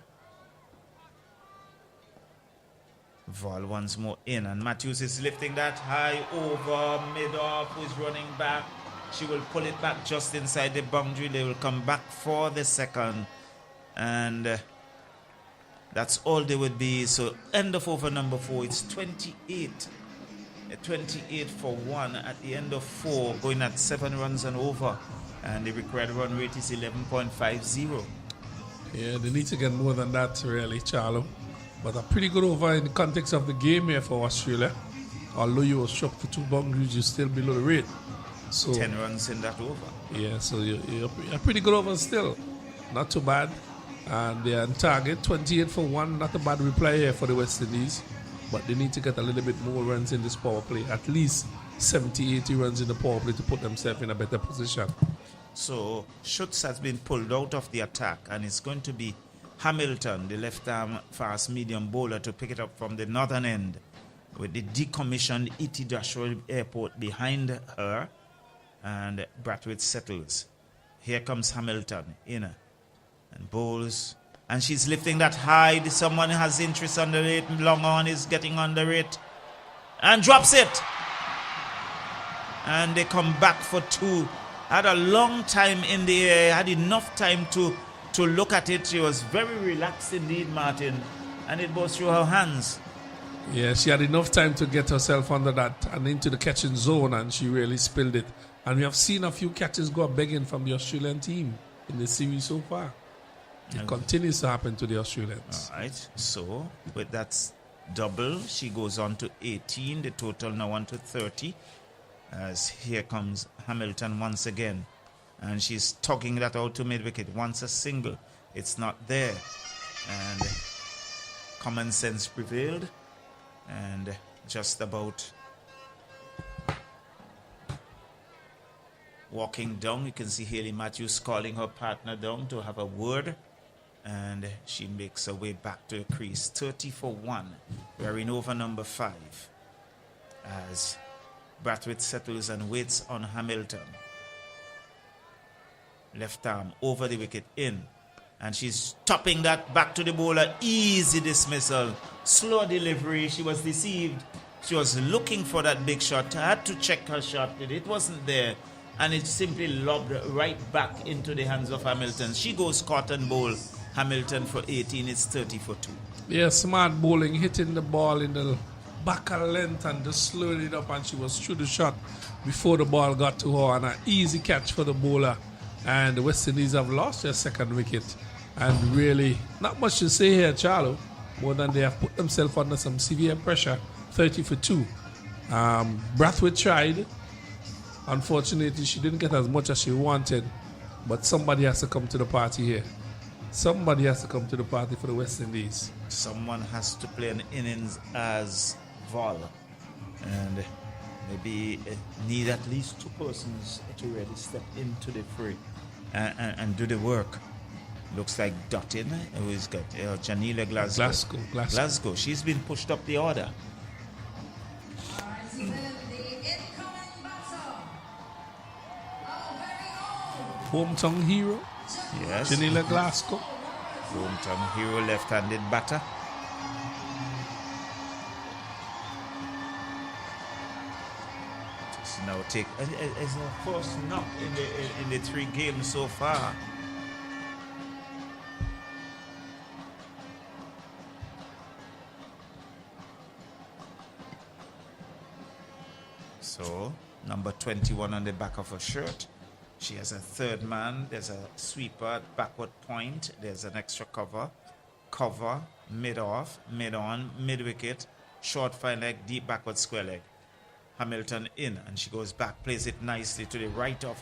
Vol once more in, and Matthews is lifting that high over mid-off, who's running back. She will pull it back just inside the boundary. They will come back for the second, and that's all they would be. So end of over number 4. It's 28 for 1 at the end of 4, going at 7 runs and over, and the required run rate is 11.50. Yeah, they need to get more than that, really, Charlo. But a pretty good over in the context of the game here for Australia. Although you were struck for 2 boundaries, you're still below the rate. So 10 runs in that over. Yeah, so you're a pretty good over still. Not too bad. And they're on target, 28 for 1. Not a bad reply here for the West Indies. But they need to get a little bit more runs in this power play. At least 70, 80 runs in the power play to put themselves in a better position. So Schutz has been pulled out of the attack, and it's going to be Hamilton, the left-arm fast medium bowler, to pick it up from the northern end with the decommissioned E.T. Joshua Airport behind her, and Brathwaite settles. Here comes Hamilton in and bowls, and she's lifting that high. Someone has interest under it. Long on is getting under it and drops it, and they come back for 2. Had a long time in the air, had enough time to look at it. She was very relaxed indeed, Martin, and it goes through her hands. Yeah, she had enough time to get herself under that and into the catching zone, and she really spilled it. And we have seen a few catches go begging from the Australian team in the series so far. It continues to happen to the Australians. All right, so with that double, she goes on to 18. The total now on to 30. As here comes Hamilton once again. And she's tugging that out to mid-wicket. Wants a single. It's not there. And common sense prevailed. And just about walking down, you can see Hayley Matthews calling her partner down to have a word. And she makes her way back to the crease. 30 for 1. We're in over number 5. As Brathwaite settles and waits on Hamilton. Left arm over the wicket in, and she's topping that back to the bowler. Easy dismissal, slow delivery. She was deceived. She was looking for that big shot. Had to check her shot. It wasn't there, and it simply lobbed right back into the hands of Hamilton. She goes caught and bowl. Hamilton for 18. It's 30 for 2. Yeah, smart bowling, hitting the ball in the back of length and just slowing it up, and she was through the shot before the ball got to her, and an easy catch for the bowler. And the West Indies have lost their second wicket. And really, not much to say here, Charlo, more than they have put themselves under some severe pressure. 30 for 2. Brathwaite tried. Unfortunately, she didn't get as much as she wanted. But somebody has to come to the party here. Somebody has to come to the party for the West Indies. Someone has to play an innings as Vol. And maybe need at least 2 persons to really step into the fray and do the work. Looks like Dottin, who is got Janila Glasgow. She's been pushed up the order. Hometown hero. Yes. Janila Glasgow. Hometown hero, left-handed batter. Now take as a first knock in the 3 games so far. So number 21 on the back of her shirt, She has a third man. There's a sweeper at backward point. There's an extra cover. Cover, mid-off, mid-on, mid-wicket, short fine leg, deep backward square leg. Hamilton in, and she goes back, plays it nicely to the right of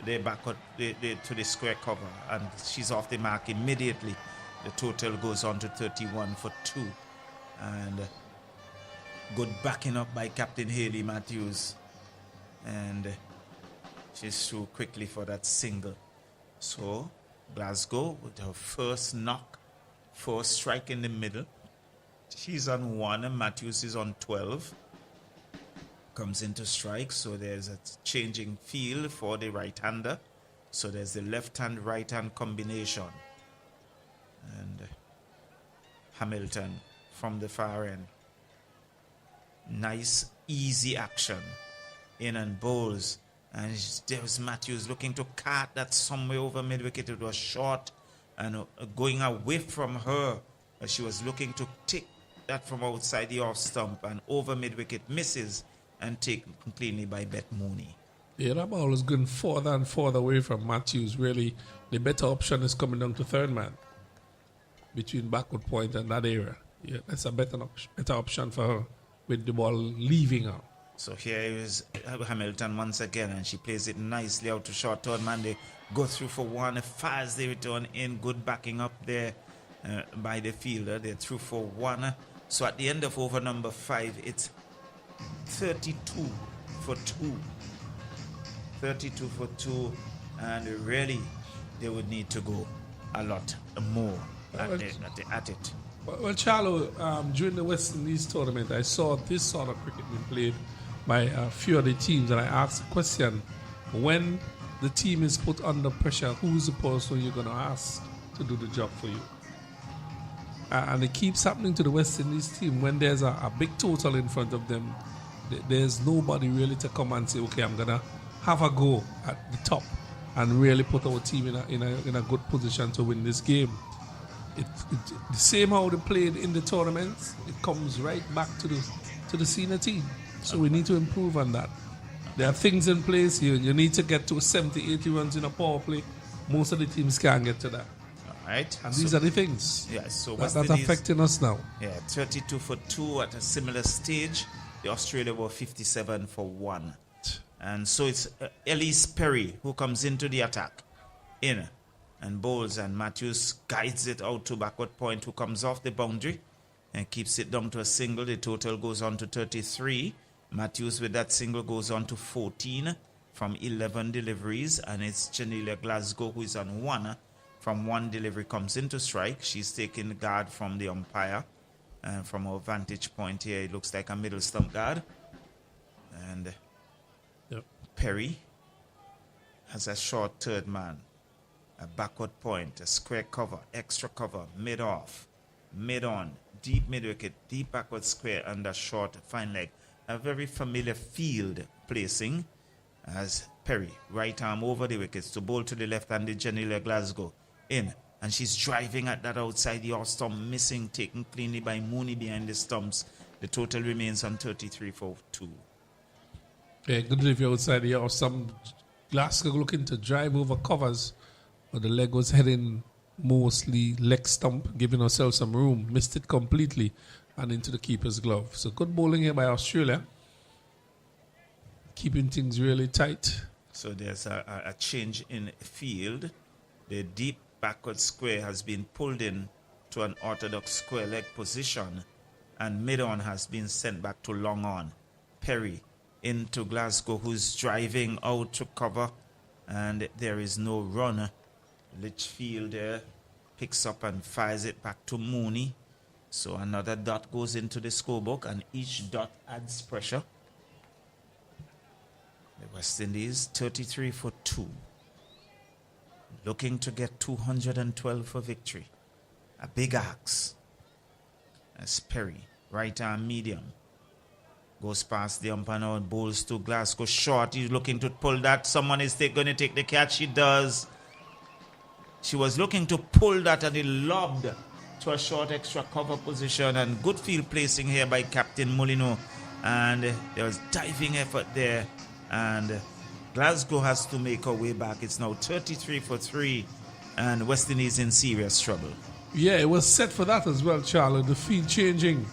the backward, to the square cover, and she's off the mark immediately. The total goes on to 31 for 2. And good backing up by Captain Hayley Matthews. And she's through quickly for that single. So Glasgow with her first knock, first strike in the middle. She's on 1 and Matthews is on 12. Comes into strike, so there's a changing field for the right-hander. So there's the left-hand, right-hand combination. And Hamilton from the far end. Nice, easy action. In and bowls. And there was Matthews looking to cart that somewhere over mid-wicket. It was short and going away from her. She was looking to take that from outside the off stump and over mid-wicket, misses and taken cleanly by Beth Mooney. Yeah, that ball is going further and further away from Matthews. Really, the better option is coming down to third man between backward point and that area. Yeah, that's a better option for her with the ball leaving her. So here is Hamilton once again, and she plays it nicely out to short third man. They go through for 1, fast they return in, good backing up there by the fielder. They're through for 1. So at the end of over number 5, it's 32 for 2. 32 for 2, and really they would need to go a lot more at it. Well, Charlo, during the West Indies tournament, I saw this sort of cricket being played by a few of the teams, and I asked the question, when the team is put under pressure, who's the person you're going to ask to do the job for you? And it keeps happening to the West Indies team. When there's a big total in front of them, there's nobody really to come and say, okay, I'm going to have a go at the top and really put our team in a good position to win this game. The same how they played in the tournaments, it comes right back to the senior team. So we need to improve on that. There are things in place. You need to get to 70, 80 runs in a power play. Most of the teams can't get to that. All right. And these are the things so that's affecting us now. Yeah, 32 for 2 at a similar stage. The Australia were 57 for 1. And so it's Elise Perry who comes into the attack. In and bowls, and Matthews guides it out to backward point, who comes off the boundary and keeps it down to a single. The total goes on to 33. Matthews with that single goes on to 14 from 11 deliveries, and it's Janelia Glasgow who is on 1 from 1 delivery, comes into strike. She's taking guard from the umpire, and from our vantage point here it looks like a middle stump guard. And Perry has a short third man, a backward point, a square cover, extra cover, mid-off, mid-on, deep mid-wicket, deep backward square, and a short fine leg. A very familiar field placing as Perry, right arm over the wickets to bowl to the left-handed Janelia Glasgow. In, and she's driving at that outside the off stump, missing, taken cleanly by Mooney behind the stumps. The total remains on 33 for 2. Yeah, good review outside the off stump. Glasgow looking to drive over covers, but the leg was heading mostly leg stump, giving herself some room, missed it completely and into the keeper's glove. So good bowling here by Australia, keeping things really tight. So there's a change in field. The deep backward square has been pulled in to an orthodox square leg position, and mid-on has been sent back to long on. Perry into Glasgow, who's driving out to cover, and there is no run. Litchfield there picks up and fires it back to Mooney. So another dot goes into the scorebook, and each dot adds pressure. The West Indies 33 for 2. Looking to get 212 for victory. A big axe. As Perry, right arm medium, goes past the umpire now and bowls to Glasgow short. He's looking to pull that. Someone is going to take the catch. She does. She was looking to pull that, and it lobbed to a short extra cover position, and good field placing here by Captain Molino, and there was diving effort there, and Glasgow has to make her way back. It's now 33 for 3, and West Indies in serious trouble. Yeah, it was set for that as well, Charlie. The field changing,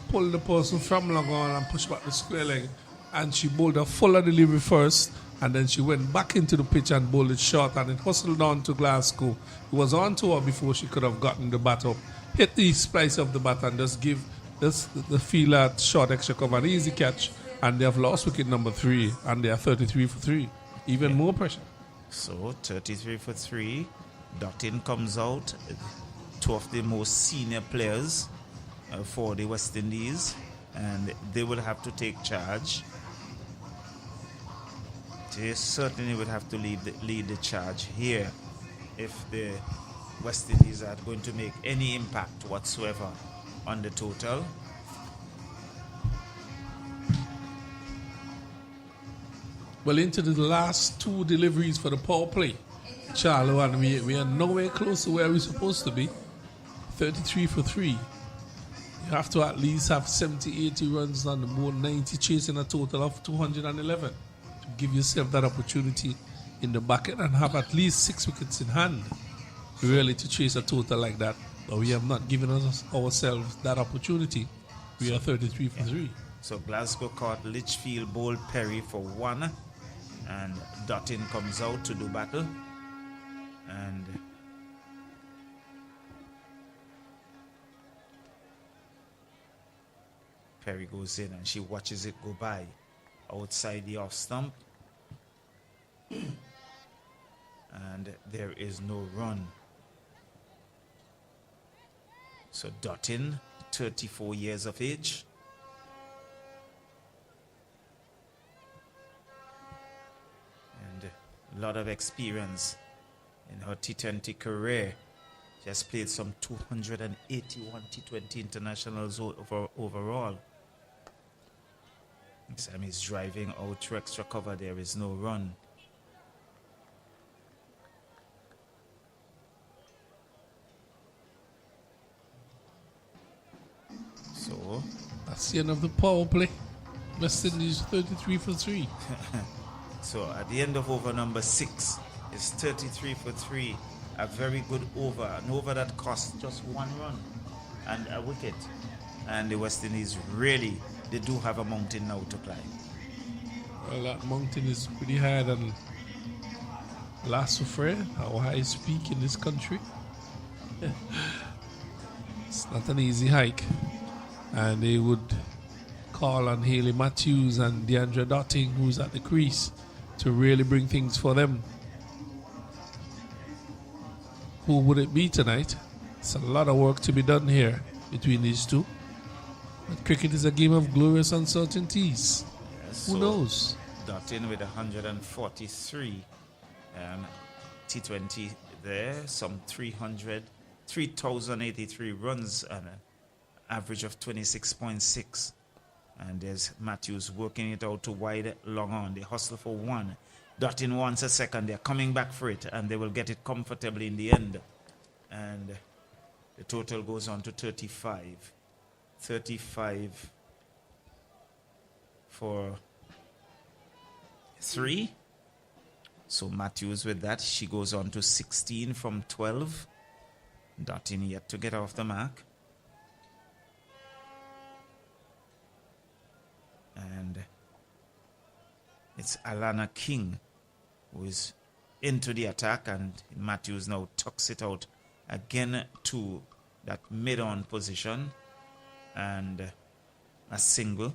pull the person from long on and push back the square leg. And she bowled a fuller delivery first, and then she went back into the pitch and bowled it short, and it hustled on to Glasgow. It was on to her before she could have gotten the bat up. Hit the splice of the bat and just give the fielder short extra cover, an easy catch, and they have lost wicket number 3, and they are 33 for 3. Even more pressure. So 33 for 3. Dottin comes out. 2 of the most senior players for the West Indies, and they will have to take charge. They certainly would have to lead the charge here if the West Indies are going to make any impact whatsoever on the total. Well, into the last 2 deliveries for the power play, Charlo, and we are nowhere close to where we're supposed to be. 33 for 3. You have to at least have 70, 80 runs on the board, 90 chasing a total of 211 to give yourself that opportunity in the bucket and have at least 6 wickets in hand, really, to chase a total like that. But we have not given ourselves that opportunity. We are 33 for 3. So Glasgow caught Litchfield, bowled Perry for 1, and Dottin comes out to do battle. And Perry goes in and she watches it go by outside the off stump. And there is no run. So Dottin, 34 years of age. And a lot of experience in her T20 career. She has played some 281 T20 internationals overall. Sam is driving out to extra cover. There is no run. So that's the end of the power play. West Indies 33 for 3. So at the end of over number 6, it's 33 for 3. A very good over. An over that cost just 1 run and a wicket. And the West Indies really, they do have a mountain now to climb. Well, that mountain is pretty higher than La Soufrière, how high is peak in this country. It's not an easy hike. And they would call on Haley Matthews and Deandra Dotting, who's at the crease, to really bring things for them. Who would it be tonight? It's a lot of work to be done here between these two. But cricket is a game of glorious uncertainties. Yes, Who knows? Dottin with 143 T20 there, some 3,083 runs and an average of 26.6. And there's Matthews working it out to wide, long on. They hustle for 1. Dottin wants a second. They're coming back for it, and they will get it comfortably in the end. And the total goes on to 35. 35 for 3. So Matthews with that, she goes on to 16 from 12. Dottin yet to get off the mark. And it's Alana King who is into the attack, and Matthews now tucks it out again to that mid-on position, and a single.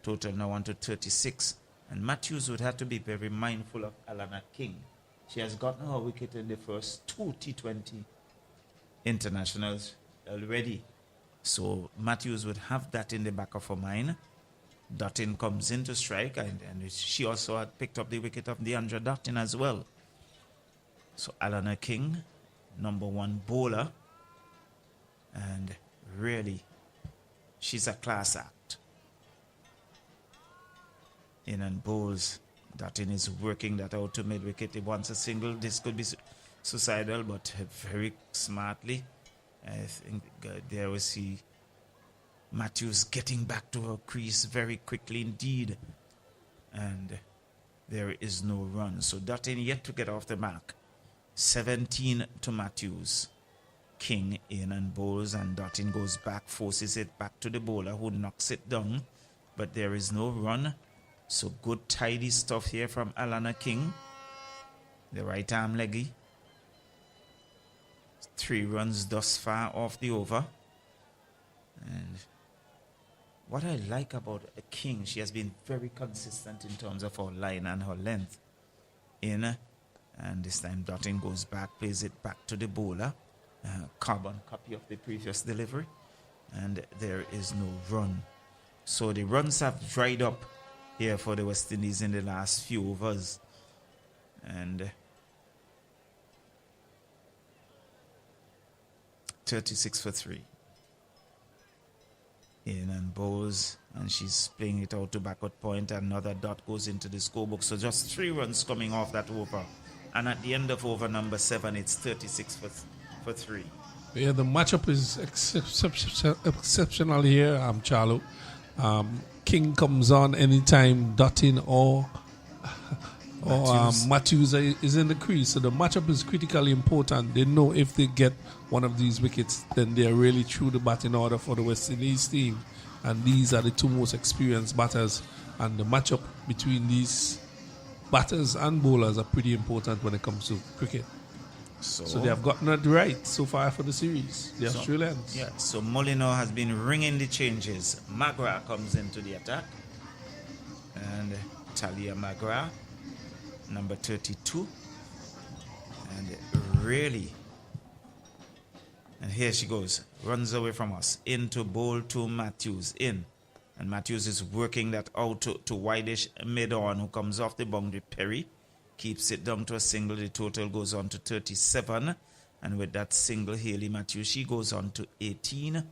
Total now on to 36. And Matthews would have to be very mindful of Alana King. She has gotten her wicket in the first 2 T20 internationals already. So Matthews would have that in the back of her mind. Dottin comes in to strike, and she also had picked up the wicket of Deandra Dottin as well. So Alana King, number 1 bowler, and really, she's a class act. In and bowls. Dottin is working that out to mid-wicket. He wants a single. This could be suicidal, but very smartly. I think there we see Matthews getting back to her crease very quickly indeed. And There is no run. So Dutton yet to get off the mark. 17 to Matthews. King in and bowls, and Dutton goes back, forces it back to the bowler who knocks it down. But there is no run. So good tidy stuff here from Alana King. The right arm leggy. 3 runs thus far off the over. And what I like about King, she has been very consistent in terms of her line and her length. In, and this time Dutton goes back, plays it back to the bowler. Carbon copy of the previous delivery. And there is no run. So the runs have dried up here for the West Indies in the last few overs. And 36 for 3. In and bowls, and she's playing it out to backward point. Another dot goes into the scorebook. So just 3 runs coming off that over. And at the end of over number 7, it's 36 for 3. Yeah, the matchup is exceptional here, Charlo. King comes on anytime Dutton or Matthews is in the crease. So the matchup is critically important. They know if they get one of these wickets, then they're really through the batting order for the West Indies team. And these are the 2 most experienced batters. And the matchup between these batters and bowlers are pretty important when it comes to cricket. So they have gotten it right so far for the series, the Australians. Yeah, so Molino has been ringing the changes. Magra comes into the attack. And Talia Magra, number 32. And really, and here she goes, runs away from us, into bowl to Matthews, in. And Matthews is working that out to Whitish mid-on, who comes off the boundary. Perry keeps it down to a single. The total goes on to 37. And with that single, Hayley Matthews, she goes on to 18.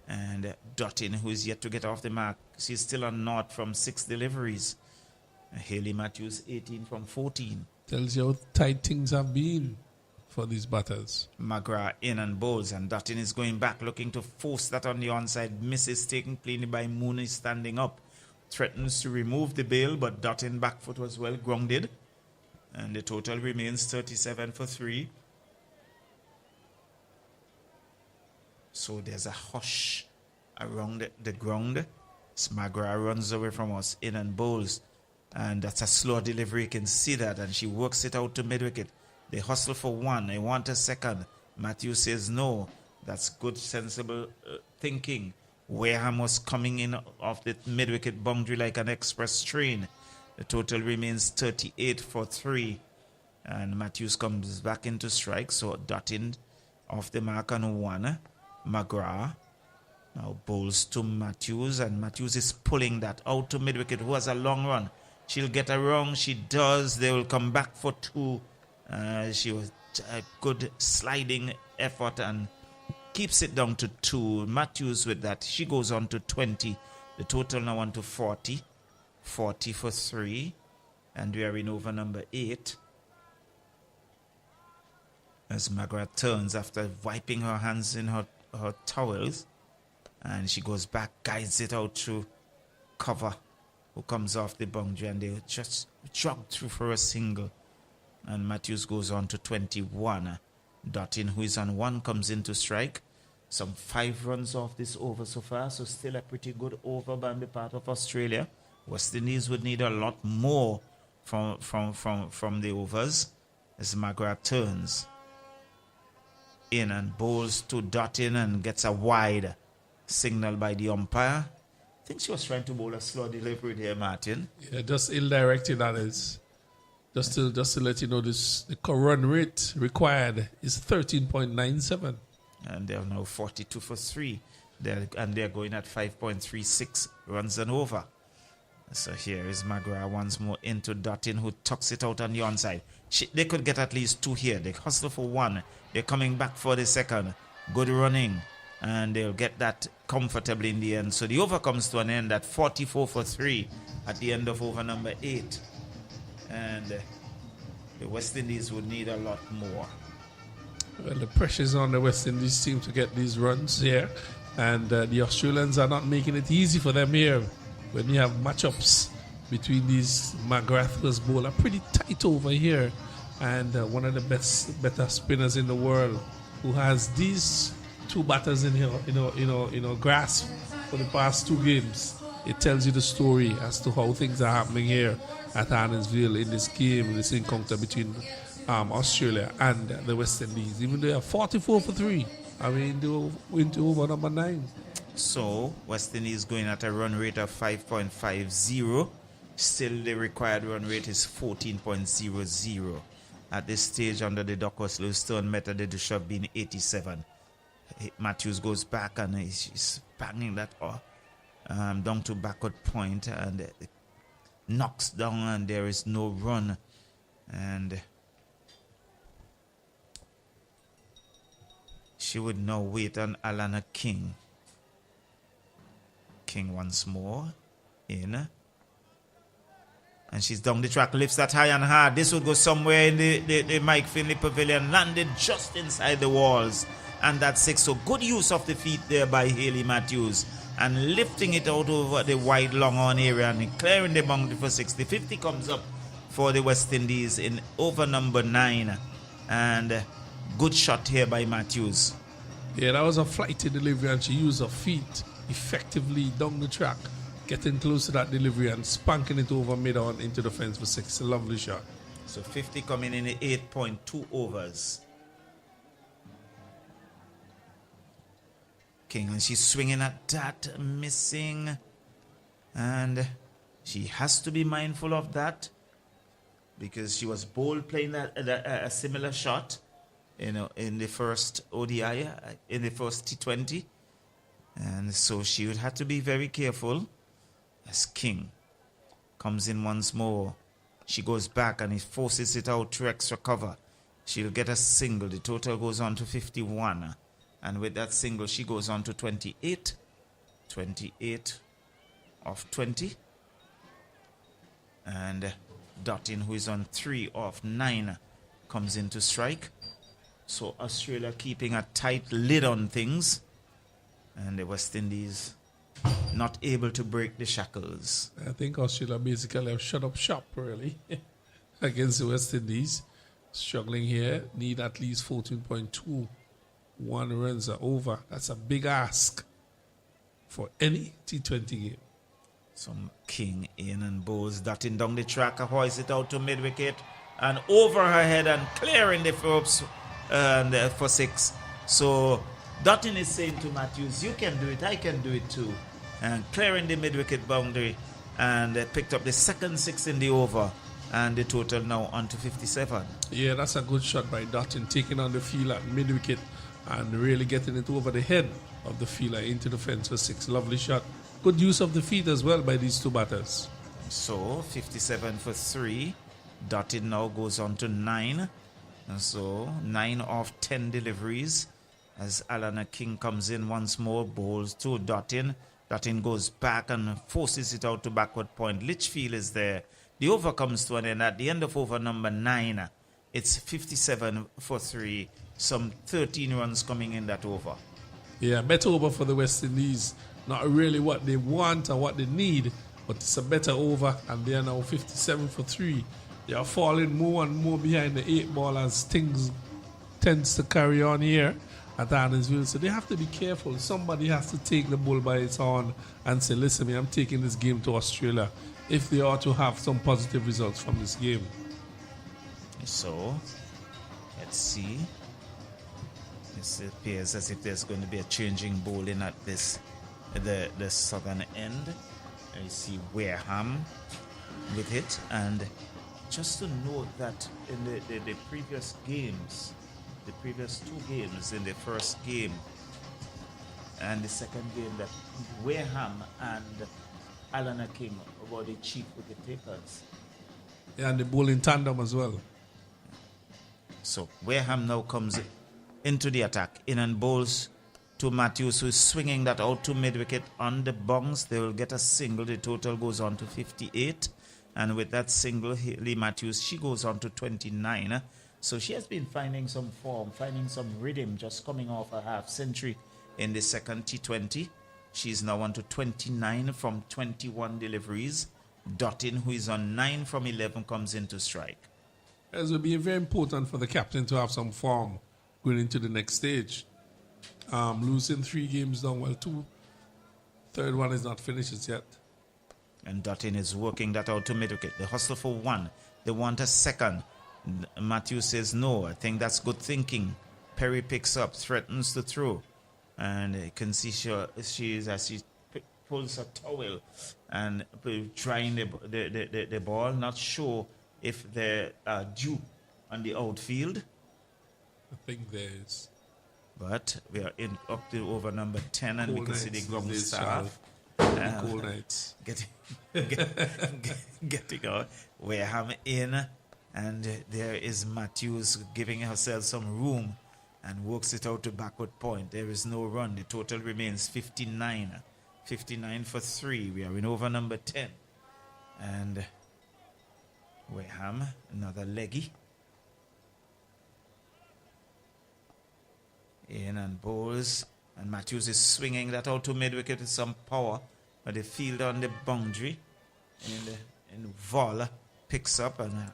And Dutton, who is yet to get off the mark, she's still on naught from 6 deliveries. Hayley Matthews, 18 from 14. Tells you how tight things have been for these batters. McGrath in and bowls, and Dutton is going back, looking to force that on the onside. Misses, taken cleanly by Mooney, standing up. Threatens to remove the bail, but Dutton back foot was well grounded. And the total remains 37 for 3. So there's a hush around the ground. Smagra runs away from us, in and bowls. And that's a slow delivery, you can see that. And she works it out to mid-wicket. They hustle for 1, they want a second. Matthew says no. That's good, sensible thinking. Wareham was coming in off the mid-wicket boundary like an express train. The total remains 38 for 3. And Matthews comes back into strike. So Dutton off the mark on 1. McGrath now bowls to Matthews. And Matthews is pulling that out to mid-wicket, who has a long run. She'll get a wrong. She does. They will come back for 2. She was a good sliding effort and keeps it down to 2. Matthews with that. She goes on to 20. The total now on to 40. 40 for 3. And we are in over number 8. As Margaret turns after wiping her hands in her towels. And she goes back, guides it out through cover, who comes off the boundary, and they just jog through for a single. And Matthews goes on to 21. Dutton, who is on 1, comes into strike. Some 5 runs off this over so far, so still a pretty good over by the part of Australia. West Indies would need a lot more from the overs. As McGrath turns in and bowls to Dutton and gets a wide signal by the umpire. I think she was trying to bowl a slow delivery there, Martin. Yeah, just ill-directed, that is. Just to let you know, the run rate required is 13.97. And they're now 42 for 3. They're going at 5.36 runs and over. So here is Magra once more into Dutton, who tucks it out on the onside. They could get at least 2 here. They hustle for 1. They're coming back for the second. Good running. And they'll get that comfortably in the end. So the over comes to an end at 44 for 3 at the end of over number 8. And the West Indies would need a lot more. Well, the pressure's on the West Indies team to get these runs here. And the Australians are not making it easy for them here. When you have matchups between these McGrath's bowler. Pretty tight over here. And one of the better spinners in the world who has these two batters in here, grasp for the past 2 games. It tells you the story as to how things are happening here at Arnoldsville in this game, this encounter between Australia and the West Indies. Even though they are 44 for 3. I mean, they went to over number 9. So, West Indies going at a run rate of 5.50. Still, the required run rate is 14.00. At this stage, under the Duckworth-Lewis-Stone method, the should have been 87. Matthews goes back and he's banging that down to backward point and knocks down, and there is no run. And she would now wait on Alana King. King once more in. And she's down the track, lifts that high and hard. This would go somewhere in the Mike Finley Pavilion, landed just inside the walls. And that's 6. So good use of the feet there by Hayley Matthews. And lifting it out over the wide long on area and clearing the boundary for 6. The 50 comes up for the West Indies in over number 9. And good shot here by Matthews. Yeah, that was a flighty delivery, and she used her feet effectively down the track, getting close to that delivery and spanking it over mid-on into the fence for 6. A lovely shot. So 50 coming in 8.2 overs. King, and she's swinging at that, missing. And she has to be mindful of that because she was bold playing a similar shot in the first ODI, in the first T20. And so she would have to be very careful. As King comes in once more, she goes back and he forces it out to extra cover. She'll get a single. The total goes on to 51. And with that single, she goes on to 28. 28 of 20. And Dottin, who is on 3 of 9, comes in to strike. So Australia keeping a tight lid on things. And the West Indies not able to break the shackles. I think Australia basically have shut up shop, really, against the West Indies. Struggling here, need at least 14.2. 1 runs are over. That's a big ask for any T20 game. Some King in and bowls Dottin down the track, hoists it out to mid-wicket and over her head and clearing the ropes and for 6. So Dottin is saying to Matthews, you can do it, I can do it too. And clearing the mid-wicket boundary and picked up the second 6 in the over. And the total now on to 57. Yeah, that's a good shot by Dottin, taking on the field at mid-wicket and really getting it over the head of the fielder into the fence for 6. Lovely shot. Good use of the feet as well by these 2 batters. So 57 for 3. Dottin now goes on to 9. And so 9 of 10 deliveries as Alana King comes in once more, bowls to Dottin. Dottin goes back and forces it out to backward point. Litchfield is there. The over comes to an end at the end of over number 9. It's 57 for 3. Some 13 runs coming in that over. Yeah, better over for the West Indies. Not really what they want or what they need, but it's a better over, and they are now 57 for 3. They are falling more and more behind the 8 ball as things tends to carry on here at Arnoldsville. So they have to be careful. Somebody has to take the bull by its horn and say, listen, I'm taking this game to Australia if they are to have some positive results from this game. So, let's see. It appears as if there's going to be a changing bowling at the southern end. I see Wareham with it. And just to note that in the previous games, the previous 2 games, in the first game and the second game, that Wareham and Alana King were the chief wicket takers. Yeah, and the bowling tandem as well. So Wareham now comes into the attack, in and bowls to Matthews, who is swinging that out to mid-wicket on the bungs. They will get a single. The total goes on to 58. And with that single, Lee Matthews, she goes on to 29. So she has been finding some form, finding some rhythm, just coming off a half century in the second T20. She's now on to 29 from 21 deliveries. Dottin, who is on 9 from 11, comes in to strike. It will be very important for the captain to have some form going into the next stage. Losing 3 games down, well, 2. Third one is not finished yet. And Dottin is working that out to mid-wicket. They hustle for 1. They want a second. Matthews says no. I think that's good thinking. Perry picks up, threatens to throw. And you can see she pulls a towel and trying the ball. Not sure if they're due on the outfield. I think there is. But we are up to over number 10, and we can see the ground staff. Cold nights. Getting out. Wareham in, and there is Matthews giving herself some room and works it out to backward point. There is no run. The total remains 59. 59 for 3. We are in over number 10. And Wareham, another leggy. In and bowls, and Matthews is swinging that out to mid-wicket with some power, but the field on the boundary, and Vol picks up and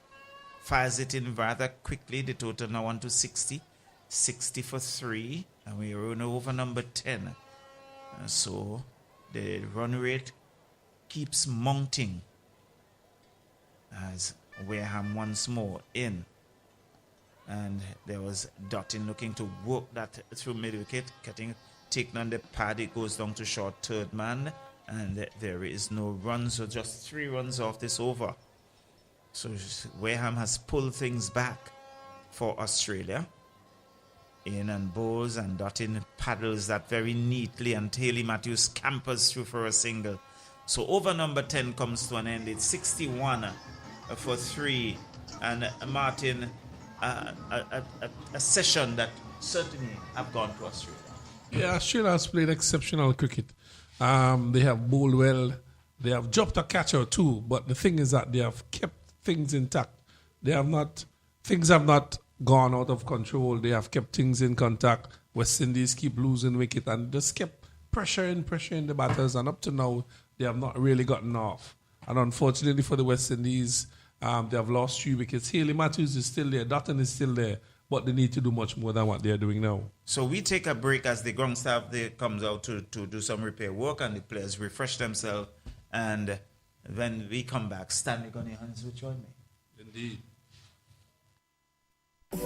fires it in rather quickly. The total now on to 60. 60 for 3, and we are in over number 10. So the run rate keeps mounting as Wareham once more in. And there was Dottin looking to work that through mid-wicket, taking on the pad. It goes down to short third man, and there is no run, so just 3 runs off this over. So Wareham has pulled things back for Australia. In and bowls, and Dottin paddles that very neatly, and Haley Matthews scampers through for a single. So over number 10 comes to an end. It's 61 for 3, and Martin, a session that certainly have gone to Australia. Yeah, Australia has played exceptional cricket. They have bowled well. They have dropped a catch or 2, but the thing is that they have kept things intact. Things have not gone out of control. They have kept things in contact. West Indies keep losing wicket and just kept pressuring the batters, and up to now they have not really gotten off. And unfortunately for the West Indies, they have lost 3 wickets. Haley Matthews is still there, Dutton is still there, but they need to do much more than what they are doing now. So we take a break as the ground staff comes out to do some repair work, and the players refresh themselves, and when we come back, Stanley Gunny-Hans will join me. Indeed.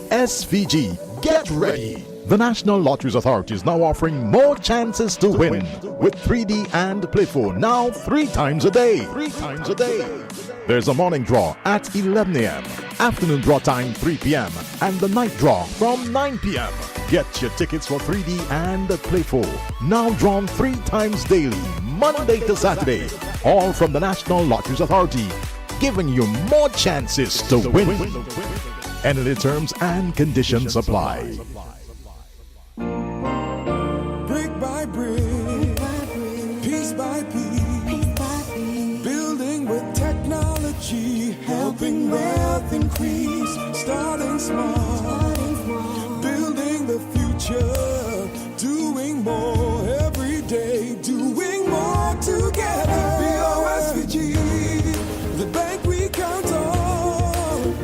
SVG, get ready! The National Lotteries Authority is now offering more chances to win with 3D and Play 4 now 3 times a day. 3 times a day. There's a morning draw at 11 a.m., afternoon draw time 3 p.m., and the night draw from 9 p.m. Get your tickets for 3D and Play 4 now drawn 3 times daily, Monday to Saturday, all from the National Lotteries Authority, giving you more chances to win. NLA terms and conditions apply. Brick by brick, piece by piece, building with technology, helping wealth increase, starting small, building the future, doing more every day, doing more together. BOSVG, the bank we count on.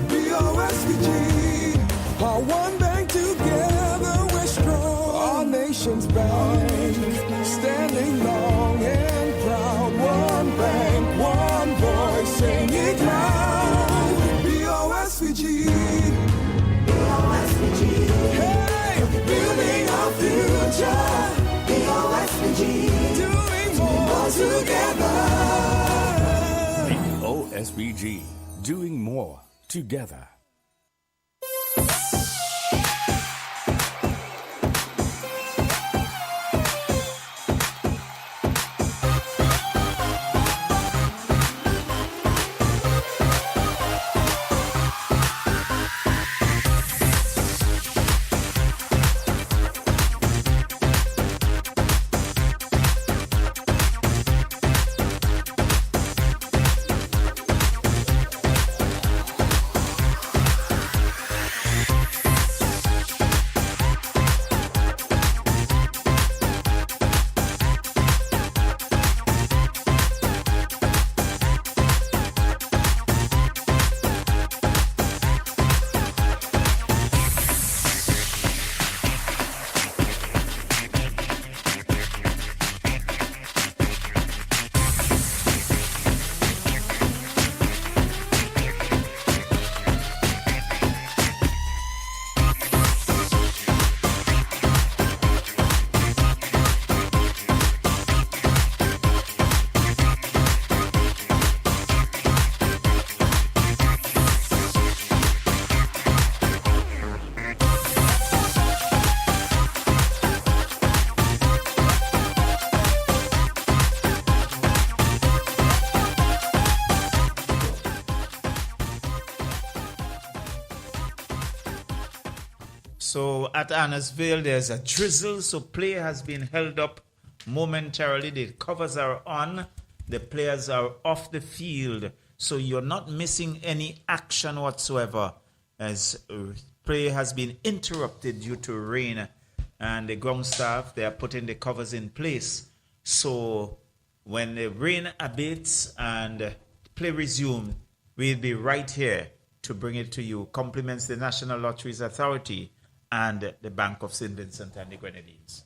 BOSVG, our one bank together we're strong. Our nation's bank, standing long and proud. One bank, one voice, sing it loud. BOSVG, BOSVG, hey, building our future. BOSVG, doing more together. OSBG, doing more together. So at Annesville, there's a drizzle, so play has been held up momentarily. The covers are on, the players are off the field, so you're not missing any action whatsoever as play has been interrupted due to rain, and the ground staff, they are putting the covers in place. So when the rain abates and play resumes, we'll be right here to bring it to you. Compliments the National Lotteries Authority and the Bank of St. Vincent and the Grenadines.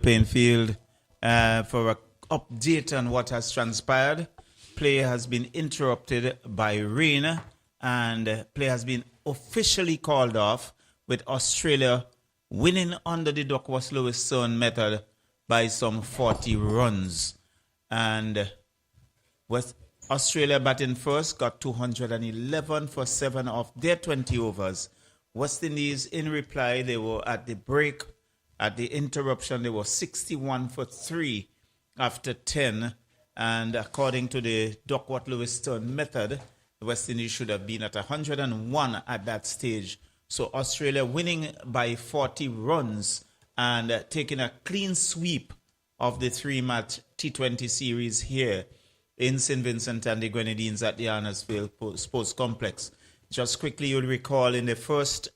playing field for an update on what has transpired. Play has been interrupted by rain, and play has been officially called off, with Australia winning under the Duckworth-Lewis-Stone method by some 40 runs. And West Australia batting first, got 211 for 7 of their 20 overs. West Indies, in reply, they were at the break, at the interruption, they were 61 for 3 after 10. And according to the Duckworth-Lewis-Stone method, the West Indies should have been at 101 at that stage. So Australia winning by 40 runs and taking a clean sweep of the 3-match T20 series here in St. Vincent and the Grenadines at the Arnorsville Sports Complex. Just quickly, you'll recall in the first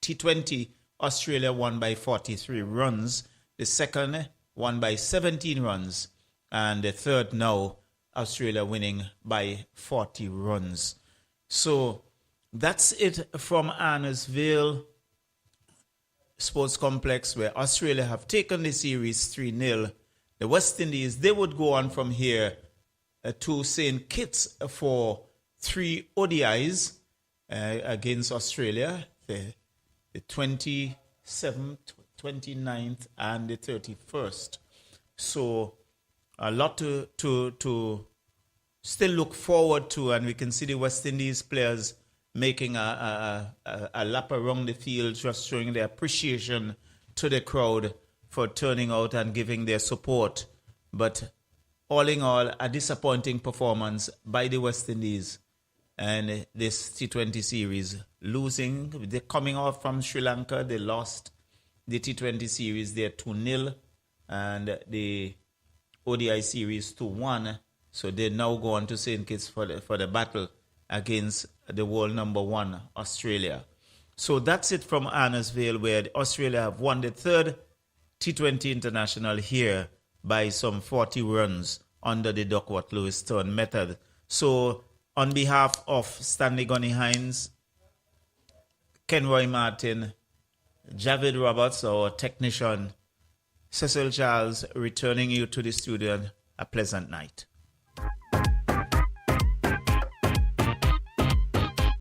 T20, Australia won by 43 runs. The second won by 17 runs. And the third now, Australia winning by 40 runs. So that's it from Arnorsville Sports Complex, where Australia have taken the series 3-0. The West Indies, they would go on from here to St. Kitts for 3 ODIs against Australia, the 27th, 29th, and the 31st. So a lot to still look forward to, and we can see the West Indies players making a lap around the field, just showing their appreciation to the crowd for turning out and giving their support. But all in all, a disappointing performance by the West Indies and this T20 series. Losing, they're coming off from Sri Lanka. They lost the T20 series there 2-0 and the ODI series 2-1. So they now go on to St. Kitts for the battle against the world number 1, Australia. So that's it from Arnorsville, where Australia have won the 3rd T20 International here by some 40 runs under the Duckworth-Lewis-Stone method. So on behalf of Stanley Gunny Hines, Kenroy Martin, Javid Roberts, our technician, Cecil Charles, returning you to the studio. A pleasant night.